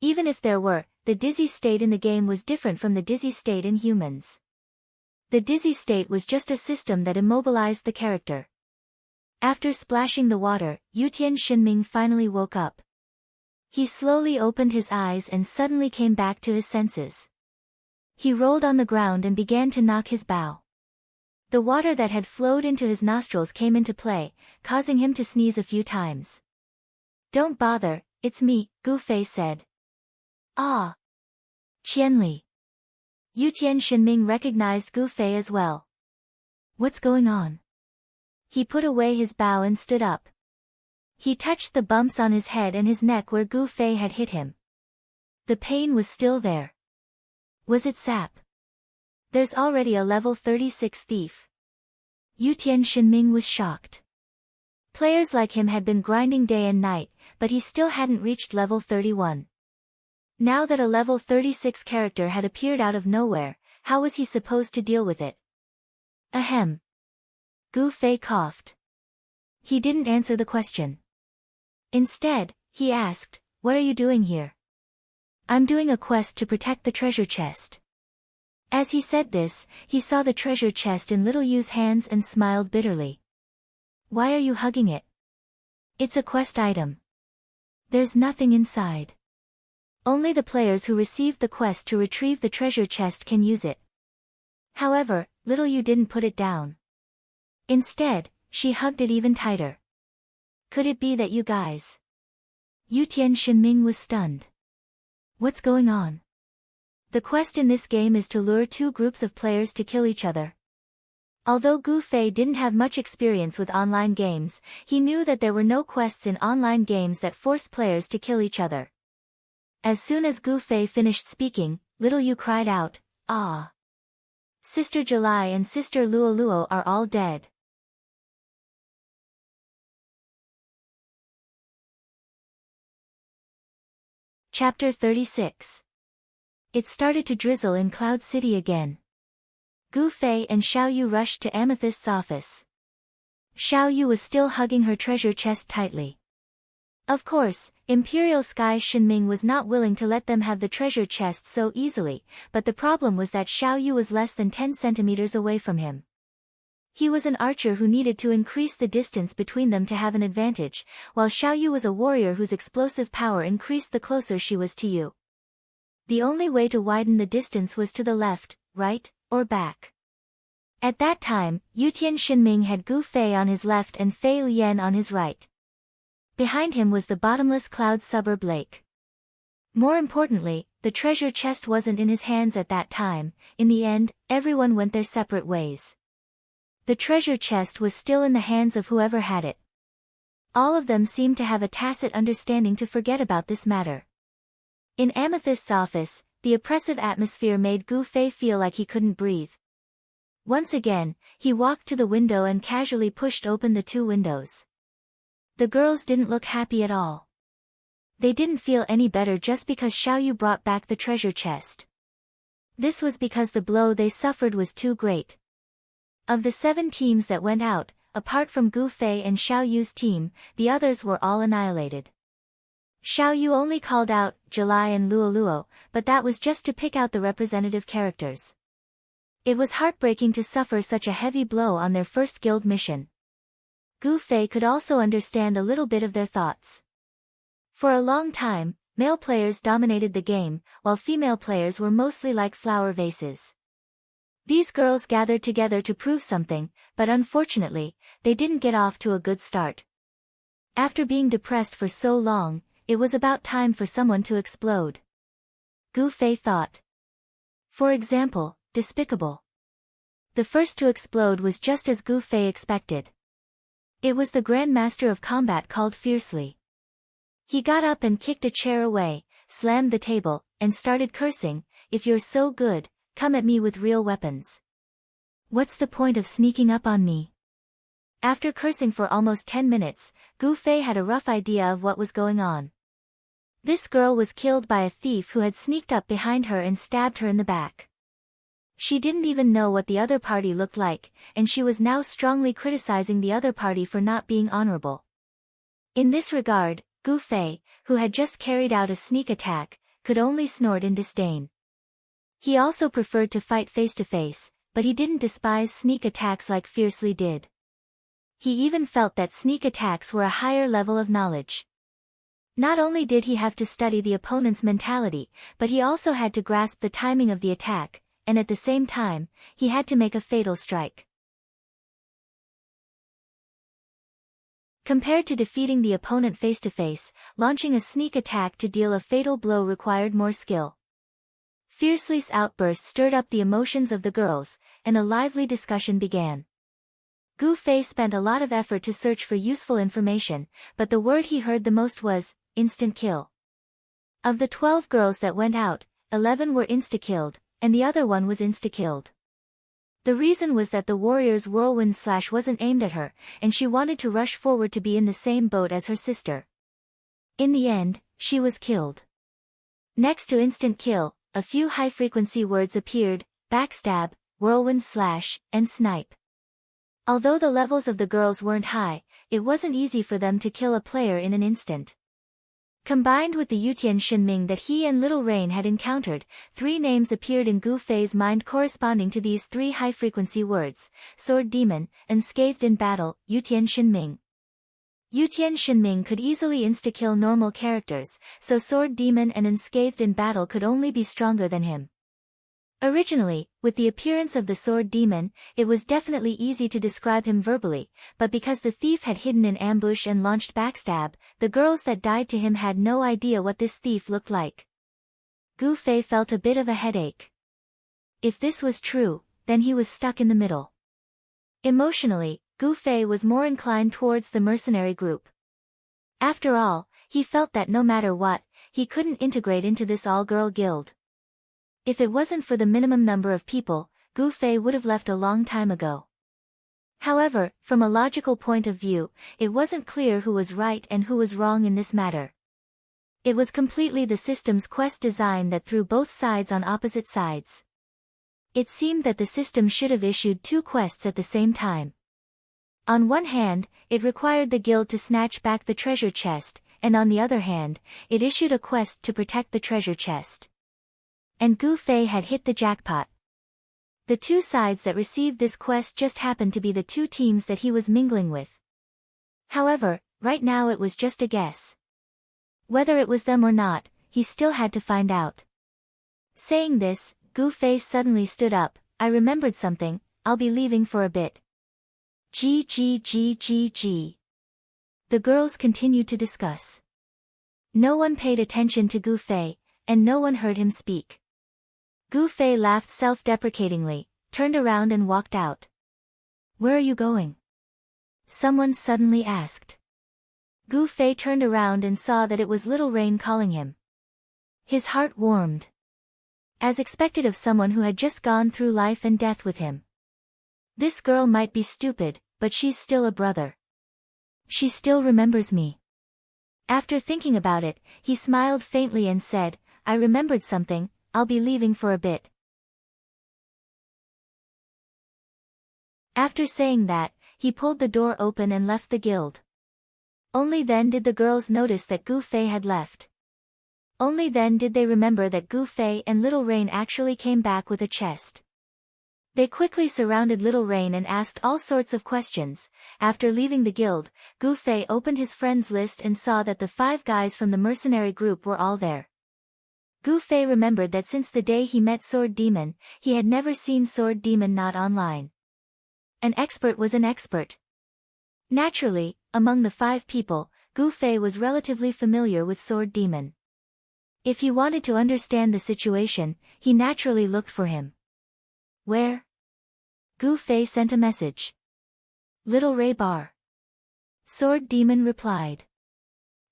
Even if there were, the dizzy state in the game was different from the dizzy state in humans. The dizzy state was just a system that immobilized the character. After splashing the water, Yutian Shinming finally woke up. He slowly opened his eyes and suddenly came back to his senses. He rolled on the ground and began to knock his bow. The water that had flowed into his nostrils came into play, causing him to sneeze a few times. Don't bother, it's me, Gu Fei said. Ah. Qianli. Yutian Shinming recognized Gu Fei as well. What's going on? He put away his bow and stood up. He touched the bumps on his head and his neck where Gu Fei had hit him. The pain was still there. Was it sap? There's already a level 36 thief. Yutian Shinming was shocked. Players like him had been grinding day and night, but he still hadn't reached level 31. Now that a level 36 character had appeared out of nowhere, how was he supposed to deal with it? Ahem. Gu Fei coughed. He didn't answer the question. Instead, he asked, what are you doing here? I'm doing a quest to protect the treasure chest. As he said this, he saw the treasure chest in Little Yu's hands and smiled bitterly. Why are you hugging it? It's a quest item. There's nothing inside. Only the players who received the quest to retrieve the treasure chest can use it. However, Little Yu didn't put it down. Instead, she hugged it even tighter. Could it be that you guys? Yutian Shinming was stunned. What's going on? The quest in this game is to lure two groups of players to kill each other. Although Gu Fei didn't have much experience with online games, he knew that there were no quests in online games that forced players to kill each other. As soon as Gu Fei finished speaking, Little Yu cried out, ah! Sister July and Sister Luo Luo are all dead. Chapter 36. It started to drizzle in Cloud City again. Gu Fei and Xiao Yu rushed to Amethyst's office. Xiao Yu was still hugging her treasure chest tightly. Of course, Imperial Sky Shinming was not willing to let them have the treasure chest so easily, but the problem was that Xiao Yu was less than 10 centimeters away from him. He was an archer who needed to increase the distance between them to have an advantage, while Xiao Yu was a warrior whose explosive power increased the closer she was to Yu. The only way to widen the distance was to the left, right, or back. At that time, Yutian Shinming had Gu Fei on his left and Fei Lian on his right. Behind him was the bottomless cloud suburb lake. More importantly, the treasure chest wasn't in his hands at that time. In the end, everyone went their separate ways. The treasure chest was still in the hands of whoever had it. All of them seemed to have a tacit understanding to forget about this matter. In Amethyst's office, the oppressive atmosphere made Gu Fei feel like he couldn't breathe. Once again, he walked to the window and casually pushed open the two windows. The girls didn't look happy at all. They didn't feel any better just because Xiao Yu brought back the treasure chest. This was because the blow they suffered was too great. Of the 7 teams that went out, apart from Gu Fei and Xiao Yu's team, the others were all annihilated. Xiao Yu only called out July and Luo Luo, but that was just to pick out the representative characters. It was heartbreaking to suffer such a heavy blow on their first guild mission. Gu Fei could also understand a little bit of their thoughts. For a long time, male players dominated the game, while female players were mostly like flower vases. These girls gathered together to prove something, but unfortunately, they didn't get off to a good start. After being depressed for so long, it was about time for someone to explode. Gu Fei thought. For example, Despicable. The first to explode was just as Gu Fei expected. It was the Grandmaster of Combat called Fiercely. He got up and kicked a chair away, slammed the table, and started cursing, "If you're so good, come at me with real weapons. What's the point of sneaking up on me?" After cursing for almost 10 minutes, Gu Fei had a rough idea of what was going on. This girl was killed by a thief who had sneaked up behind her and stabbed her in the back. She didn't even know what the other party looked like, and she was now strongly criticizing the other party for not being honorable. In this regard, Gu Fei, who had just carried out a sneak attack, could only snort in disdain. He also preferred to fight face-to-face, but he didn't despise sneak attacks like Fiercely did. He even felt that sneak attacks were a higher level of knowledge. Not only did he have to study the opponent's mentality, but he also had to grasp the timing of the attack, and at the same time, he had to make a fatal strike. Compared to defeating the opponent face-to-face, launching a sneak attack to deal a fatal blow required more skill. Fierce's outburst stirred up the emotions of the girls, and a lively discussion began. Gu Fei spent a lot of effort to search for useful information, but the word he heard the most was, instant kill. Of the 12 girls that went out, 11 were insta-killed, and the other one was insta-killed. The reason was that the warrior's whirlwind slash wasn't aimed at her, and she wanted to rush forward to be in the same boat as her sister. In the end, she was killed. Next to instant kill, a few high-frequency words appeared: backstab, whirlwind slash, and snipe. Although the levels of the girls weren't high, it wasn't easy for them to kill a player in an instant. Combined with the Yutian Shinming that he and Little Rain had encountered, 3 names appeared in Gu Fei's mind corresponding to these 3 high-frequency words: Sword Demon, Unscathed in Battle, Yutian Shinming. Yutian Shinming could easily insta-kill normal characters, so Sword Demon and Unscathed in Battle could only be stronger than him. Originally, with the appearance of the Sword Demon, it was definitely easy to describe him verbally, but because the thief had hidden in ambush and launched backstab, the girls that died to him had no idea what this thief looked like. Gu Fei felt a bit of a headache. If this was true, then he was stuck in the middle. Emotionally, Gu Fei was more inclined towards the mercenary group. After all, he felt that no matter what, he couldn't integrate into this all-girl guild. If it wasn't for the minimum number of people, Gu Fei would have left a long time ago. However, from a logical point of view, it wasn't clear who was right and who was wrong in this matter. It was completely the system's quest design that threw both sides on opposite sides. It seemed that the system should have issued 2 quests at the same time. On one hand, it required the guild to snatch back the treasure chest, and on the other hand, it issued a quest to protect the treasure chest. And Gu Fei had hit the jackpot. The 2 sides that received this quest just happened to be the 2 teams that he was mingling with. However, right now it was just a guess. Whether it was them or not, he still had to find out. Saying this, Gu Fei suddenly stood up. I remembered something, I'll be leaving for a bit. G. The girls continued to discuss. No one paid attention to Gu Fei, and no one heard him speak. Gu Fei laughed self-deprecatingly, turned around and walked out. Where are you going? Someone suddenly asked. Gu Fei turned around and saw that it was Little Rain calling him. His heart warmed. As expected of someone who had just gone through life and death with him. This girl might be stupid, but she's still a brother. She still remembers me. After thinking about it, he smiled faintly and said, I remembered something, I'll be leaving for a bit. After saying that, he pulled the door open and left the guild. Only then did the girls notice that Gu Fei had left. Only then did they remember that Gu Fei and Little Rain actually came back with a chest. They quickly surrounded Little Rain and asked all sorts of questions. After leaving the guild, Gu Fei opened his friends list and saw that the 5 guys from the mercenary group were all there. Gu Fei remembered that since the day he met Sword Demon, he had never seen Sword Demon not online. An expert was an expert. Naturally, among the 5 people, Gu Fei was relatively familiar with Sword Demon. If he wanted to understand the situation, he naturally looked for him. Where? Gu Fei sent a message. Little Ray Bar. Sword Demon replied.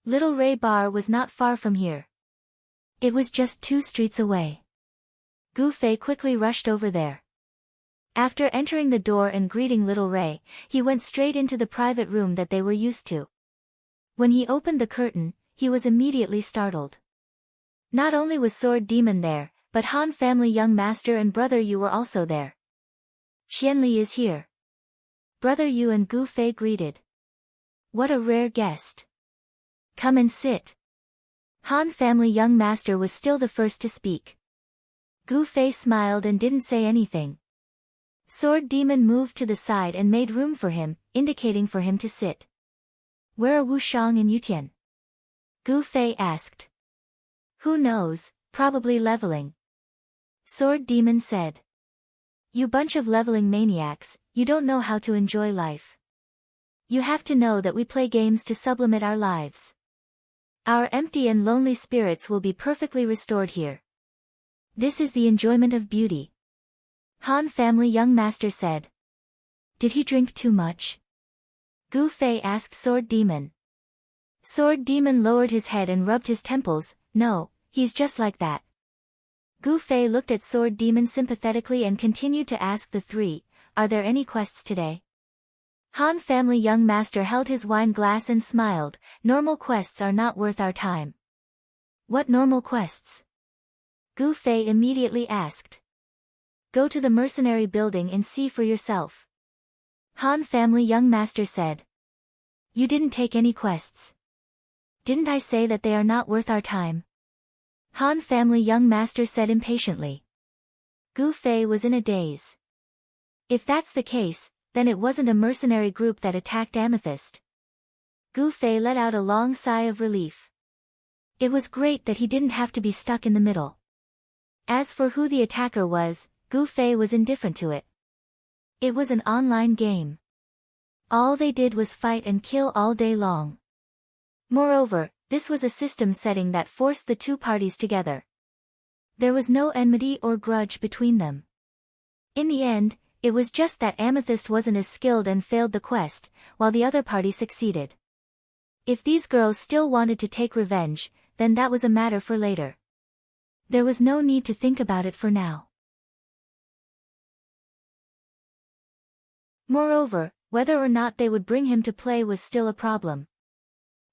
Little Ray Bar was not far from here. It was just 2 streets away. Gu Fei quickly rushed over there. After entering the door and greeting Little Ray, he went straight into the private room that they were used to. When he opened the curtain, he was immediately startled. Not only was Sword Demon there, but Han family young master and Brother Yu were also there. Qianli is here. Brother Yu and Gu Fei greeted. What a rare guest. Come and sit. Han family young master was still the first to speak. Gu Fei smiled and didn't say anything. Sword Demon moved to the side and made room for him, indicating for him to sit. Where are Wu Shang and Yutian? Gu Fei asked. Who knows, probably leveling. Sword Demon said. You bunch of leveling maniacs, you don't know how to enjoy life. You have to know that we play games to sublimate our lives. Our empty and lonely spirits will be perfectly restored here. This is the enjoyment of beauty. Han family young master said. Did he drink too much? Gu Fei asked Sword Demon. Sword Demon lowered his head and rubbed his temples. No, he's just like that. Gu Fei looked at Sword Demon sympathetically and continued to ask the three, are there any quests today? Han family young master held his wine glass and smiled, normal quests are not worth our time. What normal quests? Gu Fei immediately asked. Go to the mercenary building and see for yourself. Han family young master said. You didn't take any quests. Didn't I say that they are not worth our time? Han family young master said impatiently. Gu Fei was in a daze. If that's the case, then it wasn't a mercenary group that attacked Amethyst. Gu Fei let out a long sigh of relief. It was great that he didn't have to be stuck in the middle. As for who the attacker was, Gu Fei was indifferent to it. It was an online game. All they did was fight and kill all day long. Moreover, this was a system setting that forced the two parties together. There was no enmity or grudge between them. In the end, it was just that Amethyst wasn't as skilled and failed the quest, while the other party succeeded. If these girls still wanted to take revenge, then that was a matter for later. There was no need to think about it for now. Moreover, whether or not they would bring him to play was still a problem.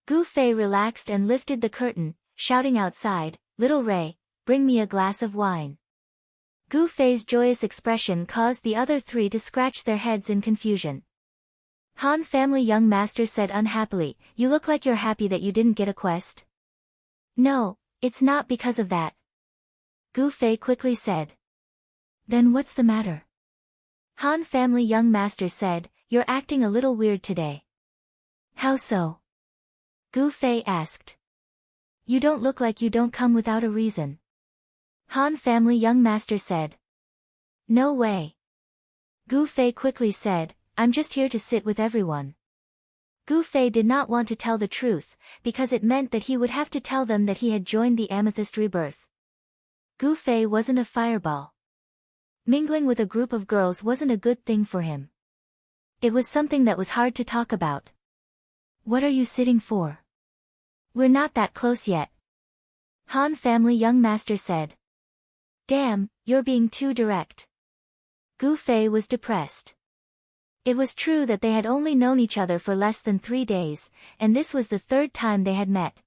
Gu Fei relaxed and lifted the curtain, shouting outside, Little Ray, bring me a glass of wine. Gu Fei's joyous expression caused the other three to scratch their heads in confusion. Han family young master said unhappily, you look like you're happy that you didn't get a quest. No, it's not because of that. Gu Fei quickly said. Then what's the matter? Han family young master said, you're acting a little weird today. How so? Gu Fei asked. You don't look like you don't come without a reason. Han family young master said. No way. Gu Fei quickly said, I'm just here to sit with everyone. Gu Fei did not want to tell the truth, because it meant that he would have to tell them that he had joined the Amethyst Rebirth. Gu Fei wasn't a fireball. Mingling with a group of girls wasn't a good thing for him. It was something that was hard to talk about. What are you sitting for? We're not that close yet. Han family young master said. Damn, you're being too direct. Gu Fei was depressed. It was true that they had only known each other for less than 3 days, and this was the third time they had met.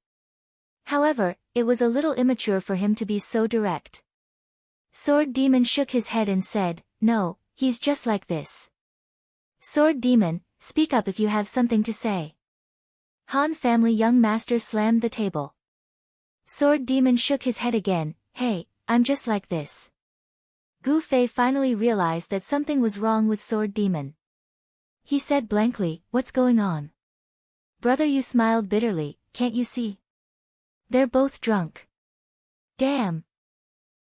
However, it was a little immature for him to be so direct. Sword Demon shook his head and said, no, he's just like this. Sword Demon, speak up if you have something to say. Han family young master slammed the table. Sword Demon shook his head again, hey, I'm just like this. Gu Fei finally realized that something was wrong with Sword Demon. He said blankly, what's going on? Brother, you smiled bitterly, can't you see? They're both drunk. Damn.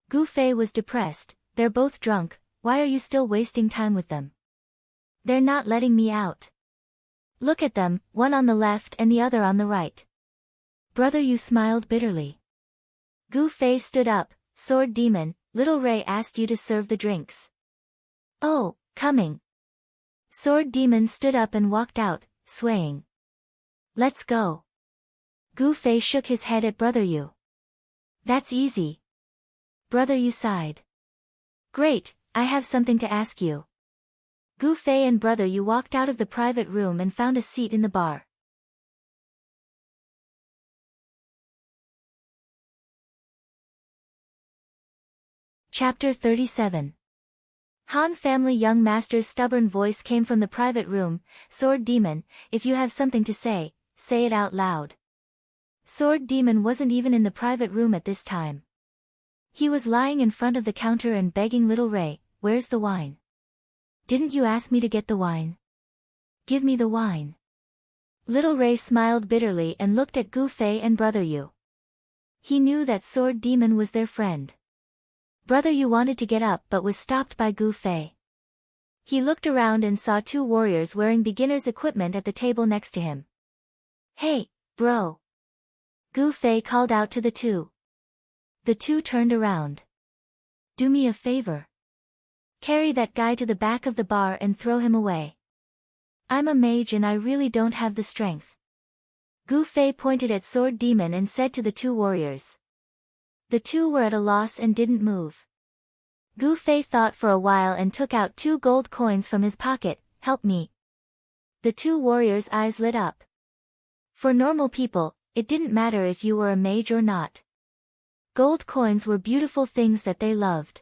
Gu Fei was depressed, they're both drunk, why are you still wasting time with them? They're not letting me out. Look at them, one on the left and the other on the right. Brother, you smiled bitterly. Gu Fei stood up, Sword Demon, Little Ray asked you to serve the drinks. Oh, coming. Sword Demon stood up and walked out, swaying. Let's go. Gu Fei shook his head at Brother Yu. That's easy. Brother Yu sighed. Great, I have something to ask you. Gu Fei and Brother Yu walked out of the private room and found a seat in the bar. Chapter 37. Han family young master's stubborn voice came from the private room, Sword Demon, if you have something to say it out loud. Sword Demon wasn't even in the private room at this time. He was lying in front of the counter and begging Little Ray, where's the wine? Didn't you ask me to get the wine? Give me the wine. Little Ray smiled bitterly and looked at Gu Fei and Brother Yu. He knew that Sword Demon was their friend. Brother Yu wanted to get up but was stopped by Gu Fei. He looked around and saw two warriors wearing beginner's equipment at the table next to him. "Hey, bro!" Gu Fei called out to the two. The two turned around. "Do me a favor. Carry that guy to the back of the bar and throw him away. I'm a mage and I really don't have the strength." Gu Fei pointed at Sword Demon and said to the two warriors. The two were at a loss and didn't move. Gu Fei thought for a while and took out 2 gold coins from his pocket. "Help me." The two warriors' eyes lit up. For normal people, it didn't matter if you were a mage or not. Gold coins were beautiful things that they loved.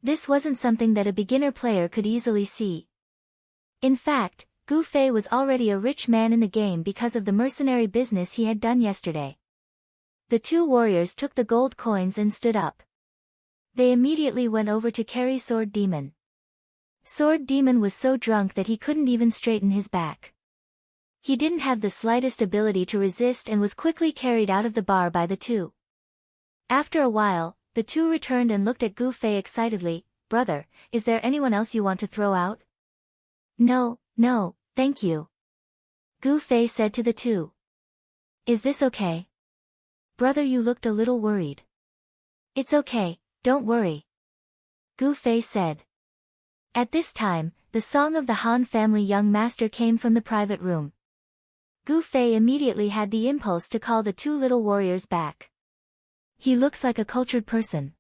This wasn't something that a beginner player could easily see. In fact, Gu Fei was already a rich man in the game because of the mercenary business he had done yesterday. The two warriors took the gold coins and stood up. They immediately went over to carry Sword Demon. Sword Demon was so drunk that he couldn't even straighten his back. He didn't have the slightest ability to resist and was quickly carried out of the bar by the two. After a while, the two returned and looked at Gu Fei excitedly. "Brother, is there anyone else you want to throw out?" No, thank you," Gu Fei said to the two. "Is this okay?" "Brother, you looked a little worried." "It's okay, don't worry," Gu Fei said. At this time, the song of the Han family young master came from the private room. Gu Fei immediately had the impulse to call the two little warriors back. "He looks like a cultured person.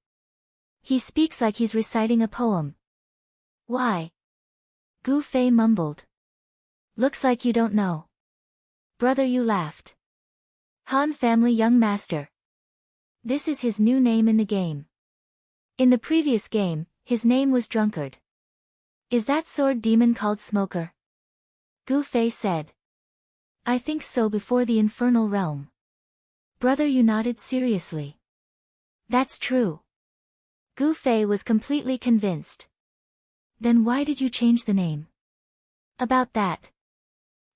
He speaks like he's reciting a poem." "Why?" Gu Fei mumbled. "Looks like you don't know." "Brother, you laughed." "Han family young master. This is his new name in the game. In the previous game, his name was Drunkard." "Is that Sword Demon called Smoker?" Gu Fei said. "I think so, before the infernal realm." Brother, you nodded seriously. "That's true." Gu Fei was completely convinced. "Then why did you change the name?" "About that.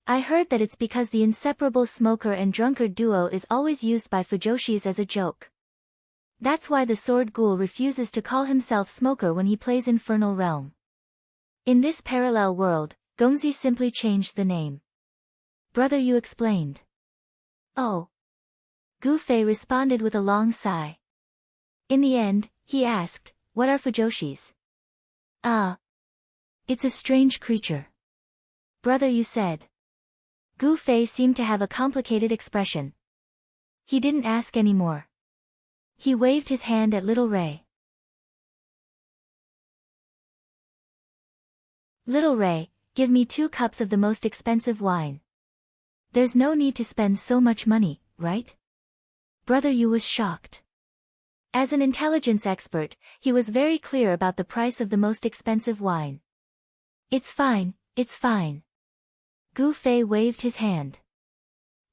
I heard that it's because the inseparable Smoker and Drunkard duo is always used by Fujoshis as a joke. That's why the Sword Ghoul refuses to call himself Smoker when he plays Infernal Realm. In this parallel world, Gongzi simply changed the name." "Brother, you explained." "Oh." Gu Fei responded with a long sigh. In the end, he asked, "What are Fujoshis?" "Ah. It's a strange creature." "Brother, you said." Gu Fei seemed to have a complicated expression. He didn't ask any more. He waved his hand at Little Ray. "Little Ray, give me 2 cups of the most expensive wine." "There's no need to spend so much money, right?" Brother Yu was shocked. As an intelligence expert, he was very clear about the price of the most expensive wine. It's fine. Gu Fei waved his hand.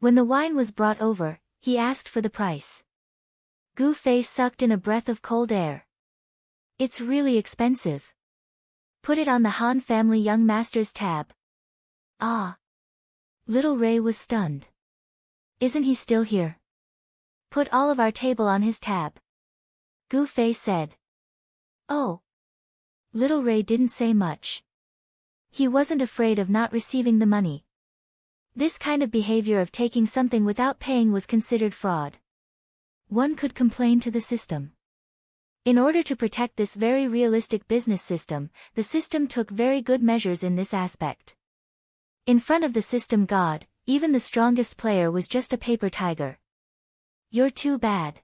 When the wine was brought over, he asked for the price. Gu Fei sucked in a breath of cold air. "It's really expensive." "Put it on the Han family young master's tab." "Ah." Little Ray was stunned. "Isn't he still here?" "Put all of our table on his tab," Gu Fei said. "Oh." Little Ray didn't say much. He wasn't afraid of not receiving the money. This kind of behavior of taking something without paying was considered fraud. One could complain to the system. In order to protect this very realistic business system, the system took very good measures in this aspect. In front of the system god, even the strongest player was just a paper tiger. "You're too bad."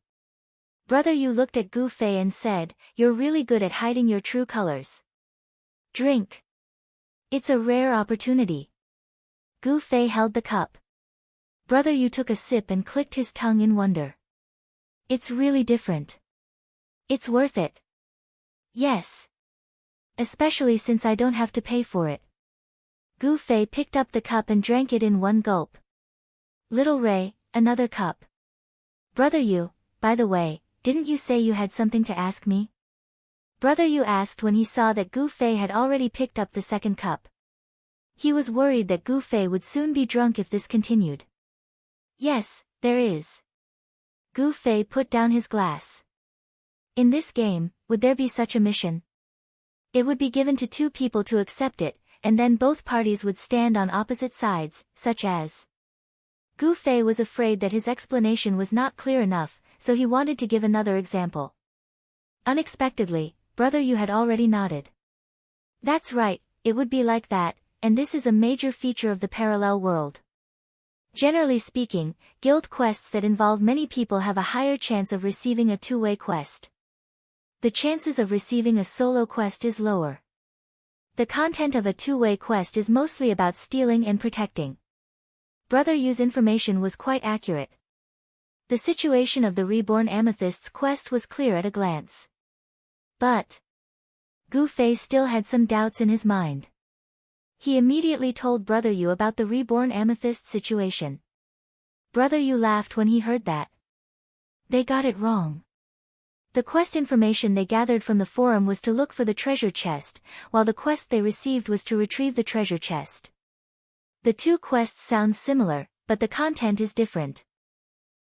Brother Yu looked at Gu Fei and said, "You're really good at hiding your true colors. Drink." "It's a rare opportunity." Gu Fei held the cup. Brother Yu took a sip and clicked his tongue in wonder. "It's really different. It's worth it." "Yes. Especially since I don't have to pay for it." Gu Fei picked up the cup and drank it in one gulp. Little Ray, another cup. "Brother Yu, by the way, didn't you say you had something to ask me?" Brother Yu asked when he saw that Gu Fei had already picked up the second cup. He was worried that Gu Fei would soon be drunk if this continued. "Yes, there is." Gu Fei put down his glass. "In this game, would there be such a mission?" It would be given to two people to accept it, and then both parties would stand on opposite sides, such as. Gu Fei was afraid that his explanation was not clear enough, so he wanted to give another example. Unexpectedly, Brother Yu had already nodded. That's right, it would be like that, and this is a major feature of the parallel world. Generally speaking, guild quests that involve many people have a higher chance of receiving a two-way quest. The chances of receiving a solo quest is lower. The content of a two-way quest is mostly about stealing and protecting. Brother Yu's information was quite accurate. The situation of the Reborn Amethyst's quest was clear at a glance. But Gu Fei still had some doubts in his mind. He immediately told Brother Yu about the Reborn Amethyst situation. Brother Yu laughed when he heard that. They got it wrong. The quest information they gathered from the forum was to look for the treasure chest, while the quest they received was to retrieve the treasure chest. The two quests sound similar, but the content is different.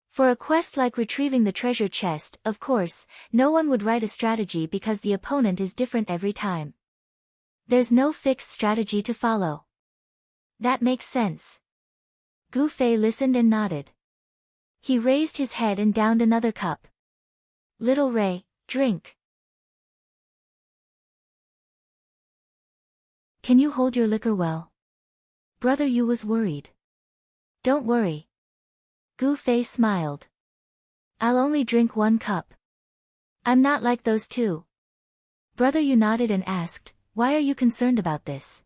For a quest like retrieving the treasure chest, of course, no one would write a strategy because the opponent is different every time. There's no fixed strategy to follow. That makes sense. Gu Fei listened and nodded. He raised his head and downed another cup. Little Ray, drink. Can you hold your liquor well? Brother Yu was worried. Don't worry. Gu Fei smiled. I'll only drink 1 cup. I'm not like those two. Brother Yu nodded and asked, why are you concerned about this?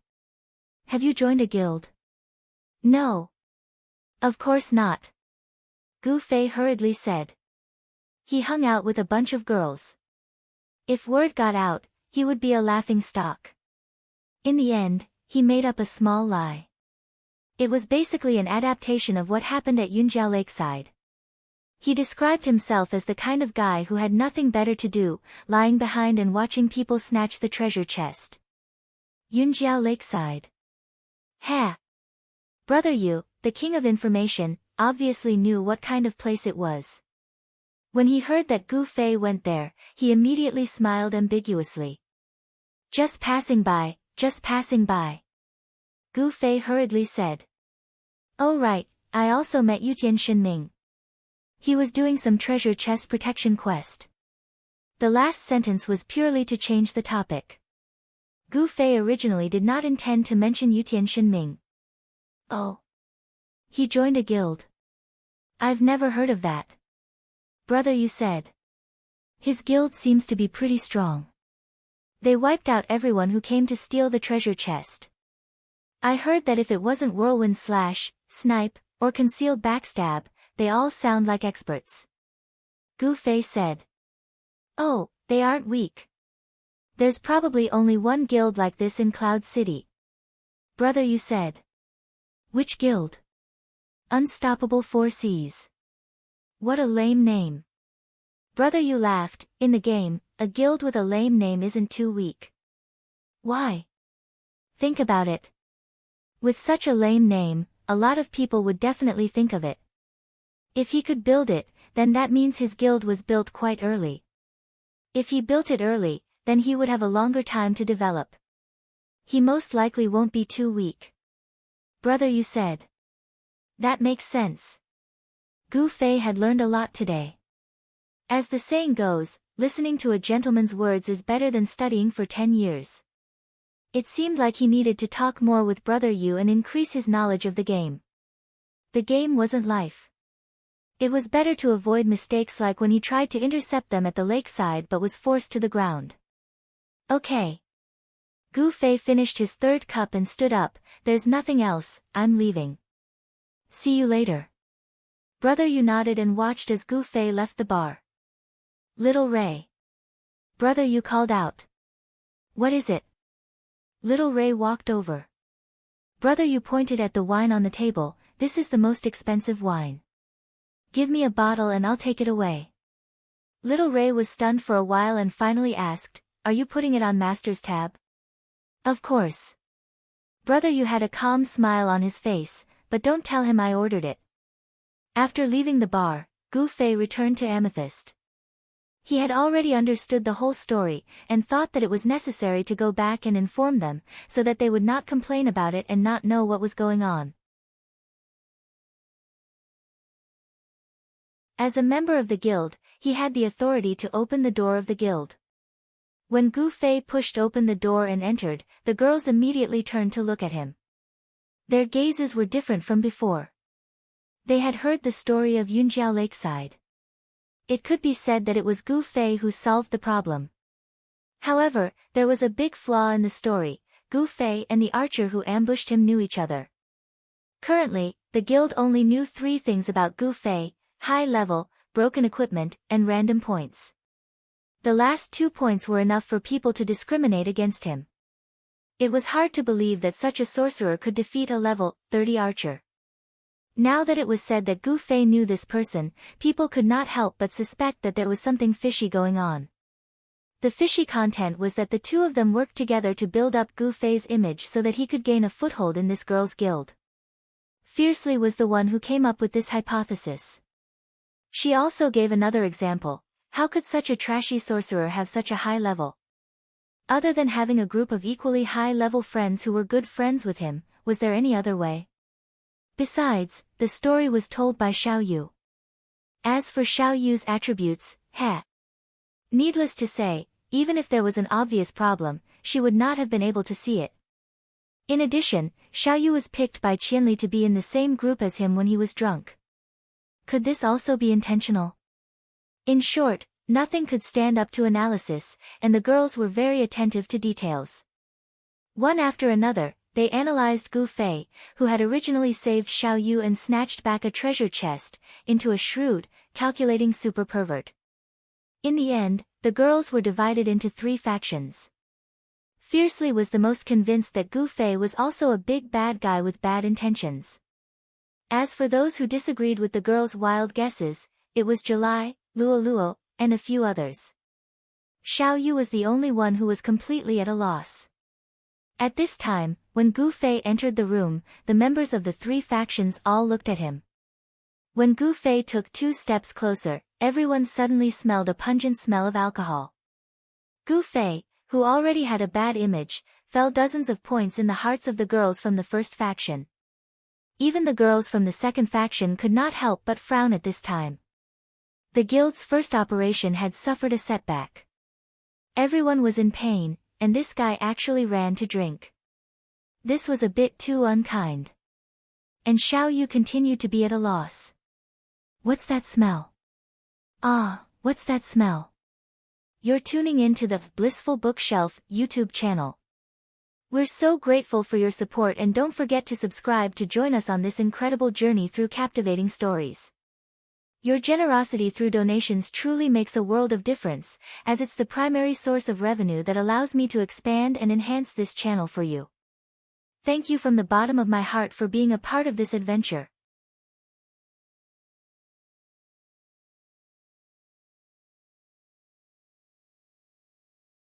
Have you joined a guild? No. Of course not. Gu Fei hurriedly said. He hung out with a bunch of girls. If word got out, he would be a laughing stock. In the end, he made up a small lie. It was basically an adaptation of what happened at Yunjiao Lakeside. He described himself as the kind of guy who had nothing better to do, lying behind and watching people snatch the treasure chest. Yunjiao Lakeside. Ha! Brother Yu, the king of information, obviously knew what kind of place it was. When he heard that Gu Fei went there, he immediately smiled ambiguously. Just passing by, just passing by. Gu Fei hurriedly said. Oh right, I also met Yutian Shinming. He was doing some treasure chest protection quest. The last sentence was purely to change the topic. Gu Fei originally did not intend to mention Yutian Shinming. Oh. He joined a guild. I've never heard of that. Brother Yu said. His guild seems to be pretty strong. They wiped out everyone who came to steal the treasure chest. I heard that if it wasn't whirlwind slash, snipe, or concealed backstab, they all sound like experts. Gu Fei said. Oh, they aren't weak. There's probably only one guild like this in Cloud City. Brother Yu said. Which guild? Unstoppable 4 Seas. What a lame name. Brother Yu laughed. In the game, a guild with a lame name isn't too weak. Why? Think about it. With such a lame name, a lot of people would definitely think of it. If he could build it, then that means his guild was built quite early. If he built it early, then he would have a longer time to develop. He most likely won't be too weak. Brother Yu said. That makes sense. Gu Fei had learned a lot today. As the saying goes, listening to a gentleman's words is better than studying for 10 years. It seemed like he needed to talk more with Brother Yu and increase his knowledge of the game. The game wasn't life. It was better to avoid mistakes like when he tried to intercept them at the lakeside but was forced to the ground. Okay. Gu Fei finished his 3rd cup and stood up. There's nothing else, I'm leaving. See you later. Brother Yu nodded and watched as Gu Fei left the bar. Little Ray. Brother Yu called out. What is it? Little Ray walked over. Brother Yu pointed at the wine on the table. This is the most expensive wine. Give me a bottle and I'll take it away. Little Ray was stunned for a while and finally asked, are you putting it on Master's tab? Of course. Brother Yu had a calm smile on his face, but don't tell him I ordered it. After leaving the bar, Gu Fei returned to Amethyst. He had already understood the whole story, and thought that it was necessary to go back and inform them, so that they would not complain about it and not know what was going on. As a member of the guild, he had the authority to open the door of the guild. When Gu Fei pushed open the door and entered, the girls immediately turned to look at him. Their gazes were different from before. They had heard the story of Yunjiao Lakeside. It could be said that it was Gu Fei who solved the problem. However, there was a big flaw in the story. Gu Fei and the archer who ambushed him knew each other. Currently, the guild only knew 3 things about Gu Fei: high level, broken equipment, and random points. The last 2 points were enough for people to discriminate against him. It was hard to believe that such a sorcerer could defeat a level 30 archer. Now that it was said that Gu Fei knew this person, people could not help but suspect that there was something fishy going on. The fishy content was that the 2 of them worked together to build up Gu Fei's image so that he could gain a foothold in this girls' guild. Fiercely was the one who came up with this hypothesis. She also gave another example. How could such a trashy sorcerer have such a high level? Other than having a group of equally high-level friends who were good friends with him, was there any other way? Besides, the story was told by Xiao Yu. As for Xiao Yu's attributes, needless to say, even if there was an obvious problem, she would not have been able to see it. In addition, Xiao Yu was picked by Qianli to be in the same group as him when he was drunk. Could this also be intentional? In short, nothing could stand up to analysis, and the girls were very attentive to details. One after another, they analyzed Gu Fei, who had originally saved Xiao Yu and snatched back a treasure chest, into a shrewd, calculating super pervert. In the end, the girls were divided into 3 factions. Fiercely was the most convinced that Gu Fei was also a big bad guy with bad intentions. As for those who disagreed with the girls' wild guesses, it was July, Luo Luo, and a few others. Xiao Yu was the only one who was completely at a loss. At this time, when Gu Fei entered the room, the members of the 3 factions all looked at him. When Gu Fei took 2 steps closer, everyone suddenly smelled a pungent smell of alcohol. Gu Fei, who already had a bad image, fell dozens of points in the hearts of the girls from the first faction. Even the girls from the second faction could not help but frown at this time. The guild's first operation had suffered a setback. Everyone was in pain, and this guy actually ran to drink. This was a bit too unkind. And Xiao Yu continued to be at a loss. What's that smell? Ah, what's that smell? You're tuning in to the Blissful Bookshelf YouTube channel. We're so grateful for your support, and don't forget to subscribe to join us on this incredible journey through captivating stories. Your generosity through donations truly makes a world of difference, as it's the primary source of revenue that allows me to expand and enhance this channel for you. Thank you from the bottom of my heart for being a part of this adventure.